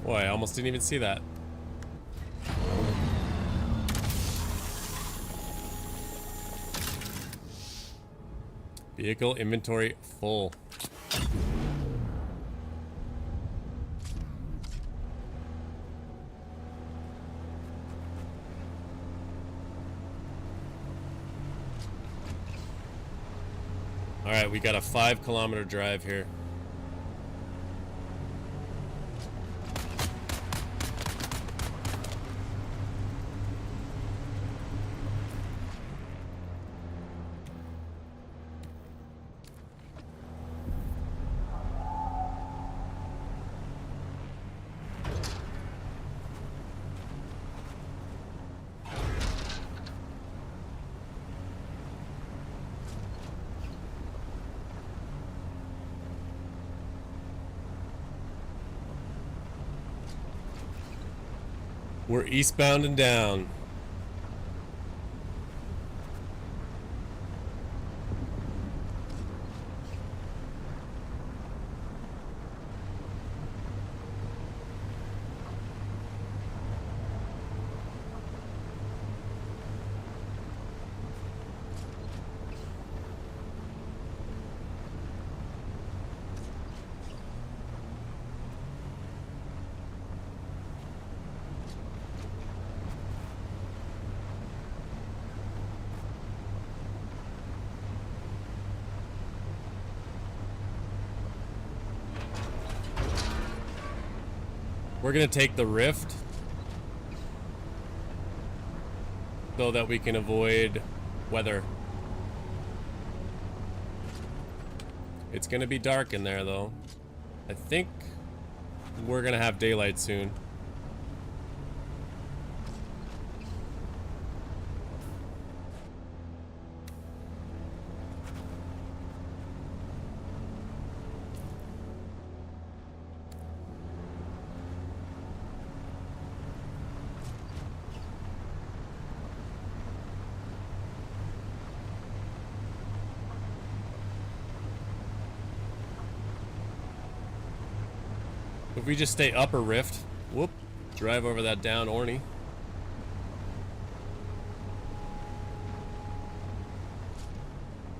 Boy, I almost didn't even see that. Vehicle inventory full. All right, we got a 5-kilometer drive here. We're eastbound and down. We're gonna take the rift so that we can avoid weather. It's gonna be dark in there though. I think we're gonna have daylight soon. If we just stay upper rift, whoop, drive over that down Orny.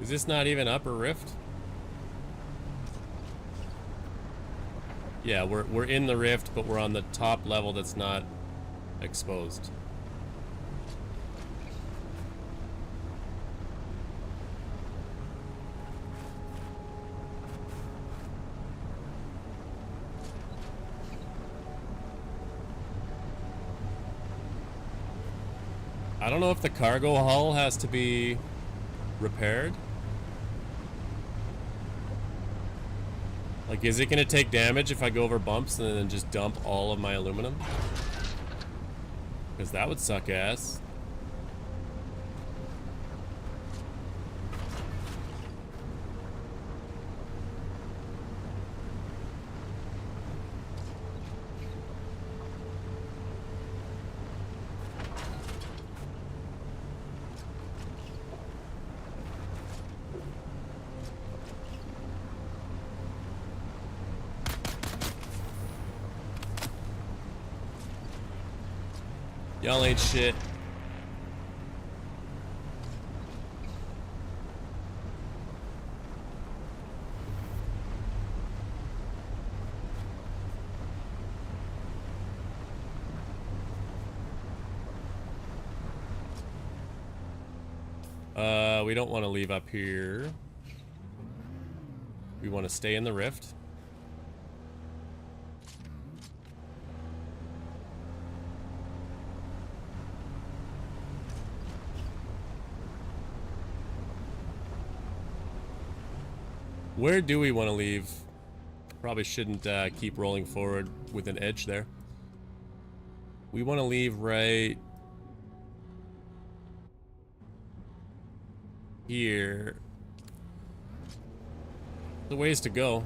Is this not even upper rift? Yeah, we're in the rift, but we're on the top level that's not exposed. I don't know if the cargo hull has to be repaired. Like, is it gonna take damage if I go over bumps and then just dump all of my aluminum? Because that would suck ass. Y'all ain't shit. We don't want to leave up here. We want to stay in the rift. Where do we want to leave? Probably shouldn't keep rolling forward with an edge there. We want to leave right here. The ways to go.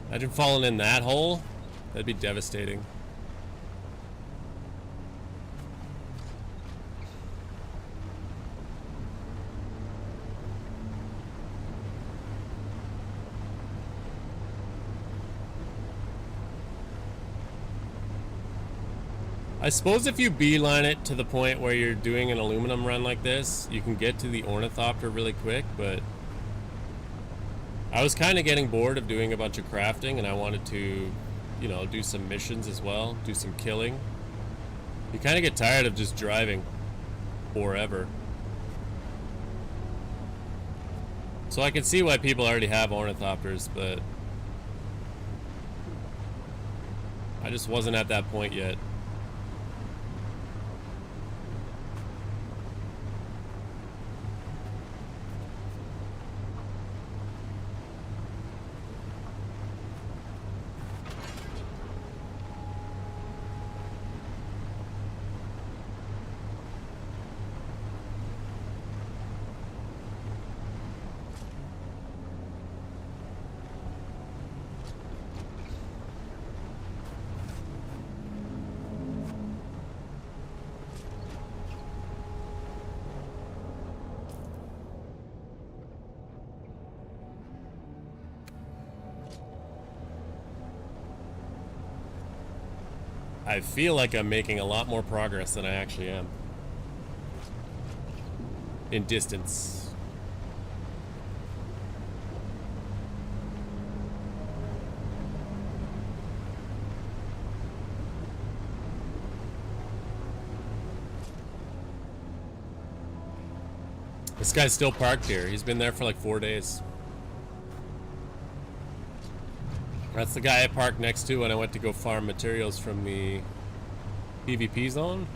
Imagine falling in that hole. That'd be devastating. I suppose if you beeline it to the point where you're doing an aluminum run like this, you can get to the ornithopter really quick, but I was kind of getting bored of doing a bunch of crafting and I wanted to, you know, do some missions as well, do some killing. You kind of get tired of just driving forever. So I can see why people already have ornithopters, but I just wasn't at that point yet. I feel like I'm making a lot more progress than I actually am. In distance. This guy's still parked here. He's been there for like 4 days. That's the guy I parked next to when I went to go farm materials from the PvP zone.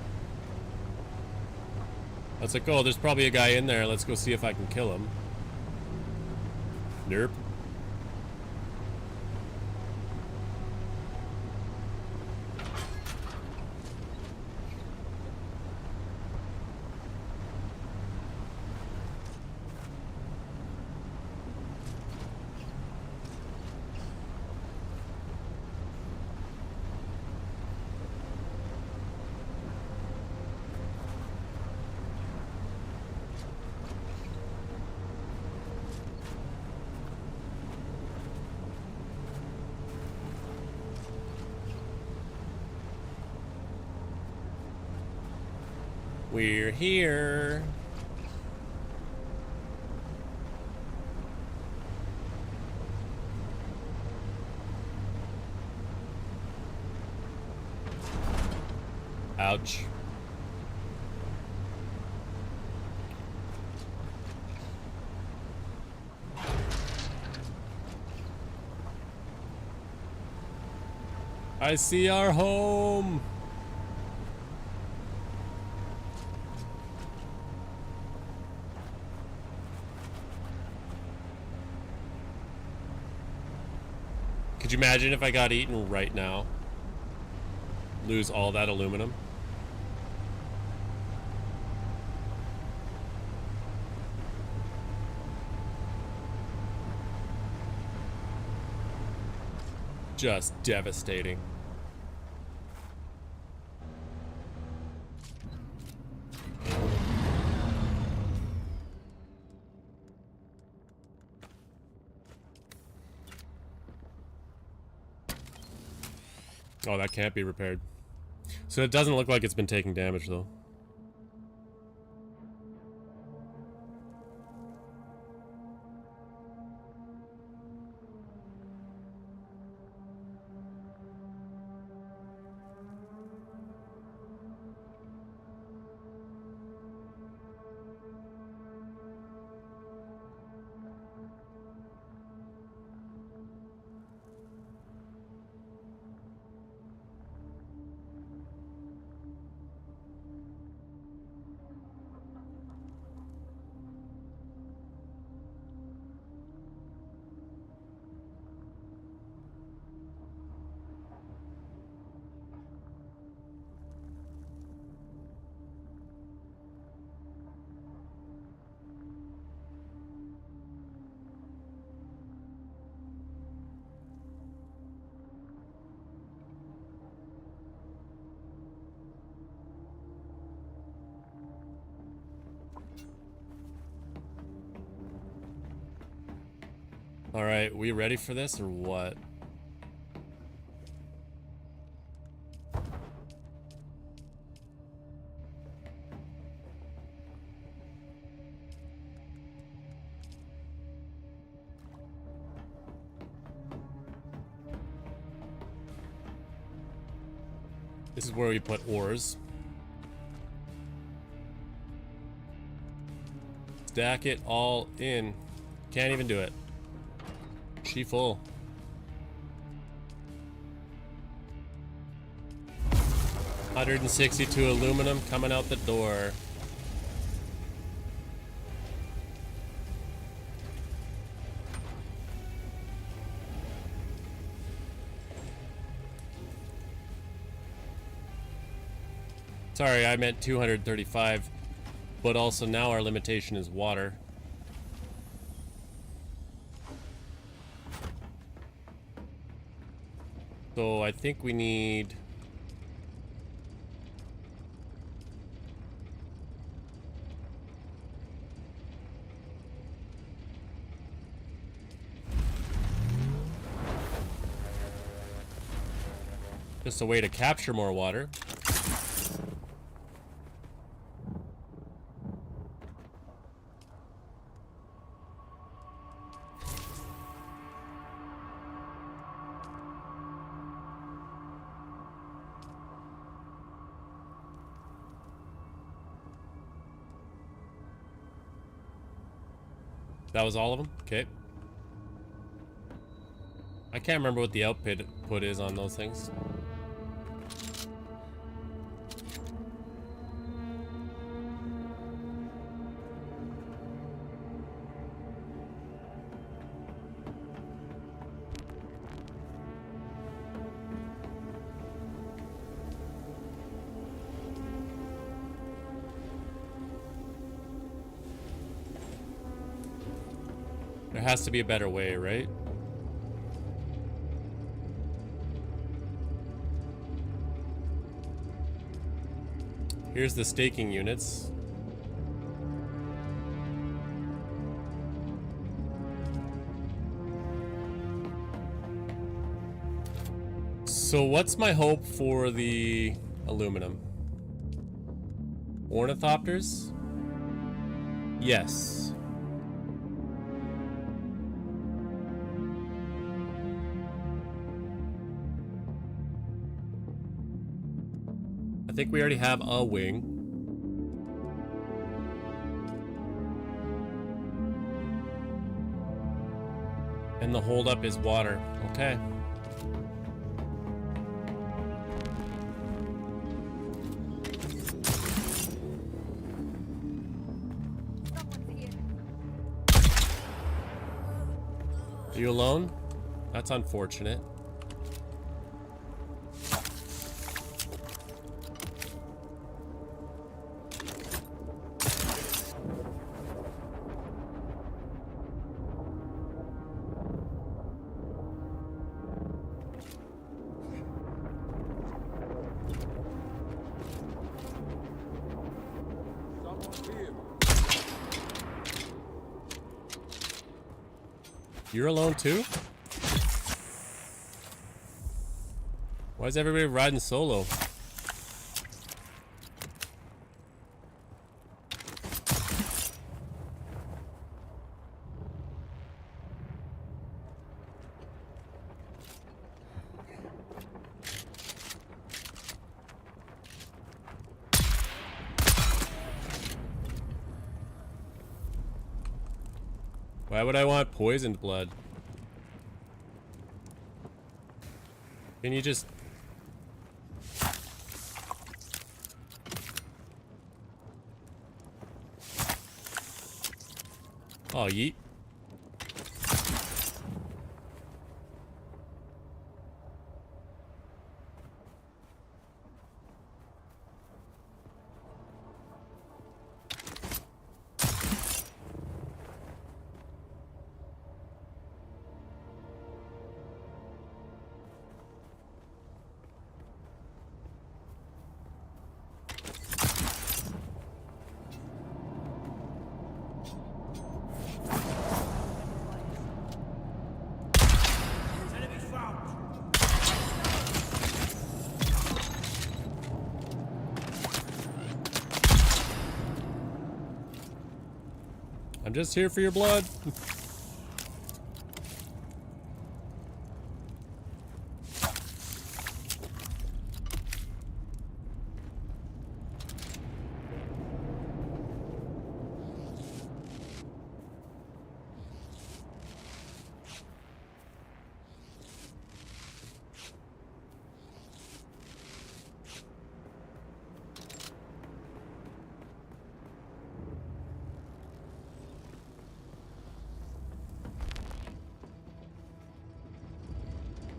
I was like, oh, there's probably a guy in there. Let's go see if I can kill him. Nope. We're here. Ouch. I see our home. Could you imagine if I got eaten right now? Lose all that aluminum? Just devastating. Oh, that can't be repaired. So it doesn't look like it's been taking damage, though. Alright, we ready for this or what? This is where we put ores. Stack it all in. Can't even do it. She full. $162 aluminum coming out the door. Sorry, I meant 235, but also now our limitation is water. So I think we need... just a way to capture more water. That was all of them? Okay. I can't remember what the output is on those things. There has to be a better way, right? Here's the staking units. So what's my hope for the aluminum? Ornithopters? Yes. I think we already have a wing. And the holdup is water. Okay. Someone's here. Are you alone? That's unfortunate. You're alone too? Why is everybody riding solo? Why would I want poisoned blood? Can you just... Oh, yeet. Enemies found. I'm just here for your blood.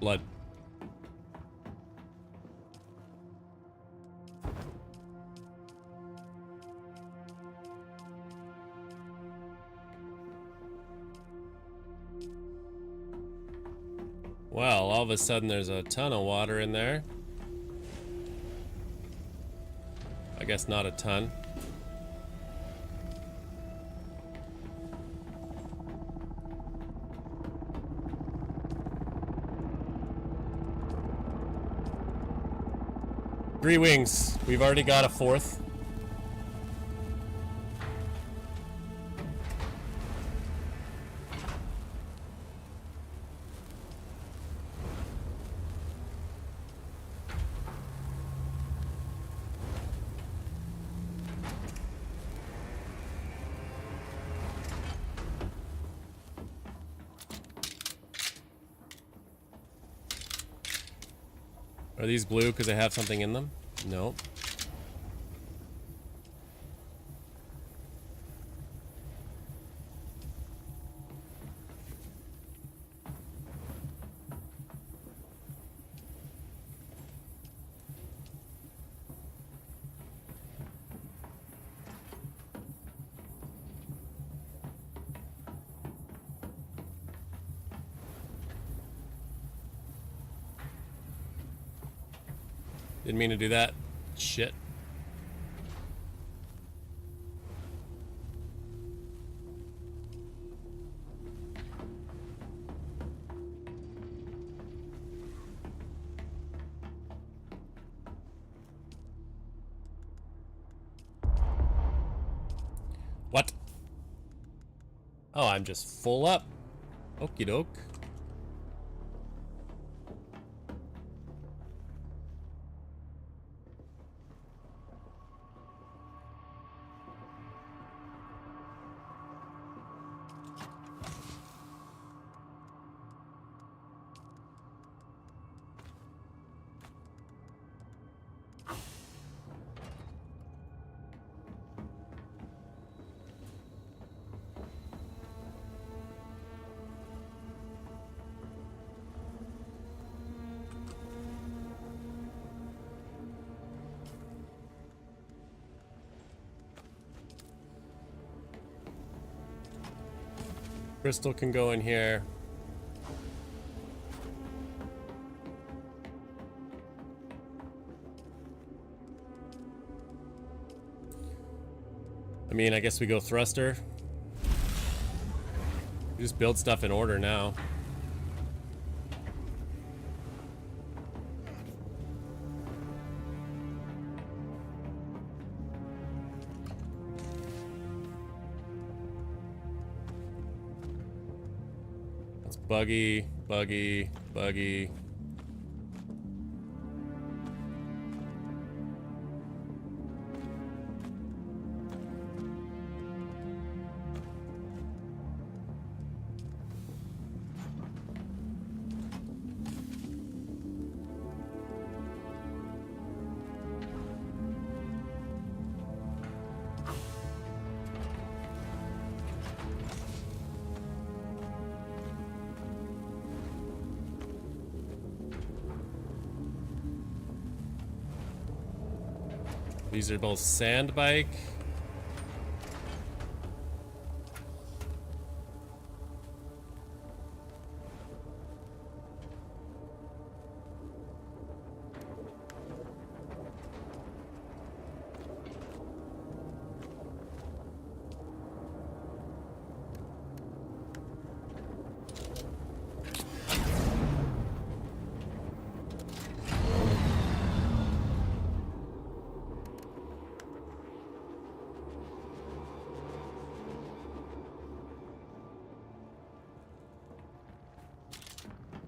Blood. Well, all of a sudden there's a ton of water in there. I guess not a ton. Three wings. We've already got a fourth. Are these blue because they have something in them? No. Didn't mean to do that. Shit. What? Oh, I'm just full up. Okie doke. Crystal can go in here. I mean, I guess we go thruster. We just build stuff in order now. It's buggy, buggy, buggy. These are both sand bike.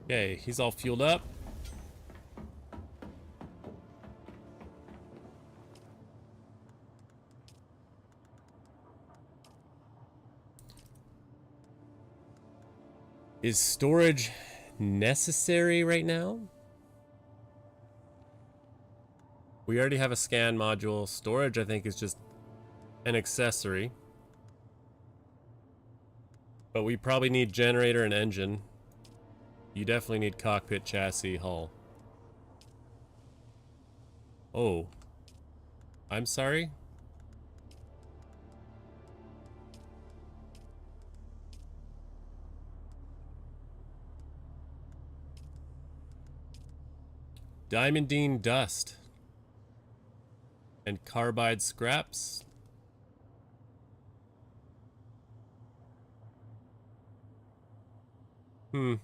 Okay, he's all fueled up. Is storage necessary right now? We already have a scan module. Storage, I think, is just an accessory. But we probably need generator and engine. You definitely need cockpit, chassis, hull. Oh. I'm sorry? Diamondine dust. And carbide scraps. Hmm.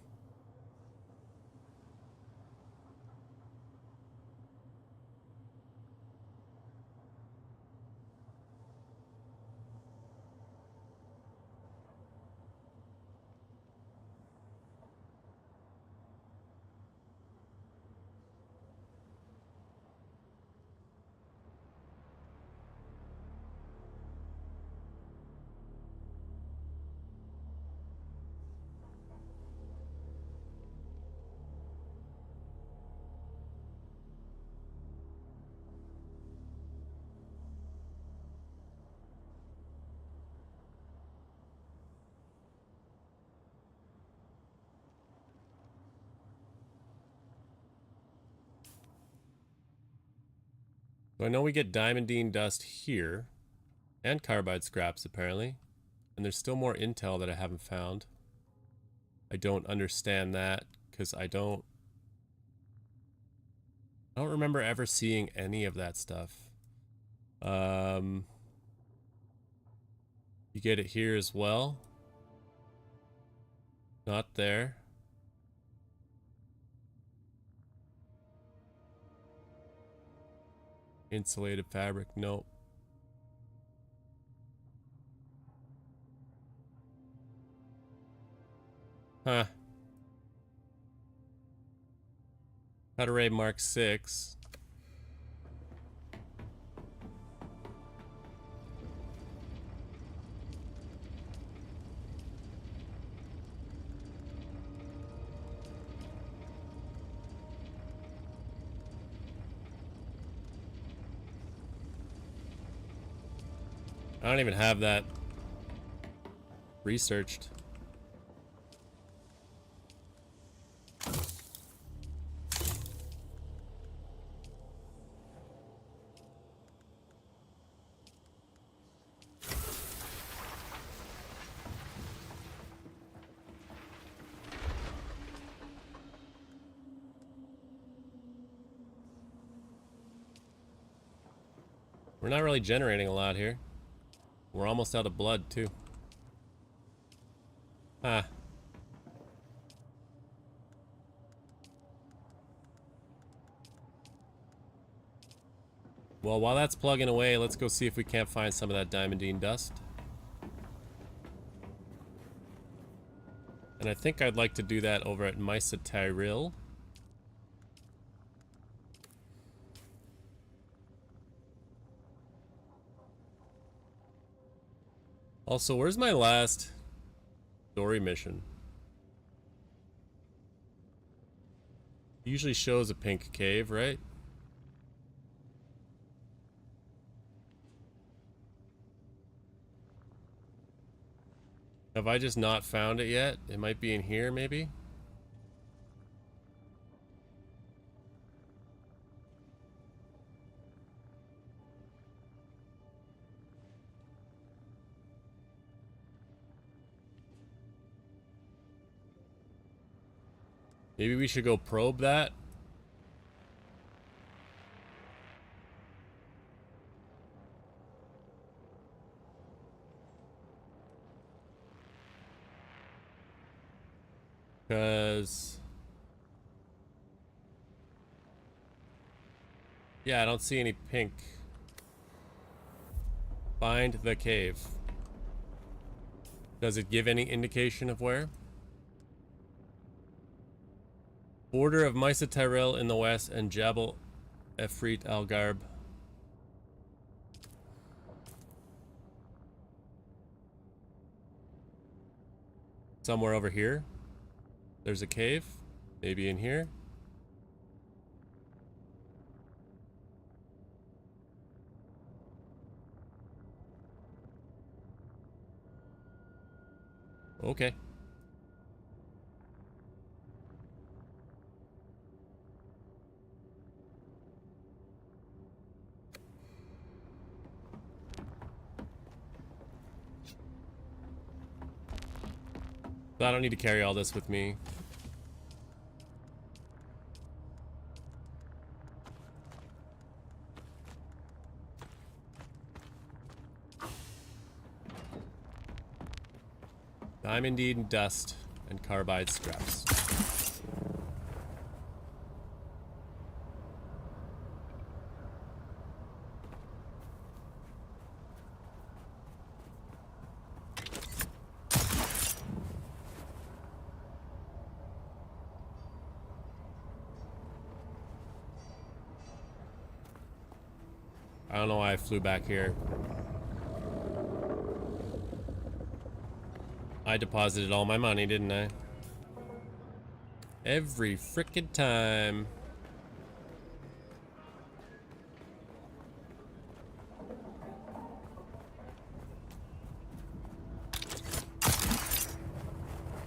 So I know we get diamondine dust here. And carbide scraps, apparently. And there's still more intel that I haven't found. I don't understand that, because I don't remember ever seeing any of that stuff. You get it here as well. Not there. Insulated fabric, nope. Huh. Array Mark 6. I don't even have that researched. We're not really generating a lot here. We're almost out of blood, too. Ah. Well, while that's plugging away, let's go see if we can't find some of that diamondine dust. And I think I'd like to do that over at Mesa Tyrell. Also, where's my last story mission? It usually shows a pink cave, right? Have I just not found it yet? It might be in here, maybe? Maybe we should go probe that. Because... yeah, I don't see any pink. Find the cave. Does it give any indication of where? Border of Mesa Tyrell in the west and Jabal Efreet al-Gaib. Somewhere over here. There's a cave. Maybe in here. Okay. So I don't need to carry all this with me. Diamondine dust and carbide scraps. I don't know why I flew back here. I deposited all my money, didn't I? Every frickin' time.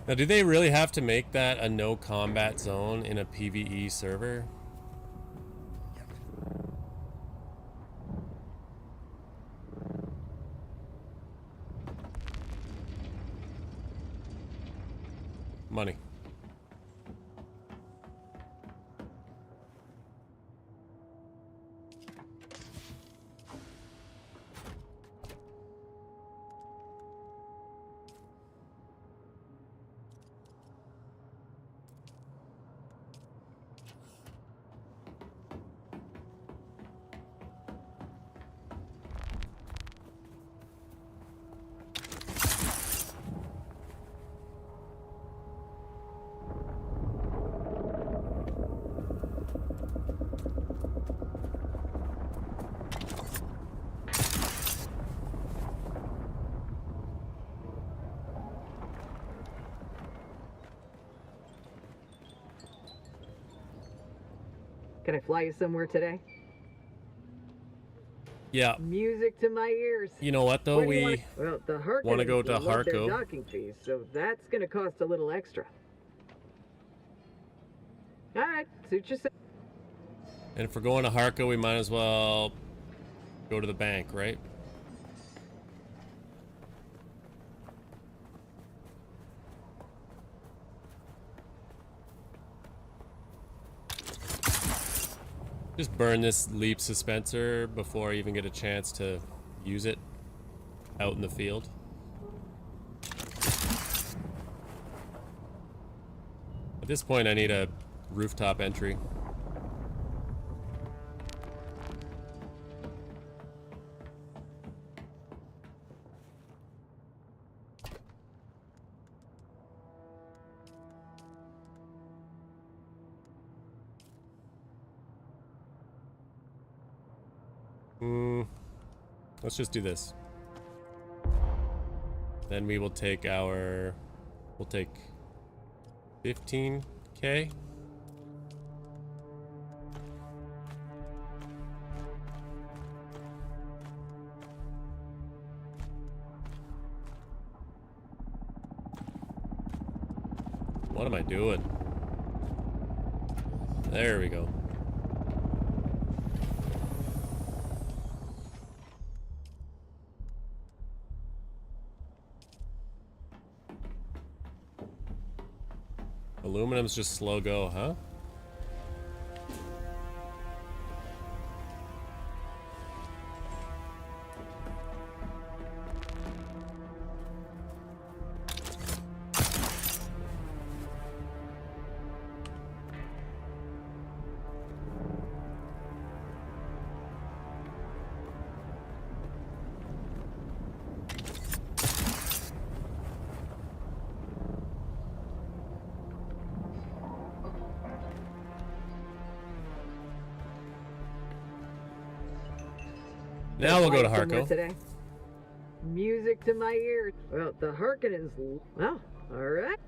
Now, do they really have to make that a no combat zone in a PvE server? money. Can I fly you somewhere today? Yeah. Music to my ears. You know what though? Where do you We well, the Harkonnens wanna go to love their Harco. docking fees, so that's gonna cost a little extra. All right, suit yourself. And if we're going to Harco, we might as well go to the bank, right? Just burn this leap suspensor before I even get a chance to use it out in the field. At this point, I need a rooftop entry. Let's just do this. Then we will take our... We'll take 15K. What am I doing? There we go. Aluminum's just slow go, huh? Now we'll go to Harco. Today. Music to my ears. Well, the Harkonnens. Well, all right.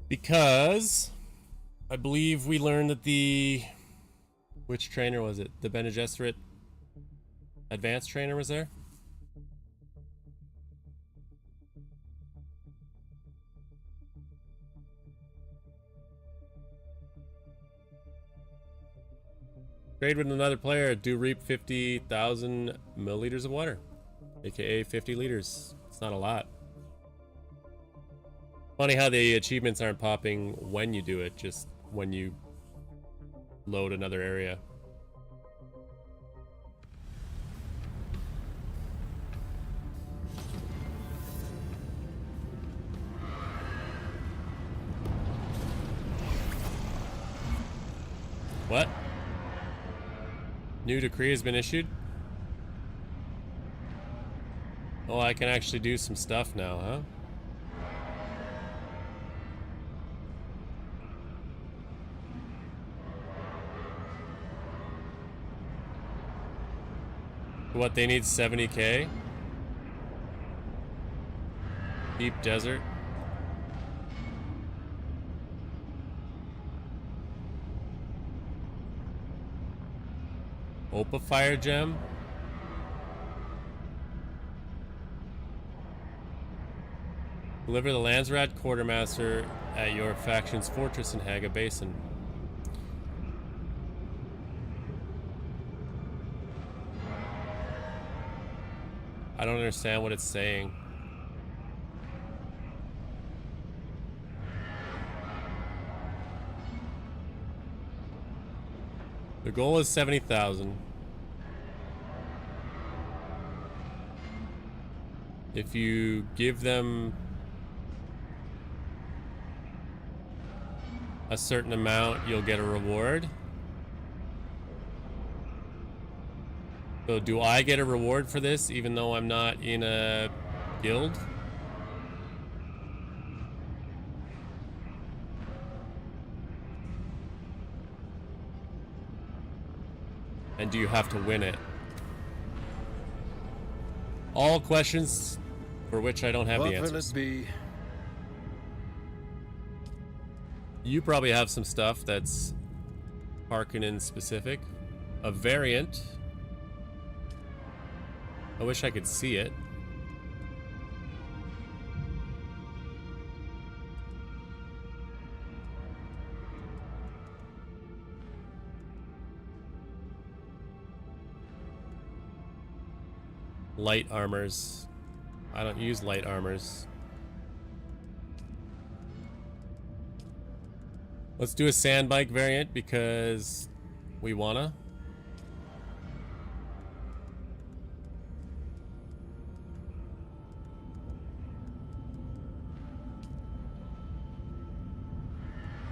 Because I believe we learned that the... Which trainer was it? The Bene Gesserit advanced trainer was there? Trade with another player, do reap 50,000 milliliters of water, aka 50 liters. It's not a lot. Funny how the achievements aren't popping when you do it, just when you load another area. What? New decree has been issued? Oh, I can actually do some stuff now, huh? What, they need 70K? Deep desert. Opa fire gem. Deliver the Landsrat quartermaster at your faction's fortress in Haga Basin. I don't understand what it's saying. The goal is 70,000. If you give them a certain amount, you'll get a reward. So do I get a reward for this even though I'm not in a guild? And do you have to win it? All questions for which I don't have the answers. What will it be? You probably have some stuff that's Harkonnen specific. A variant. I wish I could see it. Light armors. I don't use light armors. Let's do a sand bike variant because we wanna.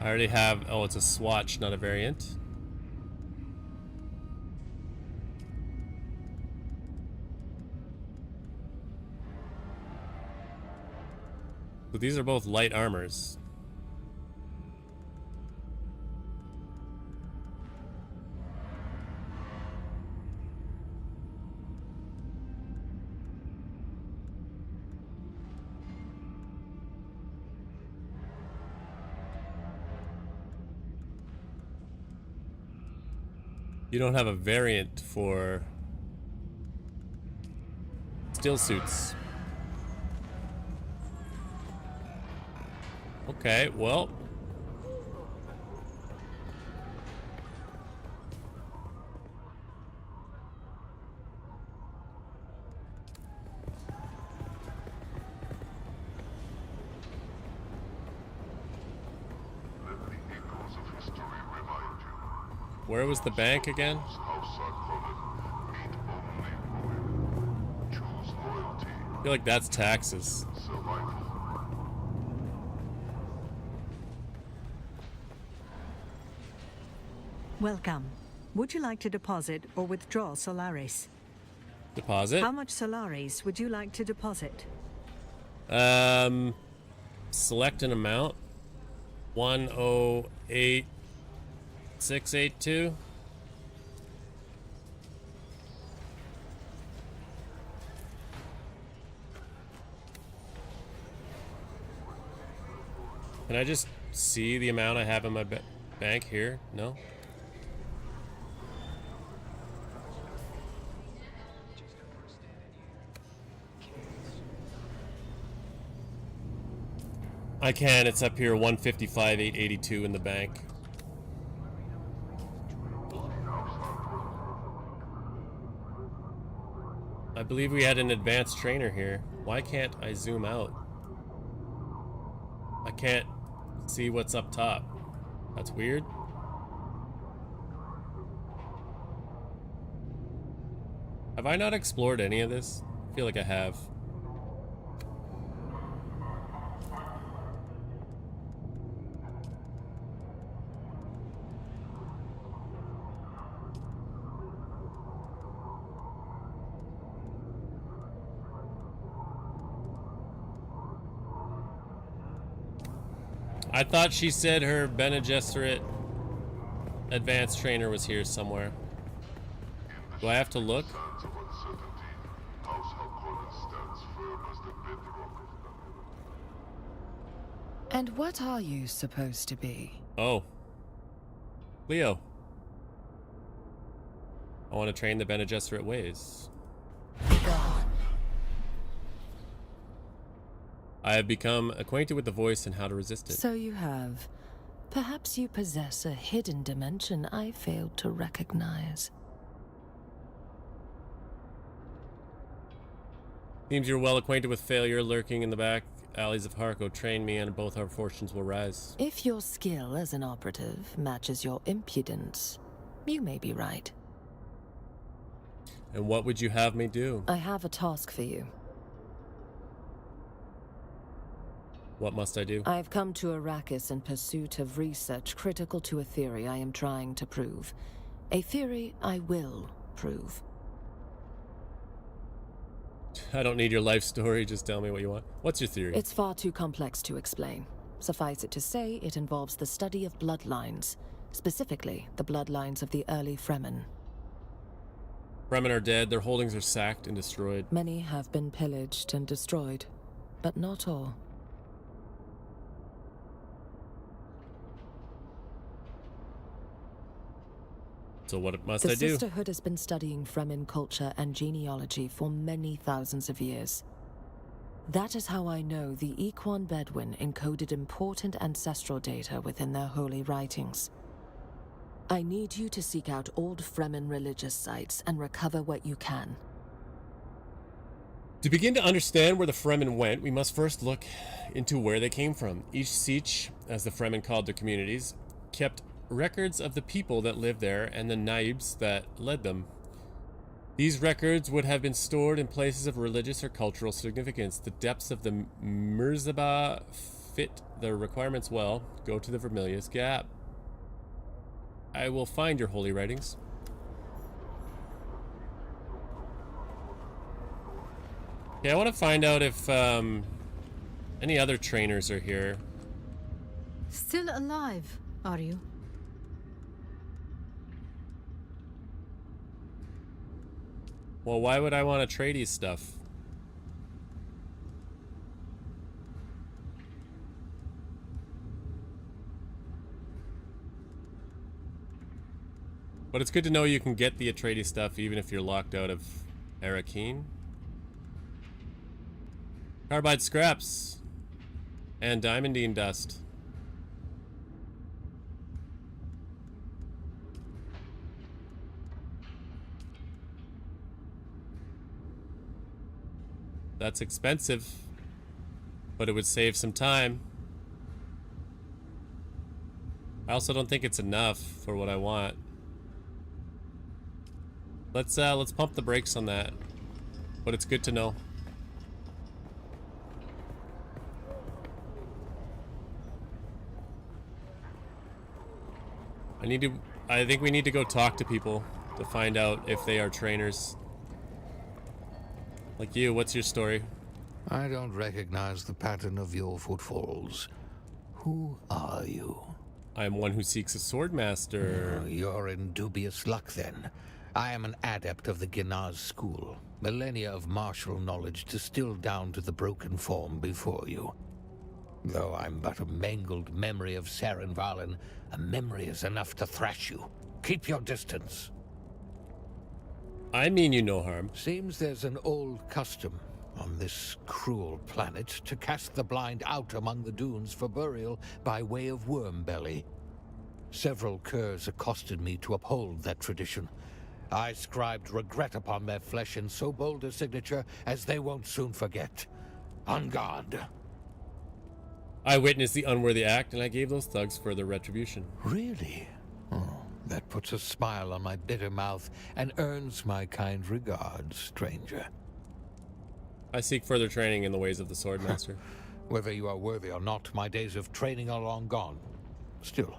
I already have, oh, it's a swatch, not a variant. So these are both light armors. You don't have a variant for still suits. Okay, well. Where was the bank again? I feel like that's taxes. Welcome. Would you like to deposit or withdraw Solaris? Deposit? How much Solaris would you like to deposit? Select an amount. 108,682. Can I just see the amount I have in my bank here? No? I can, it's up here, 155,882 in the bank. I believe we had an advanced trainer here. Why can't I zoom out? I can't see what's up top. That's weird. Have I not explored any of this? I feel like I have. I thought she said her Bene Gesserit advanced trainer was here somewhere. Do I have to look? And what are you supposed to be? Oh. Leo. I want to train the Bene Gesserit ways. Gone. I have become acquainted with the voice and how to resist it. So you have. Perhaps you possess a hidden dimension I failed to recognize. Seems you're well acquainted with failure lurking in the back alleys of Harko. Train me and both our fortunes will rise. If your skill as an operative matches your impudence, You may be right. And what would you have me do? I have a task for you. What must I do? I've come to Arrakis in pursuit of research critical to a theory I am trying to prove. A theory I will prove. I don't need your life story, just tell me what you want. What's your theory? It's far too complex to explain. Suffice it to say, it involves the study of bloodlines, specifically the bloodlines of the early Fremen. Fremen are dead, their holdings are sacked and destroyed. Many have been pillaged and destroyed, but not all. So what must The I do? Sisterhood has been studying Fremen culture and genealogy for many thousands of years. That is how I know the Equan Bedouin encoded important ancestral data within their holy writings. I need you to seek out old Fremen religious sites and recover what you can. To begin to understand where the Fremen went, we must first look into where they came from. Each Sietch, as the Fremen called their communities, kept records of the people that lived there and the naibs that led them. These records would have been stored in places of religious or cultural significance. The depths of the Merzaba fit the requirements well. Go to the Vermilius Gap. I will find your holy writings. Yeah, I want to find out if any other trainers are here. Still alive, are you? Well, why would I want to trade his stuff? But it's good to know you can get the Atreides stuff even if you're locked out of Arrakeen. Carbide scraps. And diamondine dust. That's expensive, but it would save some time. I also don't think it's enough for what I want. Let's pump the brakes on that, but it's good to know. I think we need to go talk to people to find out if they are trainers. Like you, what's your story? I don't recognize the pattern of your footfalls. Who are you? I am one who seeks a sword master. You're in dubious luck then. I am an adept of the Ginaz school. Millennia of martial knowledge distilled down to the broken form before you. Though I'm but a mangled memory of Saren Valen, a memory is enough to thrash you. Keep your distance. I mean you no harm. Seems there's an old custom on this cruel planet to cast the blind out among the dunes for burial by way of worm belly. Several curs accosted me to uphold that tradition. I scribed regret upon their flesh in so bold a signature as they won't soon forget. On guard. I witnessed the unworthy act, and I gave those thugs further retribution. Really? Oh, that puts a smile on my bitter mouth and earns my kind regards, stranger. I seek further training in the ways of the Swordmaster. Whether you are worthy or not, my days of training are long gone. Still,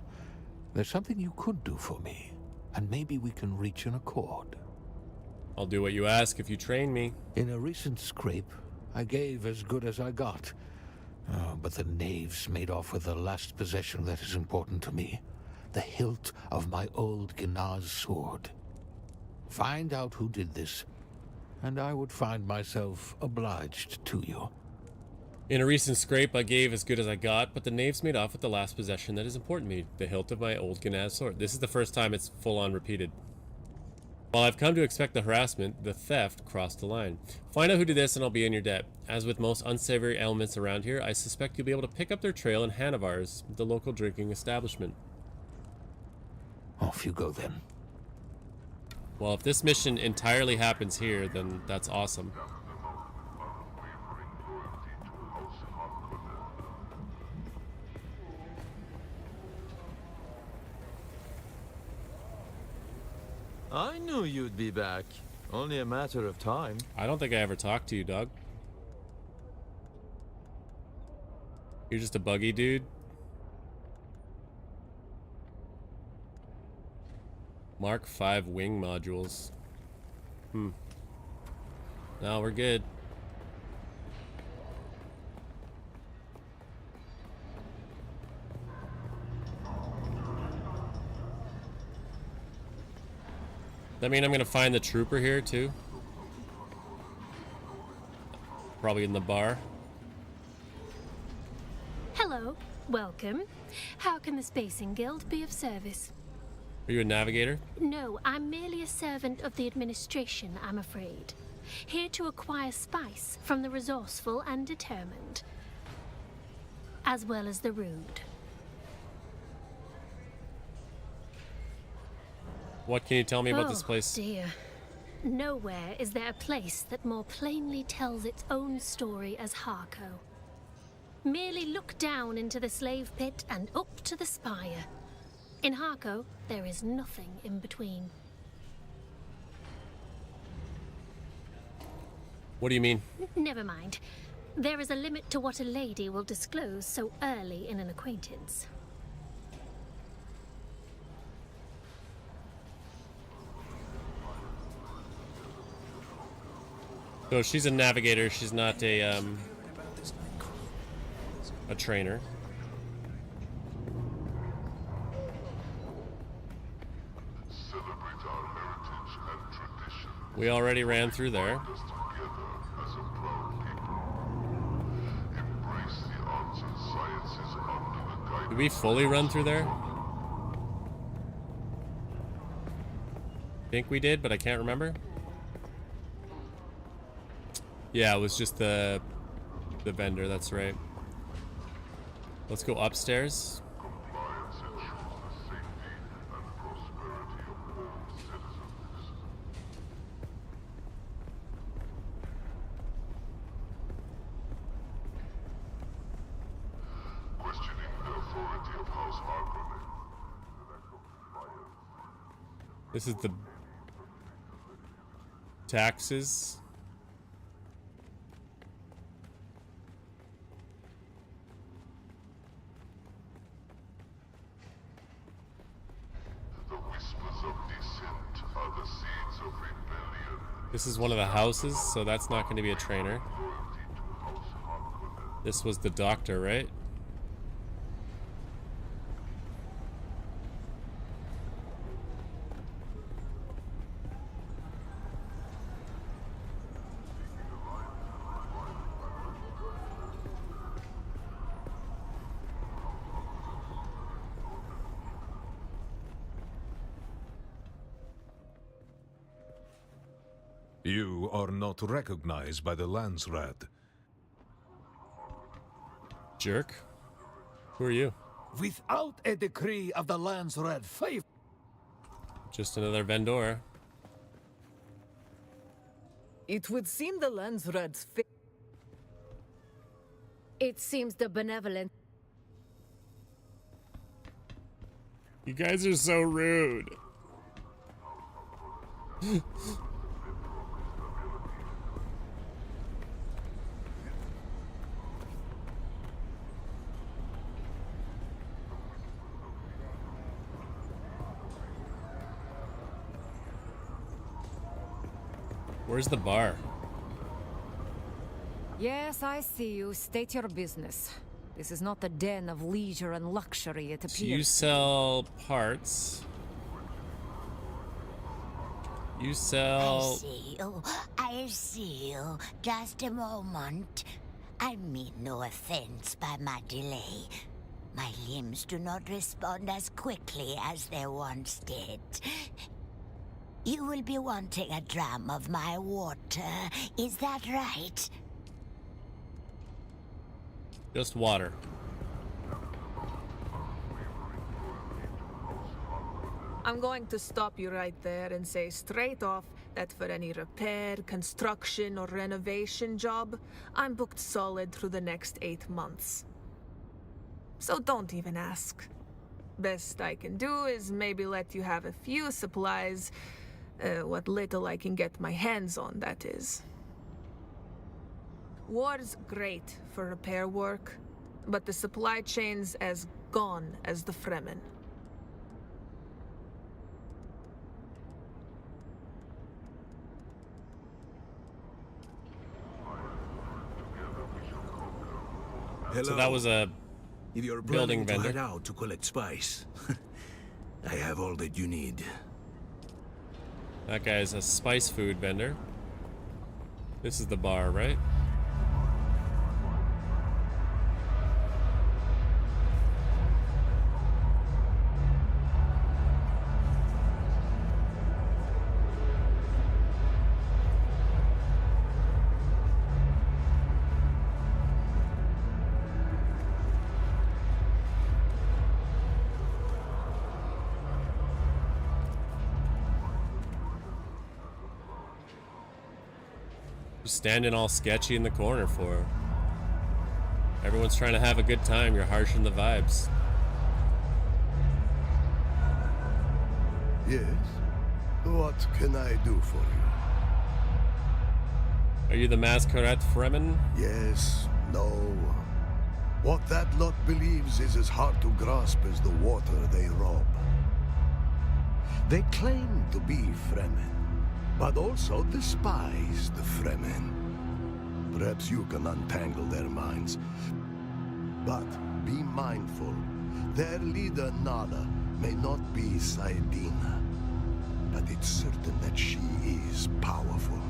there's something you could do for me, and maybe we can reach an accord. I'll do what you ask if you train me. In a recent scrape, I gave as good as I got. Oh, but the knaves made off with the last possession that is important to me. The hilt of my old Ginaz sword. Find out who did this, and I would find myself obliged to you. In a recent scrape, I gave as good as I got, but the knaves made off with the last possession that is important to me, the hilt of my old Ginaz sword. This is the first time it's full-on repeated. While I've come to expect the harassment, the theft crossed the line. Find out who did this and I'll be in your debt. As with most unsavory elements around here, I suspect you'll be able to pick up their trail in Hanavar's, the local drinking establishment. Off you go then. Well, if this mission entirely happens here, then that's awesome. you'd be back. Only a matter of time. I don't think I ever talked to you, dog. You're just a buggy dude. Mark 5 wing modules. No, we're good. That mean I'm gonna find the trooper here too? Probably in the bar. Hello, welcome. How can the Spacing Guild be of service? Are you a navigator? No, I'm merely a servant of the administration, I'm afraid. Here to acquire spice from the resourceful and determined, as well as the rude. What can you tell me about this place? Oh, dear. Nowhere is there a place that more plainly tells its own story as Harco. Merely look down into the slave pit and up to the spire. In Harco, there is nothing in between. What do you mean? Never mind. There is a limit to what a lady will disclose so early in an acquaintance. So she's a navigator, she's not a trainer. We already ran through there. Did we fully run through there? I think we did, but I can't remember. Yeah, it was just the vendor, that's right. Let's go upstairs. This is the taxes. This is one of the houses, so that's not going to be a trainer. This was the doctor, right? You are not recognized by the Landsrat. Jerk. Who are you? Without a decree of the Landsrat favor. Just another vendor. It would seem the Landsrat's It seems the benevolent. You guys are so rude. Where's the bar? Yes, I see you. State your business. This is not the den of leisure and luxury, it appears. So you sell parts. You sell... I see you. Just a moment. I mean no offense by my delay. My limbs do not respond as quickly as they once did. You will be wanting a dram of my water, is that right? Just water. I'm going to stop you right there and say straight off that for any repair, construction, or renovation job, I'm booked solid through the next 8 months. So don't even ask. Best I can do is maybe let you have a few supplies What little I can get my hands on, that is. War's great for repair work, but the supply chain's as gone as the Fremen. Hello. So that was a if you're building planning to vendor. head out to collect spice, I have all that you need. That guy's a spice food vendor. This is the bar, right? Just standing all sketchy in the corner for her. Everyone's trying to have a good time. You're harshing the vibes. Yes? What can I do for you? Are you the Masquerade Fremen? Yes, no. What that lot believes is as hard to grasp as the water they rob. They claim to be Fremen, but also despise the Fremen. Perhaps you can untangle their minds. But be mindful, their leader Nala may not be Saidina, but it's certain that she is powerful.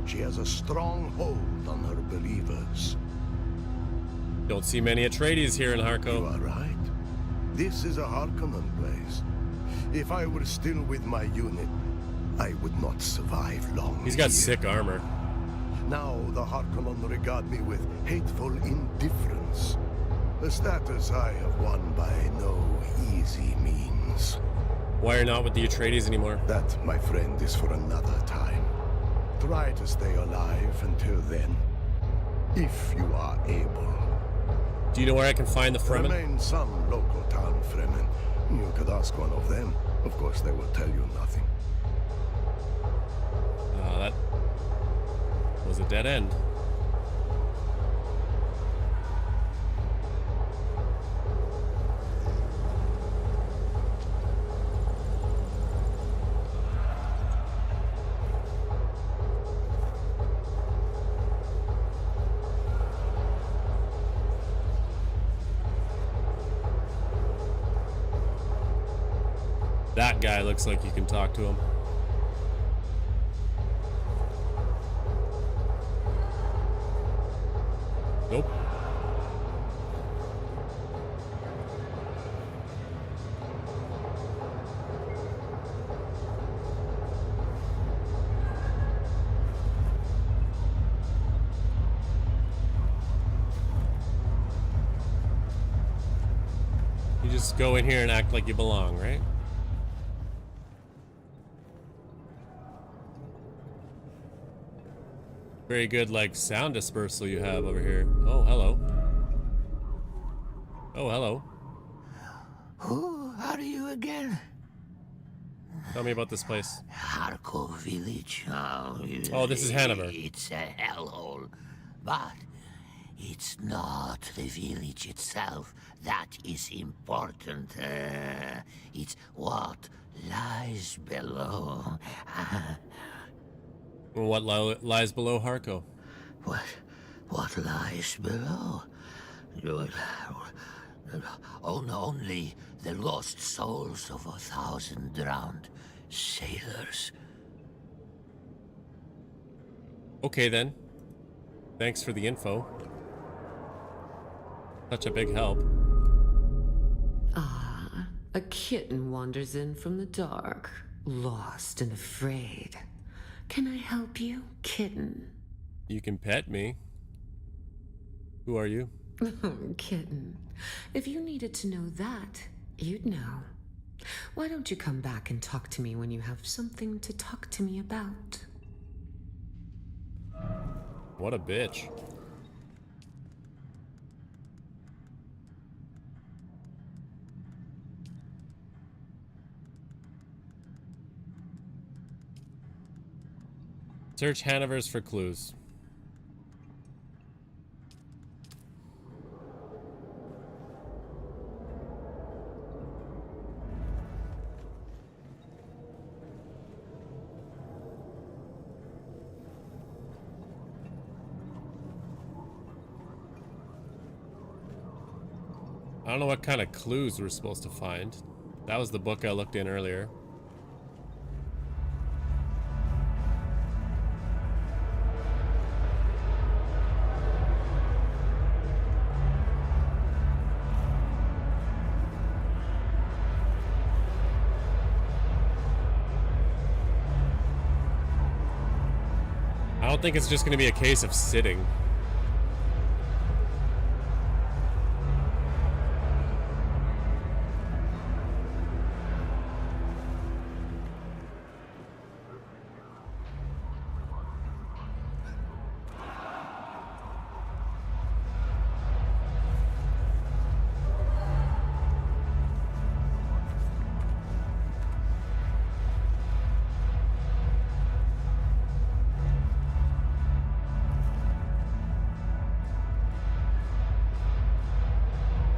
She has a strong hold on her believers. Don't see many Atreides here in Harko. You are right. This is a Harkonnen place. If I were still with my unit, I would not survive long. He's got here. sick armor. Now the Harkonnen regard me with hateful indifference. A status I have won by no easy means. Why are you not with the Atreides anymore? That, my friend, is for another time. Try to stay alive until then, if you are able. Do you know where I can find the Fremen? Remain some local town Fremen. You could ask one of them. Of course, they will tell you nothing. That was a dead end. That guy looks like you can talk to him. Nope. You just go in here and act like you belong, right? Very good, like, sound dispersal you have over here. Oh, hello. Oh, hello. Who are you again? Tell me about this place. Harko village. Oh, this is Hanover. It's a hellhole. But it's not the village itself that is important. It's what lies below. What lies below Harko? What lies below? Only the lost souls of 1,000 drowned sailors. Okay then. Thanks for the info. Such a big help. Ah, a kitten wanders in from the dark, lost and afraid. Can I help you, kitten? You can pet me. Who are you? Kitten. If you needed to know that, you'd know. Why don't you come back and talk to me when you have something to talk to me about? What a bitch. Search Hanover's for clues. I don't know what kind of clues we're supposed to find. That was the book I looked in earlier. I don't think it's just going to be a case of sitting.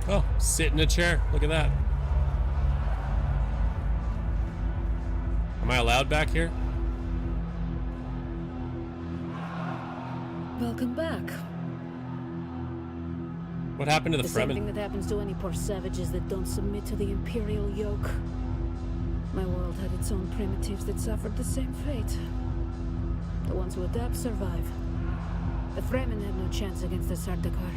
Oh, sit in a chair. Look at that. Am I allowed back here? Welcome back. What happened to the The same Fremen? thing that happens to any poor savages that don't submit to the Imperial yoke. My world had its own primitives that suffered the same fate. The ones who adapt survive. The Fremen had no chance against the Sardaukar.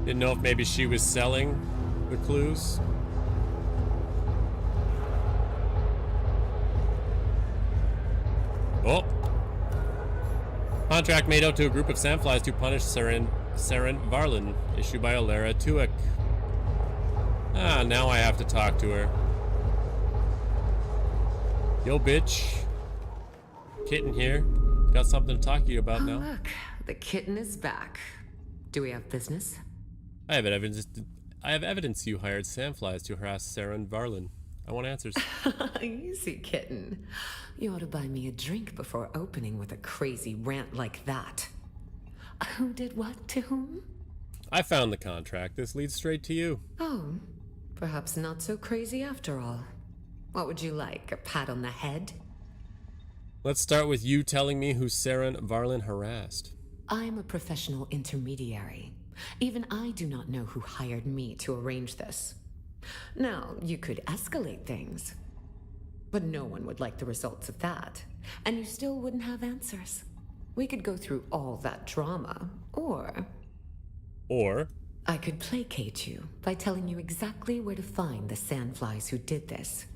Didn't know if maybe she was selling the clues. Oh! Contract made out to a group of sandflies to punish Seren Varlin, issued by Alara Tuek. Ah, now I have to talk to her. Yo, bitch. Kitten here. Got something to talk to you about Oh, now. look, the kitten is back. Do we have business? I have evidence you hired sandflies to harass Seren Varlin. I want answers. Easy, kitten. You ought to buy me a drink before opening with a crazy rant like that. Who did what to whom? I found the contract. This leads straight to you. Oh, perhaps not so crazy after all. What would you like, a pat on the head? Let's start with you telling me who Seren Varlin harassed. I am a professional intermediary. Even I do not know who hired me to arrange this. Now, you could escalate things, but no one would like the results of that, and you still wouldn't have answers. We could go through all that drama, or I could placate you by telling you exactly where to find the sandflies who did this,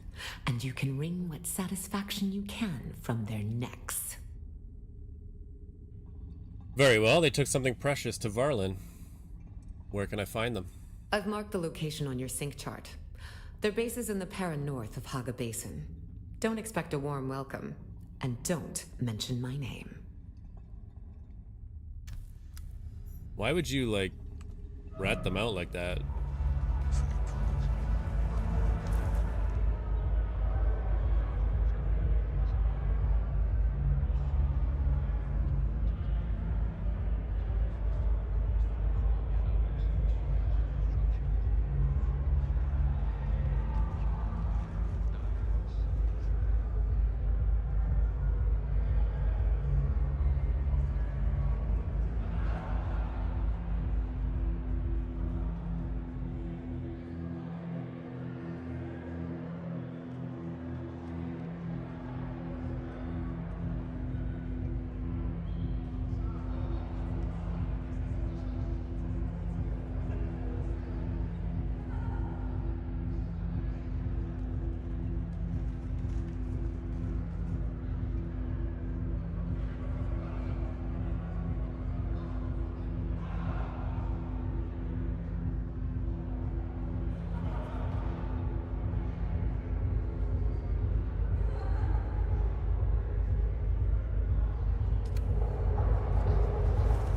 and you can wring what satisfaction you can from their necks. Very well, they took something precious to Varlin. Where can I find them? I've marked the location on your sync chart. Their base is in the Para north of Haga Basin. Don't expect a warm welcome, and don't mention my name. Why would you, like, rat them out like that?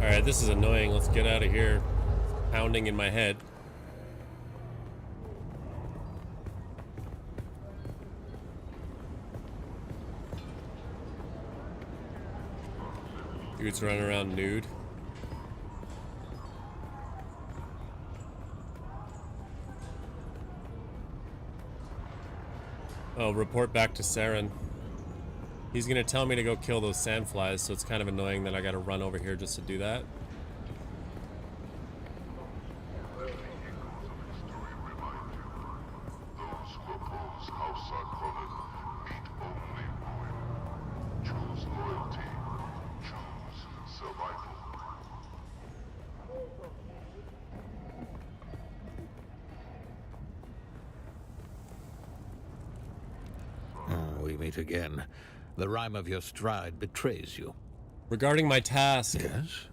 Alright, this is annoying. Let's get out of here. pounding in my head. Dude's running around nude. Oh, report back to Saren. He's gonna tell me to go kill those sandflies, so it's kind of annoying that I gotta run over here just to do that. We meet again. The rhyme of your stride betrays you. Regarding my task. Yes?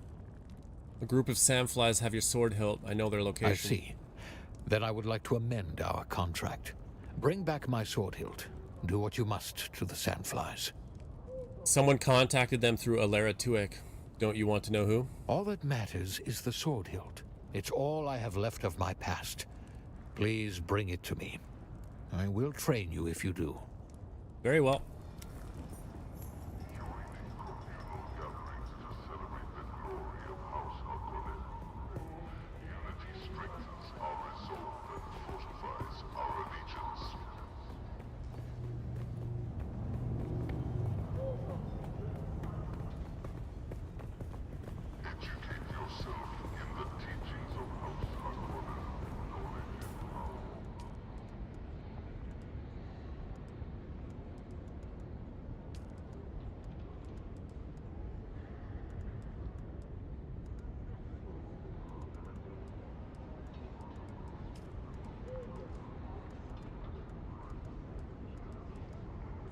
A group of sandflies have your sword hilt. I know their location. I see. Then I would like to amend our contract. Bring back my sword hilt. Do what you must to the sandflies. Someone contacted them through Alara Tuek. Don't you want to know who? All that matters is the sword hilt. It's all I have left of my past. Please bring it to me. I will train you if you do. Very well.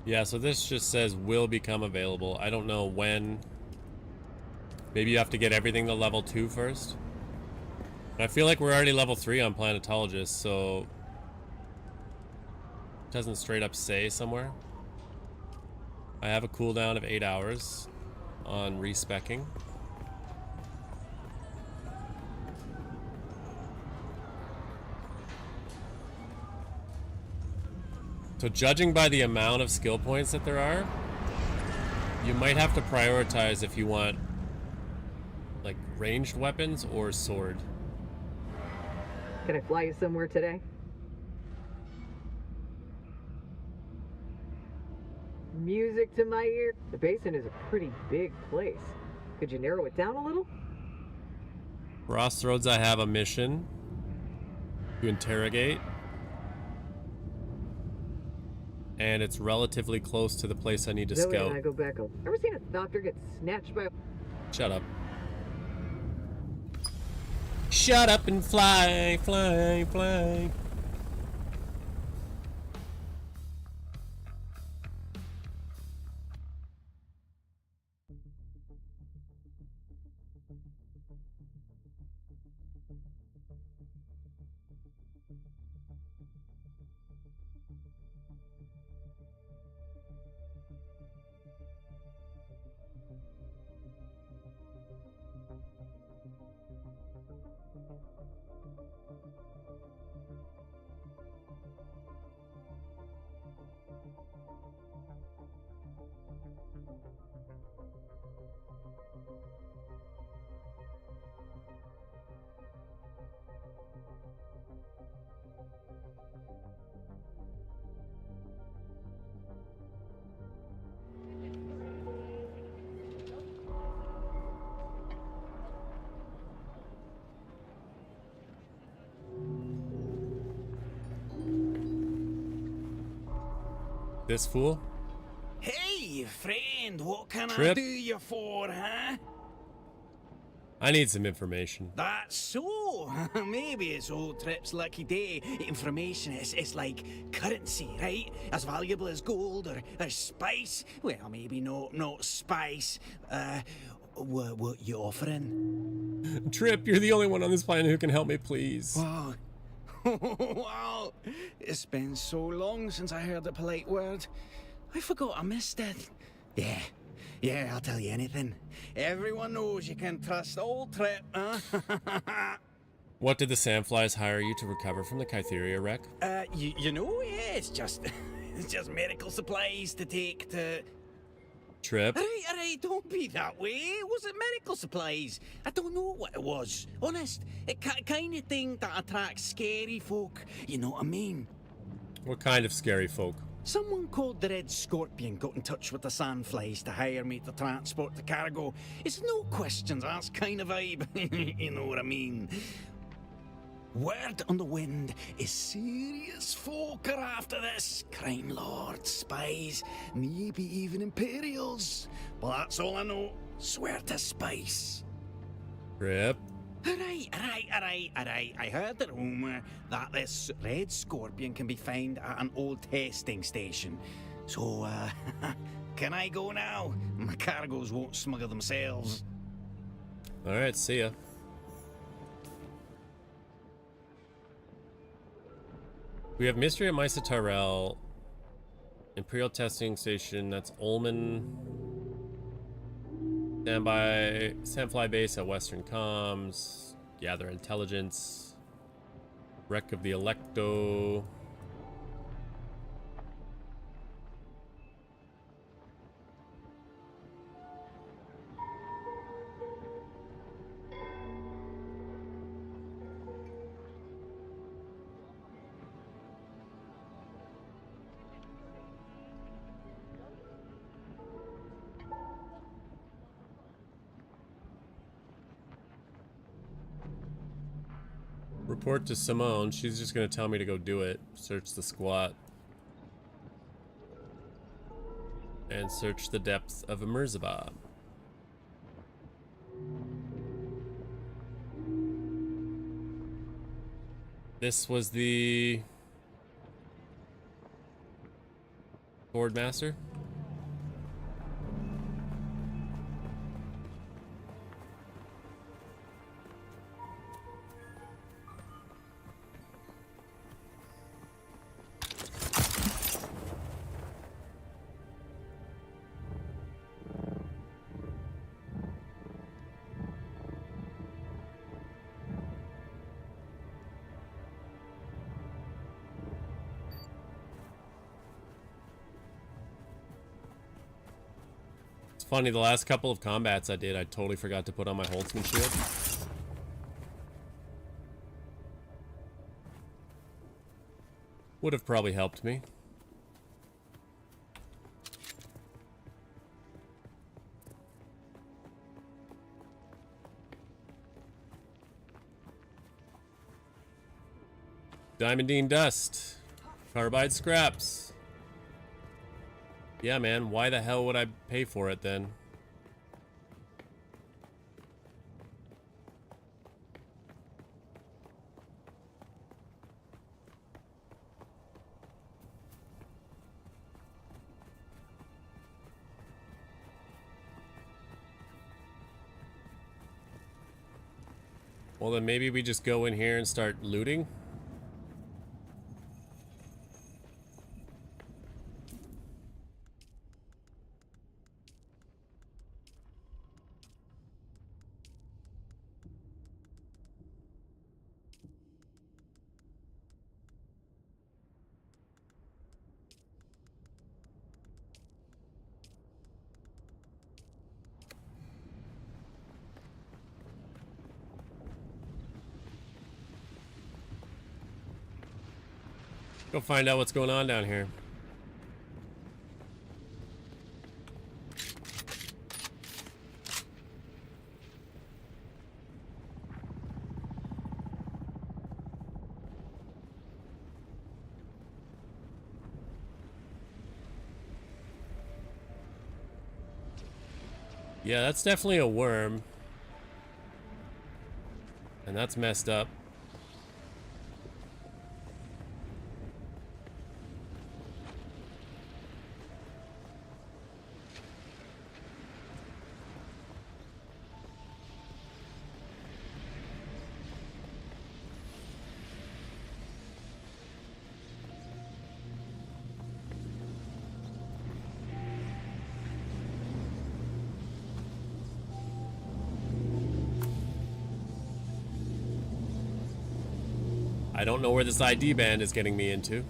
Yeah, so this just says will become available. I don't know when. Maybe you have to get everything to level 2 first. And I feel like we're already level 3 on Planetologist, so it doesn't straight up say somewhere. I have a cooldown of 8 hours on respecking. So judging by the amount of skill points that there are, you might have to prioritize if you want like ranged weapons or sword. Can I fly you somewhere today? Music to my ear. The basin is a pretty big place. Could you narrow it down a little? Crossroads, I have a mission to interrogate. And it's relatively close to the place I need to Zoe scout. and I go back. Ever seen a doctor get snatched by? Shut up. Shut up and fly, fly, fly. This fool? Hey, friend, what can I Trip. do you for, huh? I need some information. That's so. Maybe it's old Trip's lucky day. Information is like currency, right? As valuable as gold or spice. Well, maybe not spice. What you offering? Trip, you're the only one on this planet who can help me, please. Wow. Wow. It's been so long since I heard a polite word. I forgot I missed it. Yeah, I'll tell you anything. Everyone knows you can trust old Trip, huh? What did the Sandflies hire you to recover from the Kytheria wreck? You know, yeah, it's just medical supplies to take to... Trip? Alright, don't be that way. Was it medical supplies? I don't know what it was. Honest, it kind of thing that attracts scary folk. You know what I mean? What kind of scary folk? Someone called the Red Scorpion got in touch with the Sandflies to hire me to transport the cargo. It's no questions asked kind of vibe. You know what I mean? Word on the wind is serious folk are after this. Crime lords, spies, maybe even Imperials. But that's all I know. Swear to spice. Rip. Alright. I heard the rumour that this Red Scorpion can be found at an old testing station. So, can I go now? My cargoes won't smuggle themselves. Alright, see ya. We have Mystery at Mysa Tyrell. Imperial Testing Station, that's Ullman. Sandfly Base at Western Comms. Gather Intelligence. Wreck of the Electo. Report to Simone. She's just gonna tell me to go do it. Search the squat. And search the depths of Emerzabad. This was the Boardmaster. Funny, the last couple of combats I did, I totally forgot to put on my Holtzman shield. Would have probably helped me. Diamondine dust. Carbide scraps. Yeah, man, why the hell would I pay for it then? Well, then maybe we just go in here and start looting. Go find out what's going on down here. Yeah, that's definitely a worm. And that's messed up. I don't know where this ID band is getting me into.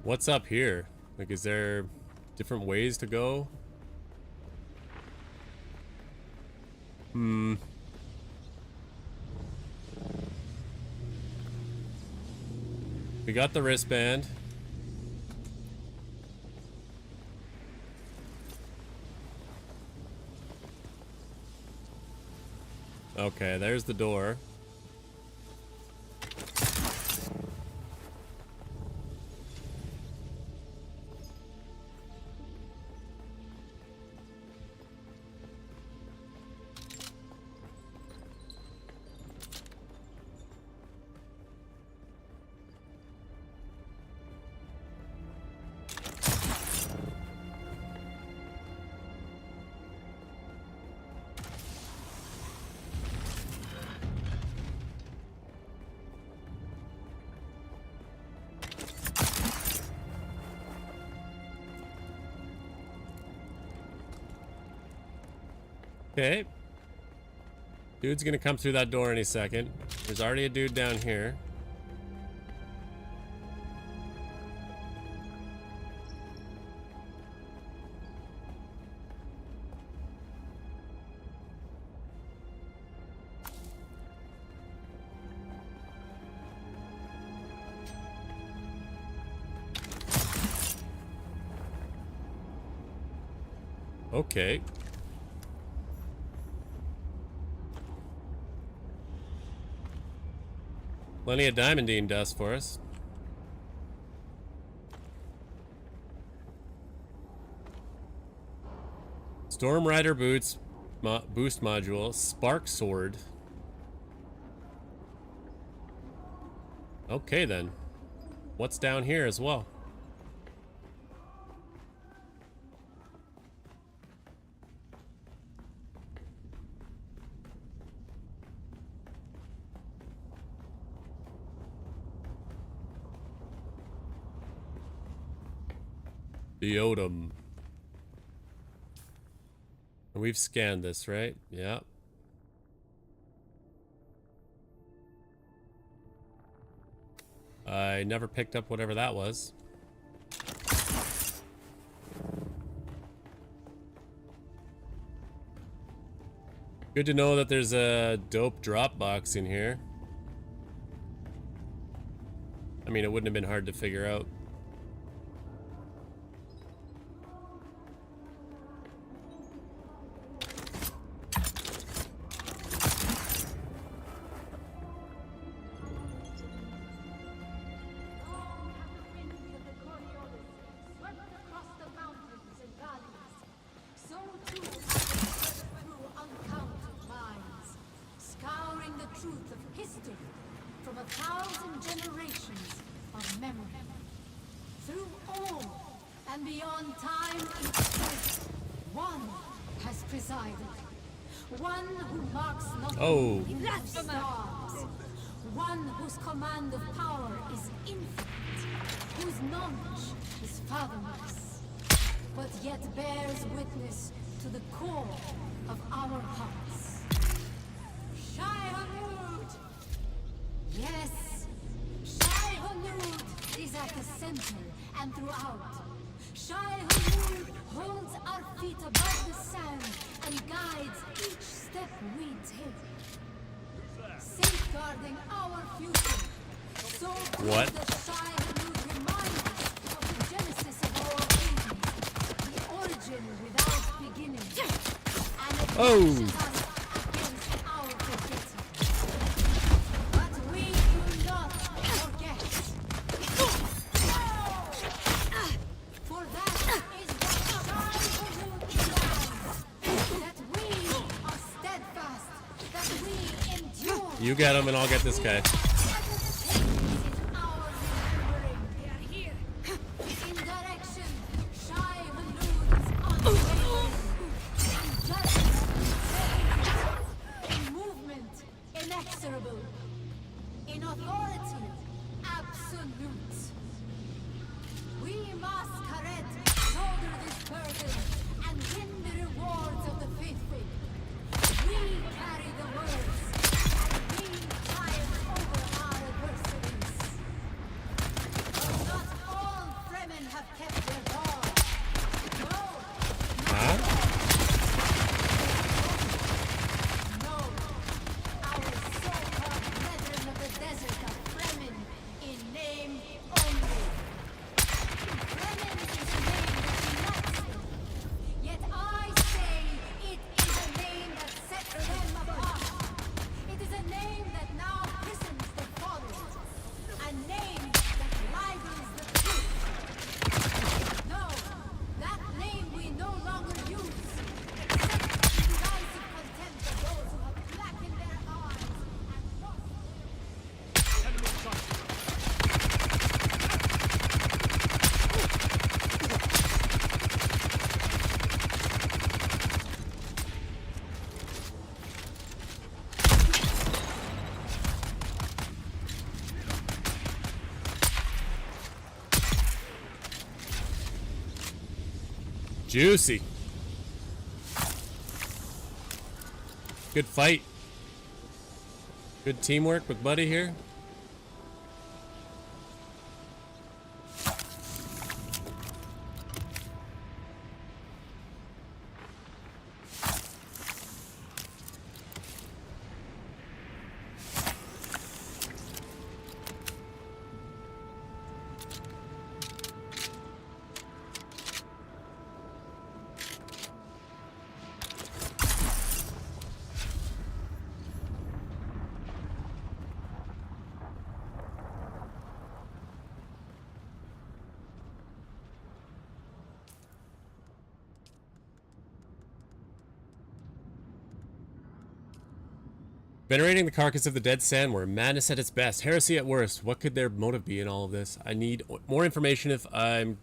What's up here? Like, is there different ways to go? We got the wristband. Okay, there's the door. Okay. Dude's gonna come through that door any second. There's already a dude down here. Okay. Plenty of diamondine dust for us. Storm Rider boots, boost module, spark sword. Okay then. What's down here as well? The Odom. We've scanned this, right? Yeah. I never picked up whatever that was. Good to know that there's a dope drop box in here. I mean, it wouldn't have been hard to figure out. You get him and I'll get this guy. Inexorable. In authority, absolute. We masquerade shoulder this burden and win the rewards of the faithful. We carry the words and we triumph over our adversaries. But not all Fremen have kept their guard. No. Huh? Desert of Fremen in name only. Fremen is a name that unites them. Yet I say it is a name that sets them apart. It is a name that now christens the fallen. A name that rivals the truth. No, that name we no longer use. Except the derisive contempt of those who have blackened their eyes and lost. Juicy. Good fight. Good teamwork with Buddy here. Venerating the carcass of the dead sandworm, madness at its best, heresy at worst. What could their motive be in all of this? I need more information if I'm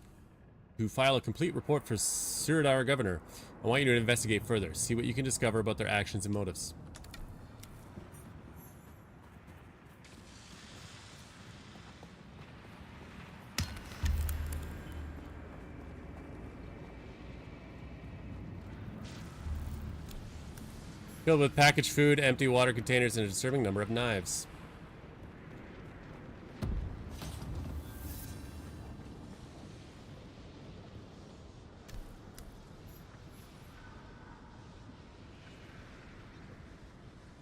to file a complete report for Siradar Governor. I want you to investigate further, see what you can discover about their actions and motives. Filled with packaged food, empty water containers, and a disturbing number of knives.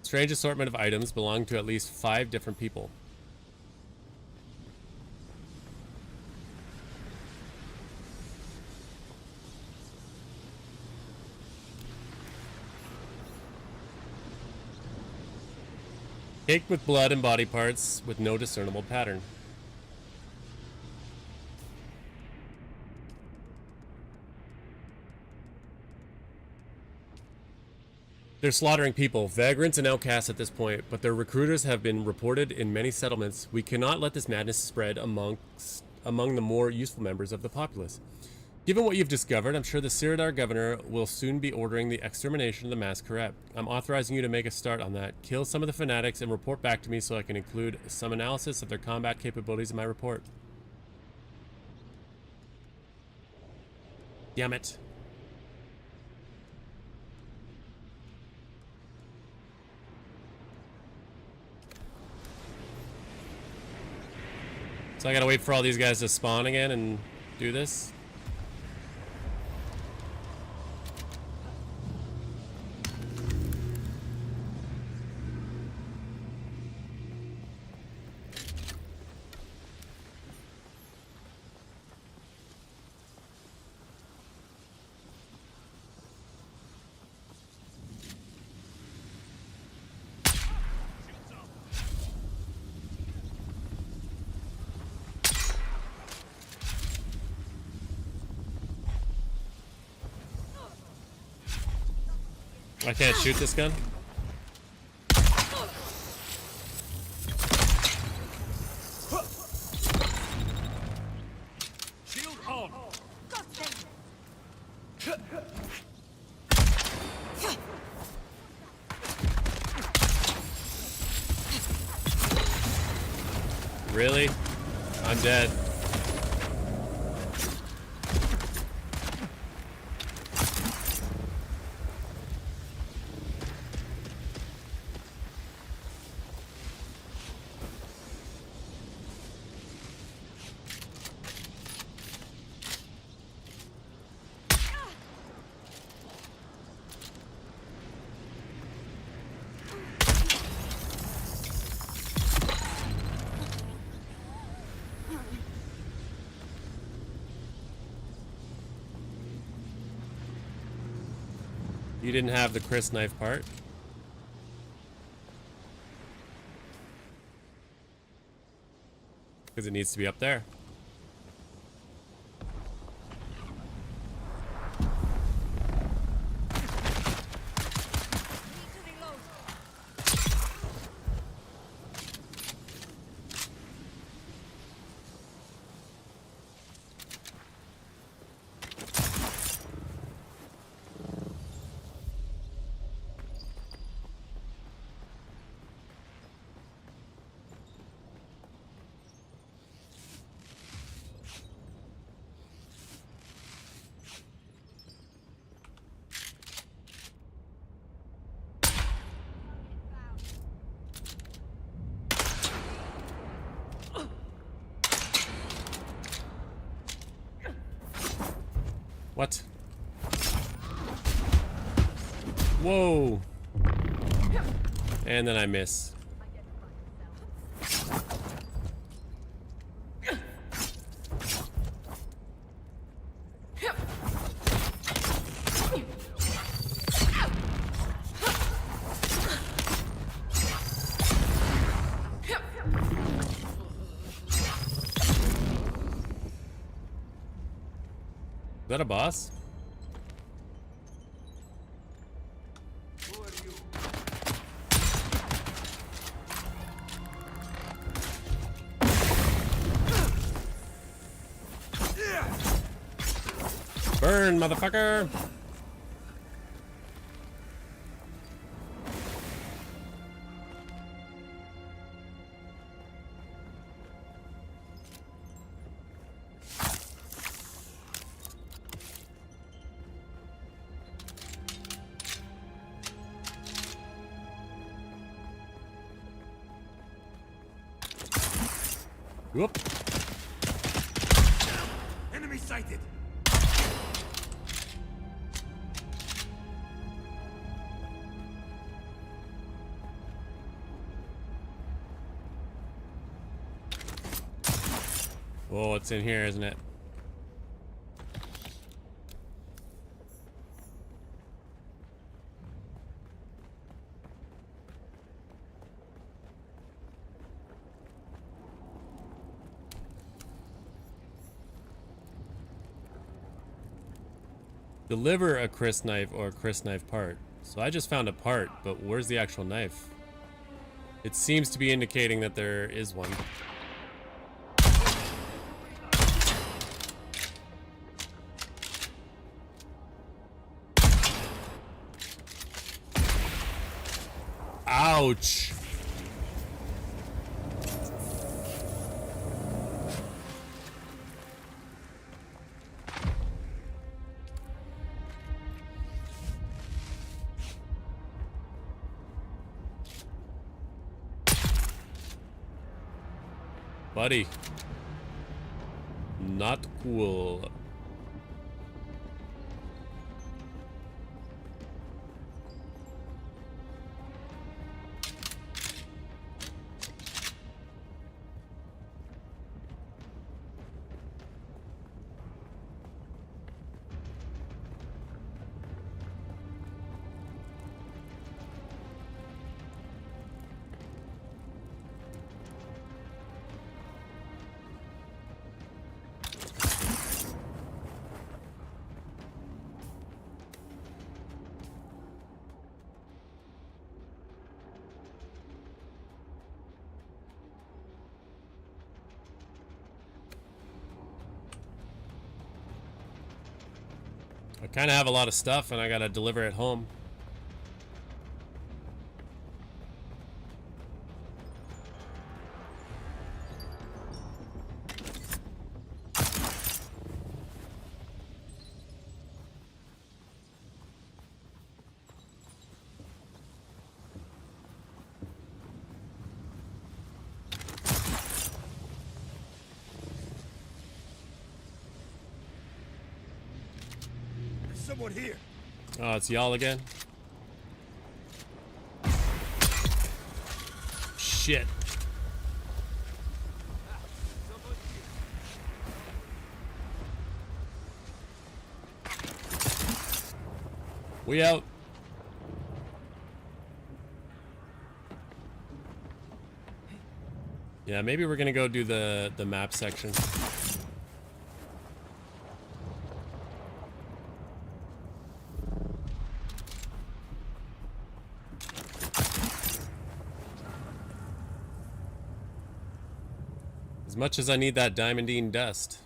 Strange assortment of items belong to at least 5 different people. Caked with blood and body parts with no discernible pattern. They're slaughtering people, vagrants and outcasts at this point, but their recruiters have been reported in many settlements. We cannot let this madness spread among the more useful members of the populace. Given what you've discovered, I'm sure the Siradar Governor will soon be ordering the extermination of the Masquerade. I'm authorizing you to make a start on that. Kill some of the fanatics and report back to me so I can include some analysis of their combat capabilities in my report. Damn it. So I gotta wait for all these guys to spawn again and do this? I can't shoot this gun? Really? I'm dead. You didn't have the Chris knife part. Because it needs to be up there. What? Whoa. And then I miss. Is that a boss? Burn, motherfucker! Whoop. Enemy sighted. Whoa, it's in here, isn't it? Deliver a Chris knife or a Chris knife part. So I just found a part, but where's the actual knife? It seems to be indicating that there is one. Ouch! Buddy. Not cool. I kind of have a lot of stuff and I gotta deliver it home. someone here. Oh, it's y'all again? Shit. We out. Yeah, maybe we're gonna go do the map section. As much as I need that diamondine dust.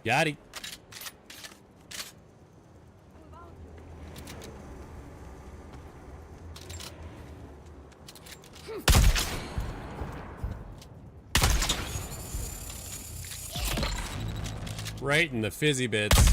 Got it. Right in the fizzy bits.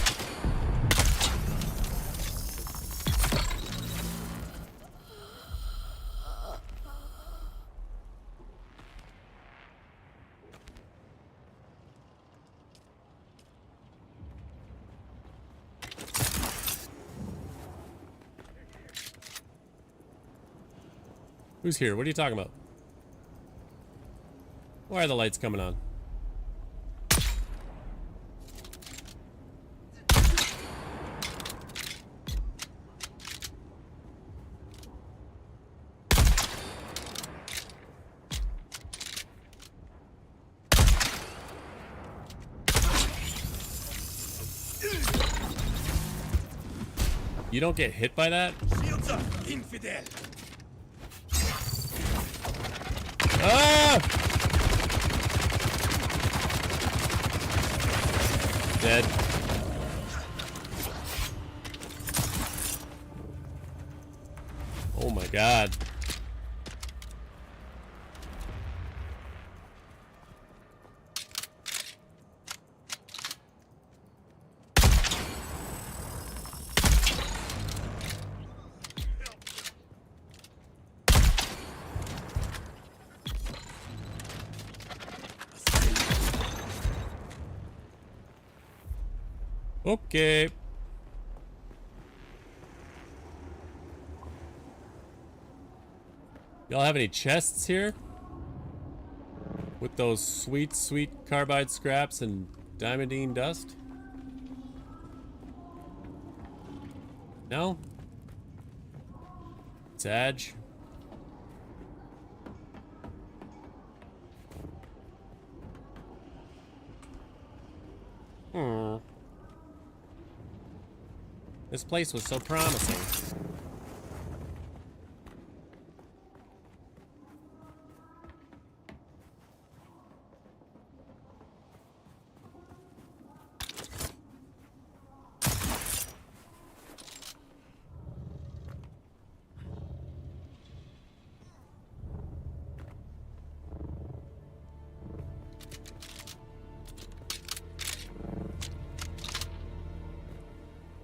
Who's here? What are you talking about? Why are the lights coming on? You don't get hit by that? Shields up, infidel. Ah! Dead. Oh my god. Okay. Y'all have any chests here? With those sweet, sweet carbide scraps and diamondine dust? No? Sag? This place was so promising.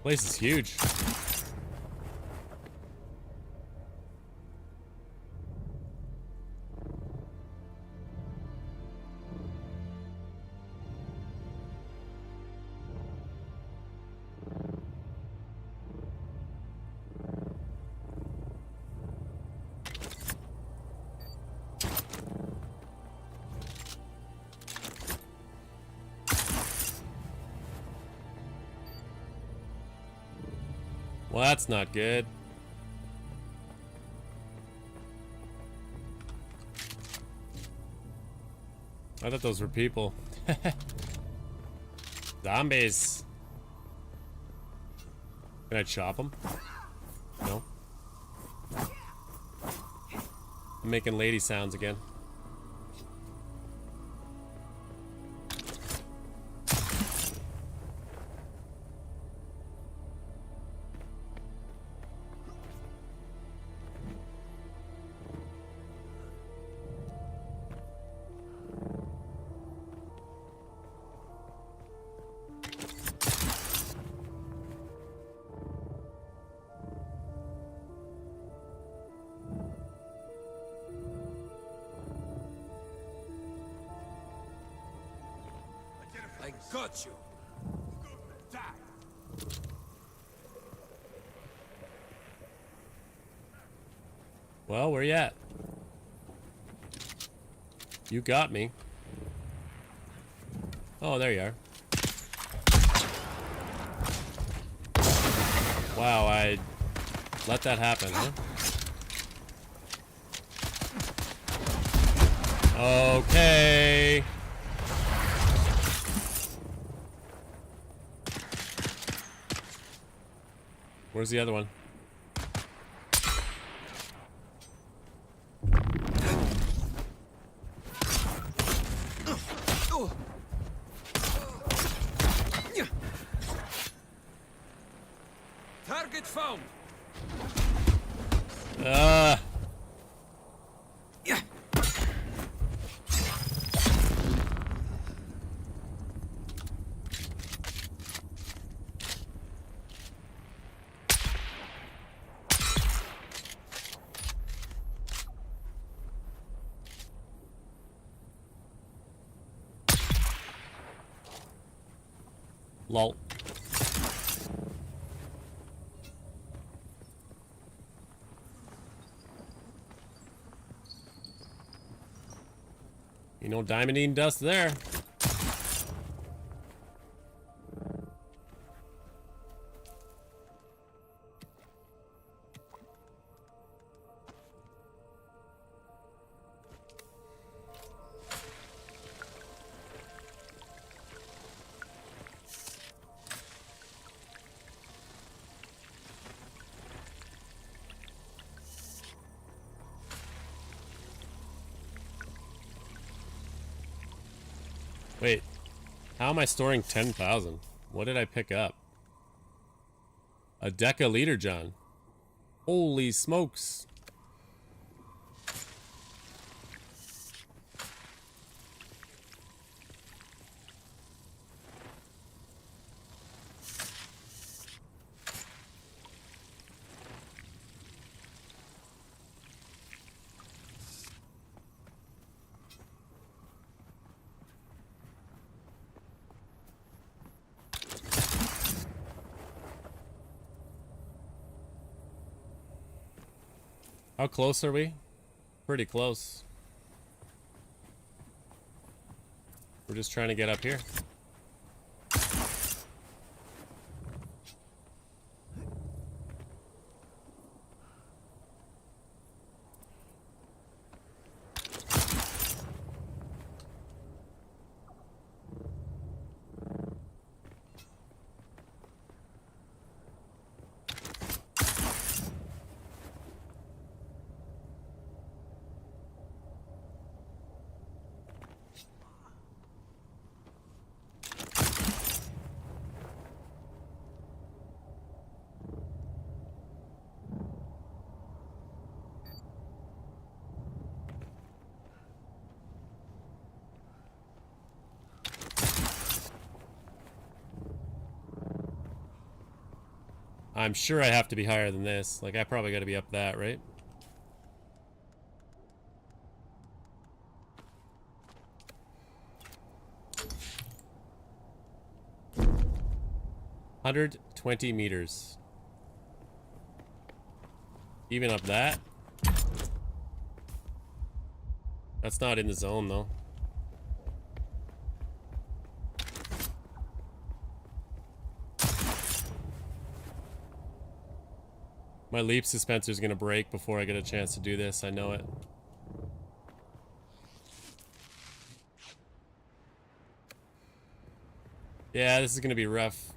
Place is huge. Well, that's not good. I thought those were people. Zombies. Can I chop them? No. I'm making lady sounds again. I got you. Die. Well, where you at? You got me. Oh, there you are. Wow, I let that happen, huh? Okay. Where's the other one? Target found. Lol. You know, diamondine dust there. Wait, how am I storing 10,000? What did I pick up? A decaliter, John. Holy smokes. How close are we? Pretty close. We're just trying to get up here. I'm sure I have to be higher than this. Like, I probably got to be up that, right? $120 meters. Even up that? That's not in the zone, though. My leap dispenser is going to break before I get a chance to do this. I know it. Yeah, this is going to be rough.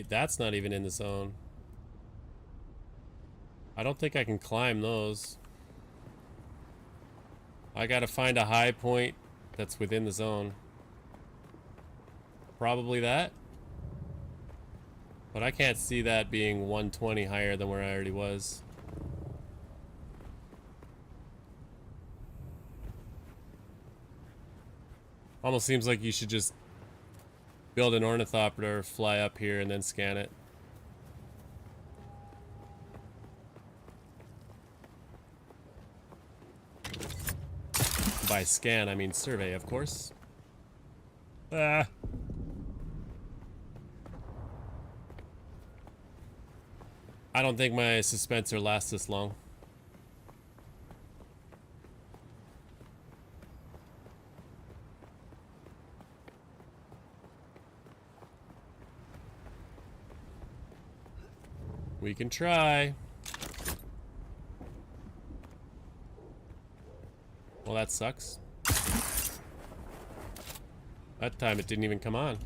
That's not even in the zone. I don't think I can climb those. I got to find a high point that's within the zone. Probably that. But I can't see that being 120 higher than where I already was. Almost seems like you should just build an ornithopter, fly up here, and then scan it. by scan, I mean survey, of course. Ah. I don't think my suspenser lasts this long. We can try. Well, that sucks. That time it didn't even come on.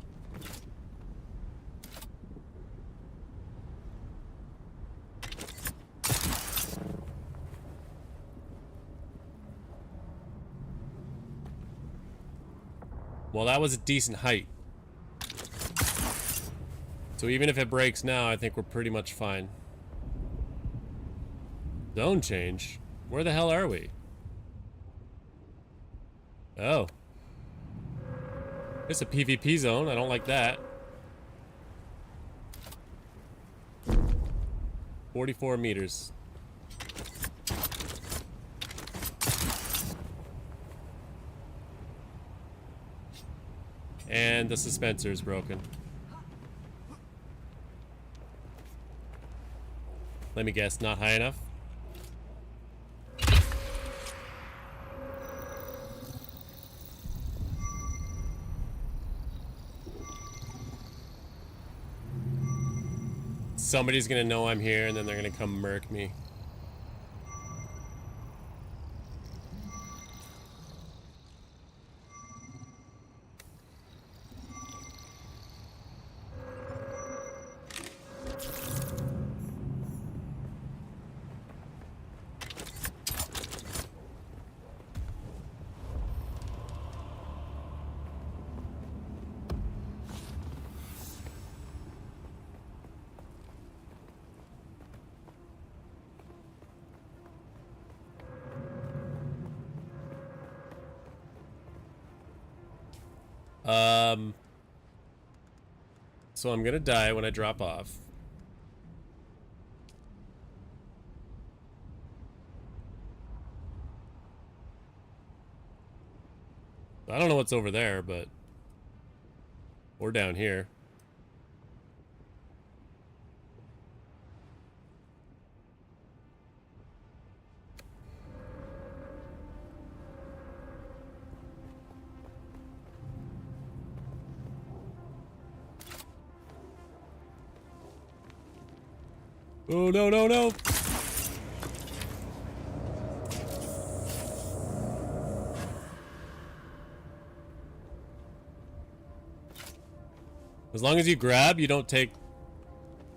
Well, that was a decent height. So even if it breaks now, I think we're pretty much fine. Zone change? Where the hell are we? Oh. It's a PvP zone. I don't like that. 44 meters. And the dispenser is broken. Let me guess, not high enough? Somebody's gonna know I'm here and then they're gonna come murk me. So I'm gonna die when I drop off. I don't know what's over there, but we're down here. Oh, no, no, no. As long as you grab, you don't take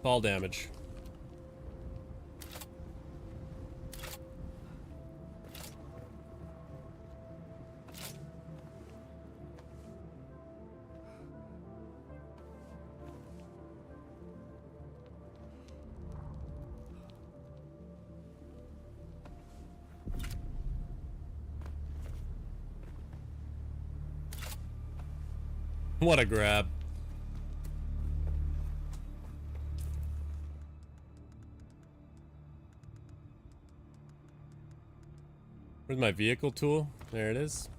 fall damage. What a grab. Where's my vehicle tool? There it is.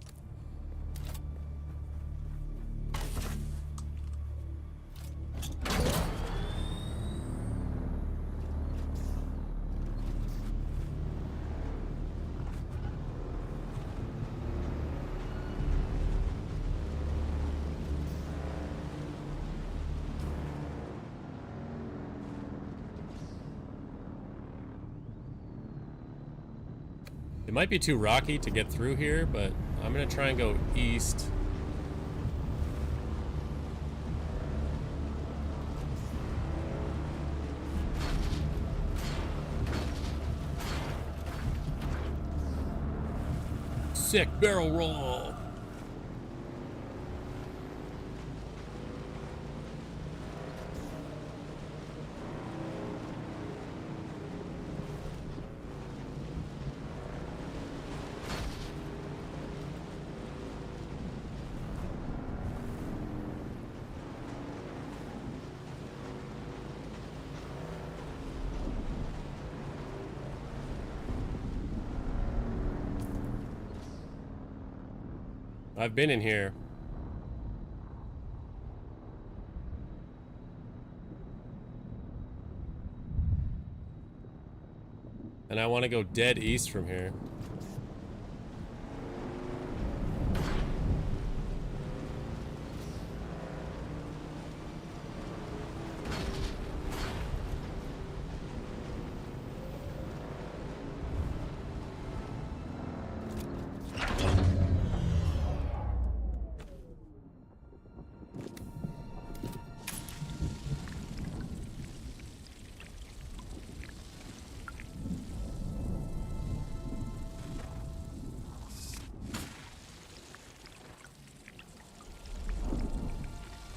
It might be too rocky to get through here, but I'm gonna try and go east. Sick barrel roll. I've been in here. And I want to go dead east from here.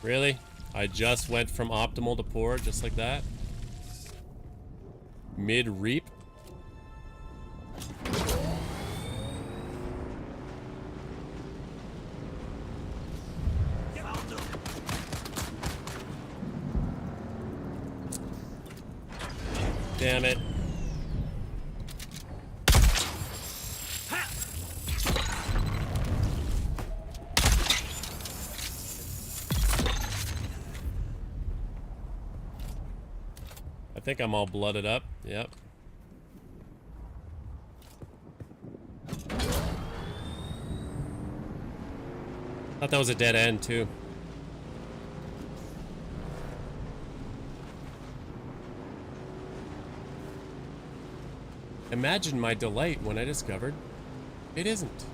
Really? I just went from optimal to poor just like that? Mid-reap? Damn it. I think I'm all blooded up. Yep. Thought that was a dead end too. Imagine my delight when I discovered it isn't.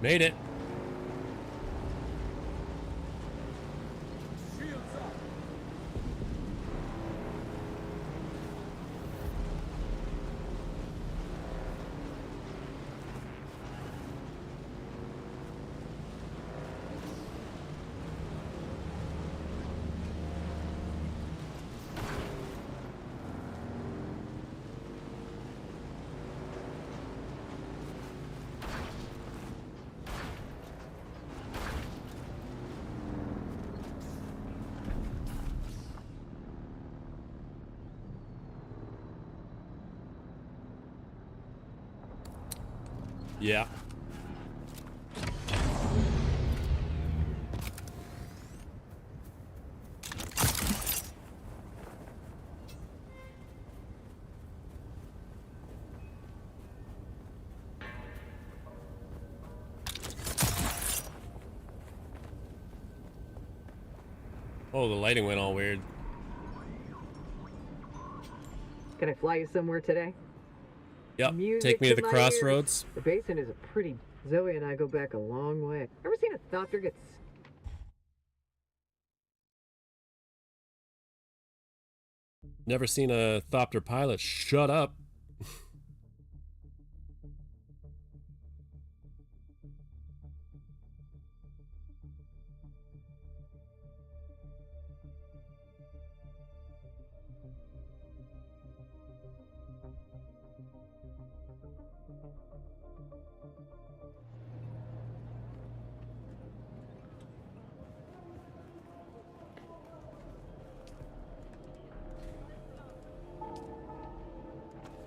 Made it. Yeah. Oh, the lighting went all weird. Can I fly you somewhere today? Yep. Music Take me to the my crossroads. ears. The basin is a pretty... Zoe and I go back a long way. Ever seen a doctor get... Never seen a Thopter pilot. Shut up.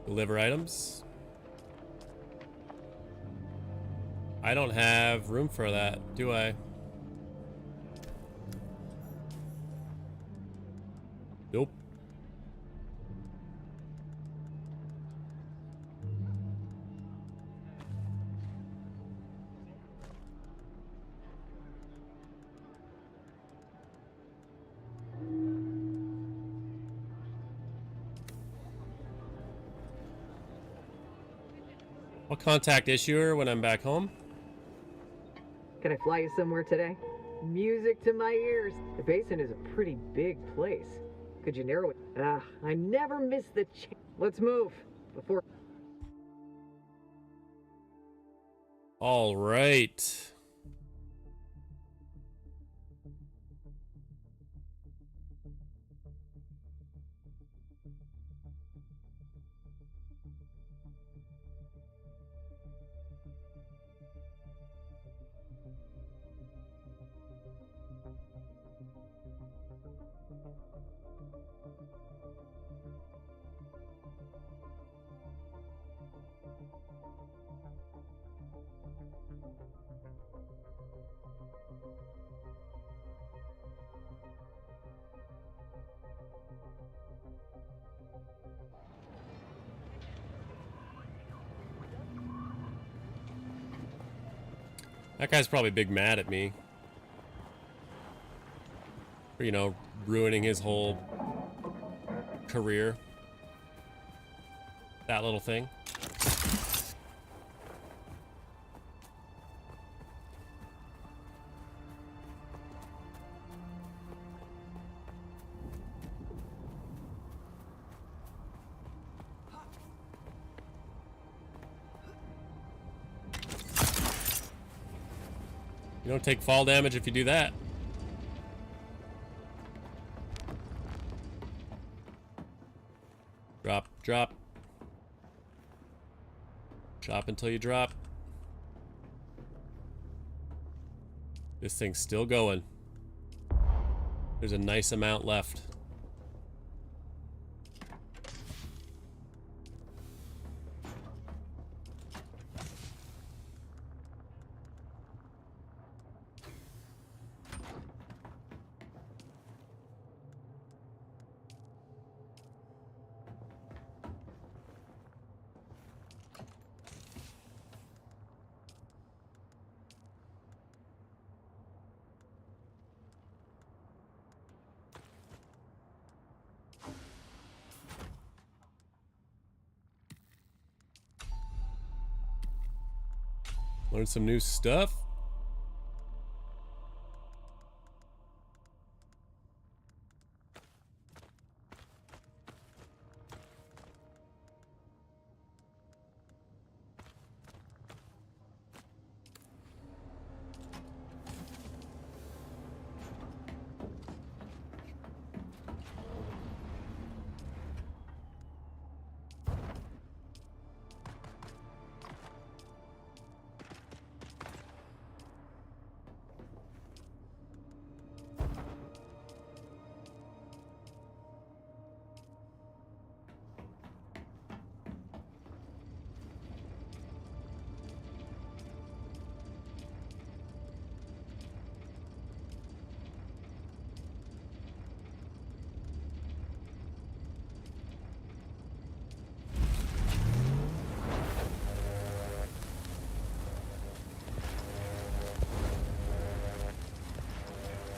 Deliver items. I don't have room for that, do I? Nope. I'll contact issuer when I'm back home. Can I fly you somewhere today? Music to my ears. The basin is a pretty big place. Could you narrow it? I never miss the chance. Let's move before... All right. That guy's probably big mad at me. For, you know, ruining his whole career. That little thing. You don't take fall damage if you do that. Drop, drop. Chop until you drop. This thing's still going. There's a nice amount left. Learn some new stuff.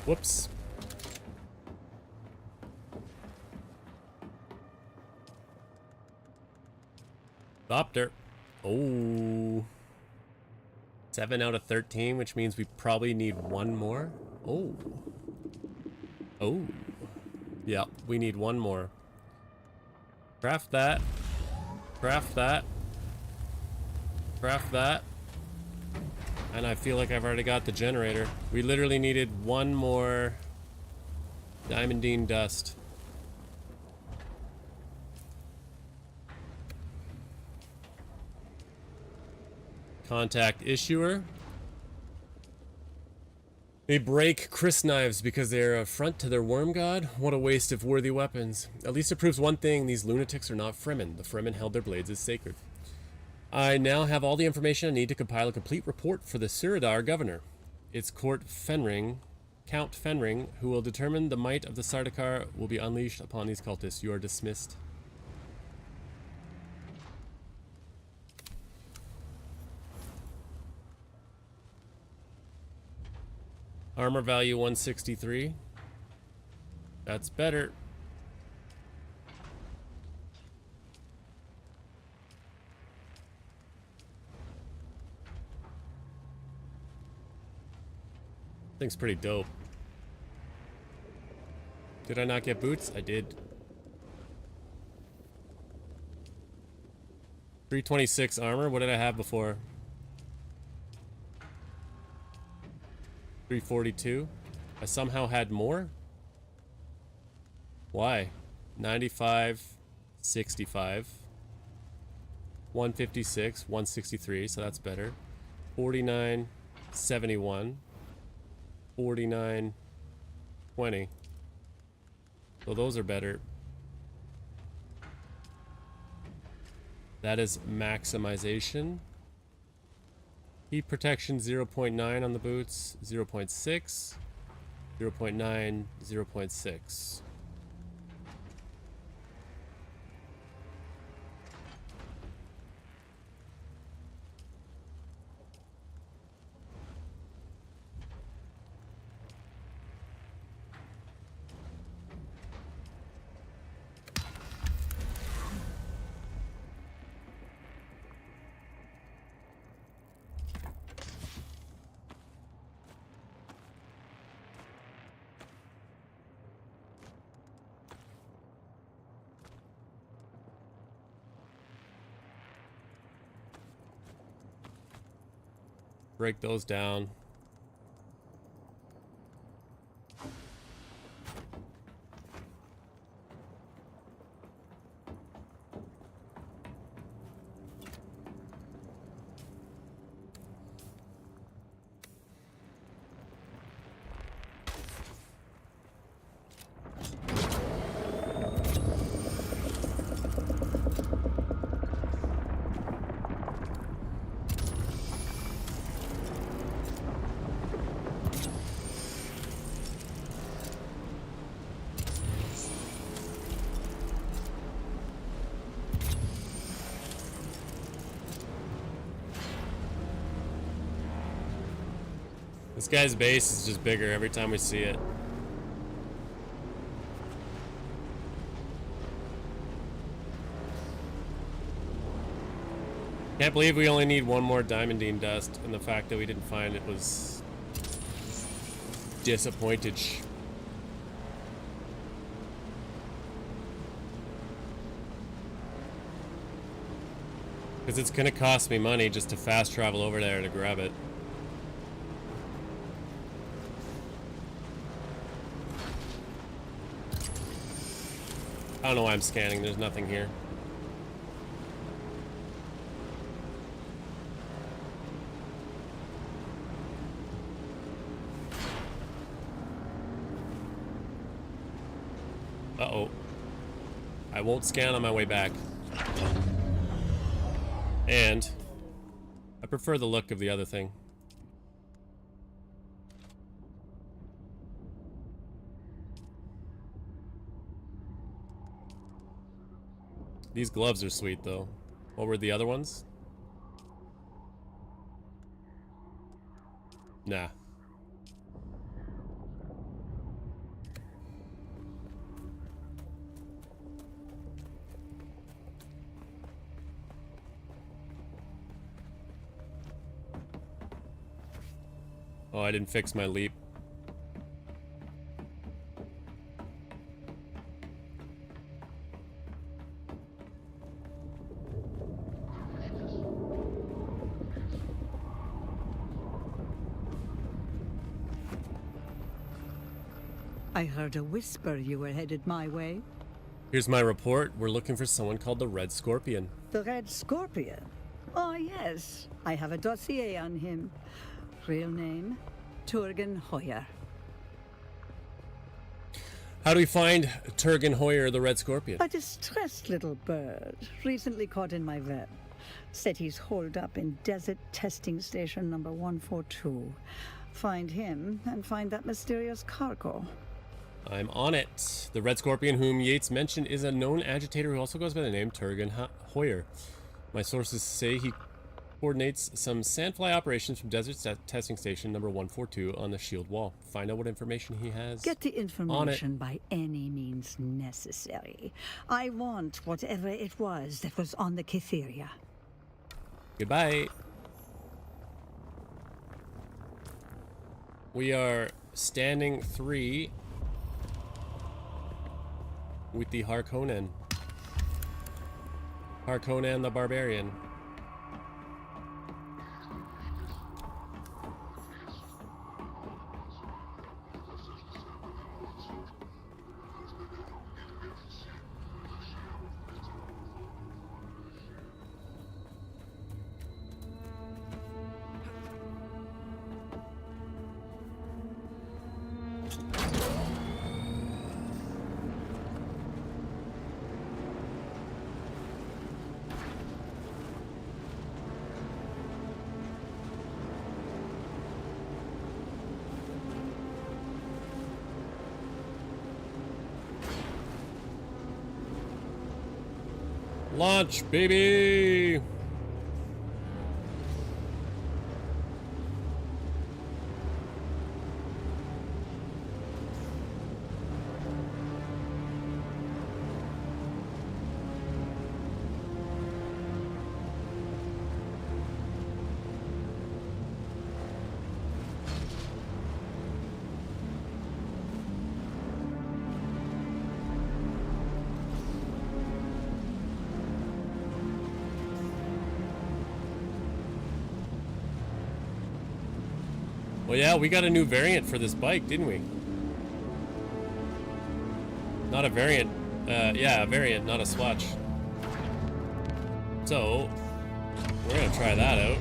Whoops. Stopped her. Oh. 7 out of 13, which means we probably need one more. Oh. Oh. Yeah, we need one more. Craft that. Craft that. Craft that. And I feel like I've already got the generator. We literally needed one more diamondine dust. Contact issuer. They break Chris knives because they're an affront to their worm god. What a waste of worthy weapons. At least it proves one thing, these lunatics are not Fremen. The Fremen held their blades as sacred. I now have all the information I need to compile a complete report for the Siradar governor. It's Count Fenring, who will determine the might of the Sardaukar will be unleashed upon these cultists. You are dismissed. Armor value 163. That's better. Thing's pretty dope. Did I not get boots? I did. 326 armor. What did I have before? 342. I somehow had more? Why? 95, 65, 156, 163, so that's better. 49, 71, 49, 20. So those are better. That is maximization. Heat protection 0.9 on the boots, 0.6, 0.9, 0.6. Break those down. This guy's base is just bigger every time we see it. Can't believe we only need one more diamondine dust, and the fact that we didn't find it was disappointage. Because it's gonna cost me money just to fast travel over there to grab it. I don't know why I'm scanning, there's nothing here. Uh-oh. I won't scan on my way back. And I prefer the look of the other thing. These gloves are sweet, though. What were the other ones? Nah. Oh, I didn't fix my leap. I heard a whisper you were headed my way. Here's my report. We're looking for someone called the Red Scorpion. The Red Scorpion? Oh, yes. I have a dossier on him. Real name, Turgen Hoyer. How do we find Turgen Hoyer, the Red Scorpion? A distressed little bird, recently caught in my web. Said he's holed up in Desert Testing Station number 142. Find him and find that mysterious cargo. I'm on it. The Red Scorpion, whom Yates mentioned, is a known agitator who also goes by the name Turgen Hoyer. My sources say he coordinates some sandfly operations from Desert Testing Station number 142 on the shield wall. Find out what information he has. Get the information by any means necessary. I want whatever it was that was on the Kytheria. Goodbye. We are standing 3 with the Harkonnen. Harkonnen the Barbarian. Launch, baby! Well, yeah, we got a new variant for this bike, didn't we? Not a variant. Yeah, a variant, not a swatch. So, we're gonna try that out.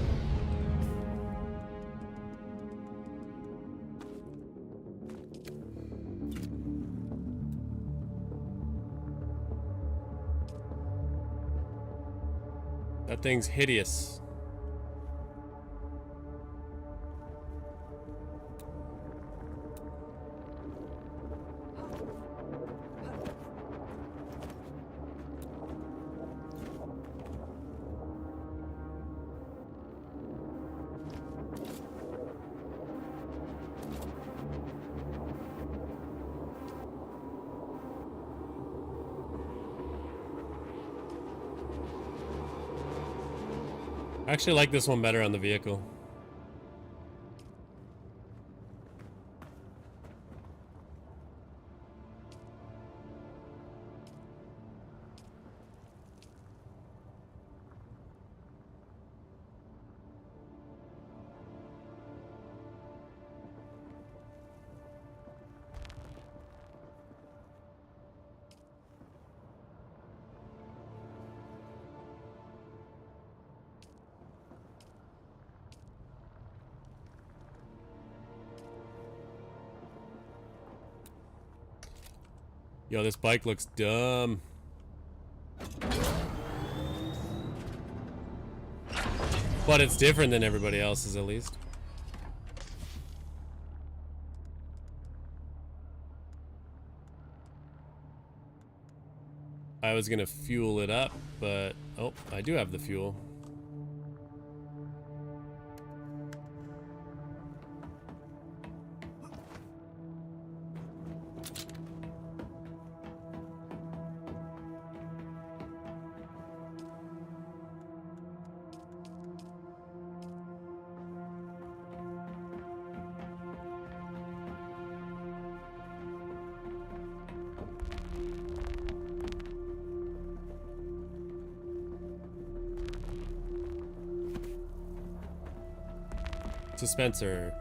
That thing's hideous. I actually like this one better on the vehicle. Yo, this bike looks dumb. But it's different than everybody else's, at least. I was gonna fuel it up, but... oh, I do have the fuel. Dispenser.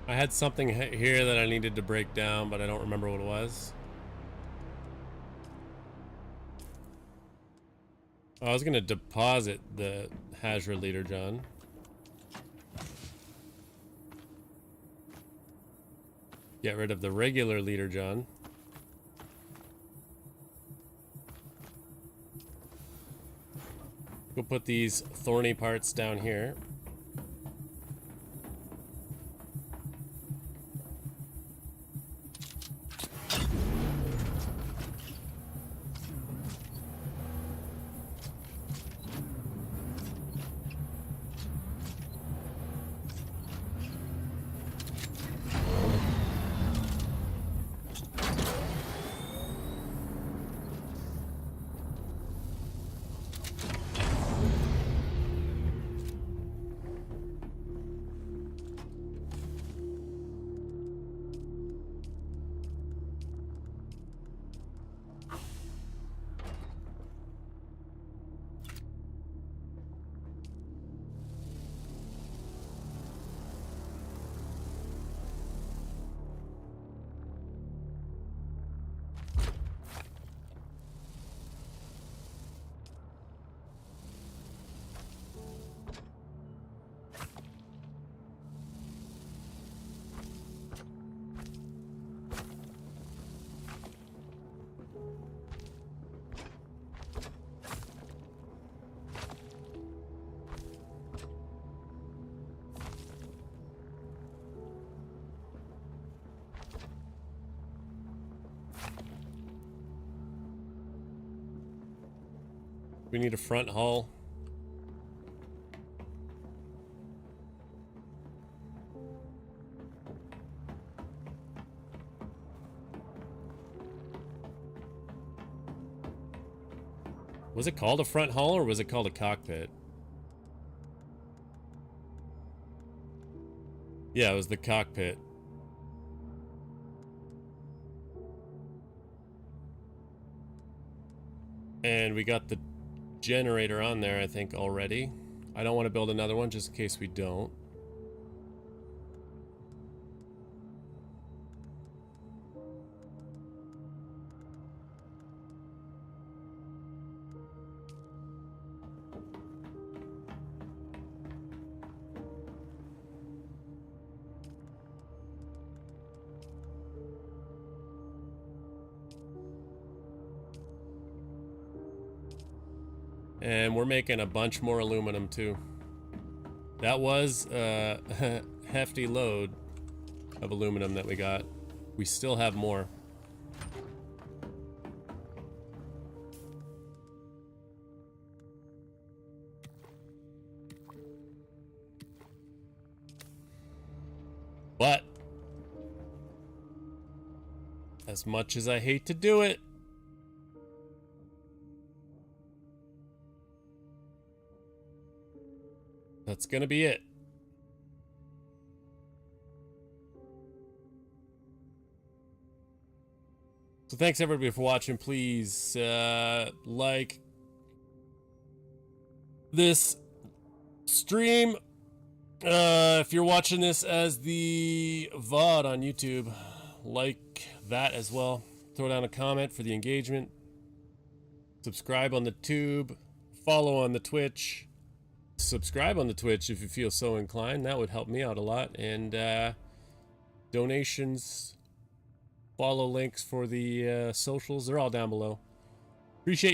I had something here that I needed to break down, but I don't remember what it was. I was gonna deposit the Hazra leader, John. Get rid of the regular leader, John. We'll put these thorny parts down here. We need a front hull. Was it called a front hull or was it called a cockpit? Yeah, it was the cockpit. And we got the generator on there, I think, already. I don't want to build another one just in case we don't. And we're making a bunch more aluminum too. That was a hefty load of aluminum that we got. We still have more. But as much as I hate to do it, that's gonna be it. So thanks everybody for watching. Please like this stream. If you're watching this as the VOD on YouTube, like that as well. Throw down a comment for the engagement. Subscribe on the tube. Follow on the Twitch. Subscribe on the Twitch if you feel so inclined. That would help me out a lot. And donations, follow links for the socials, they're all down below. Appreciate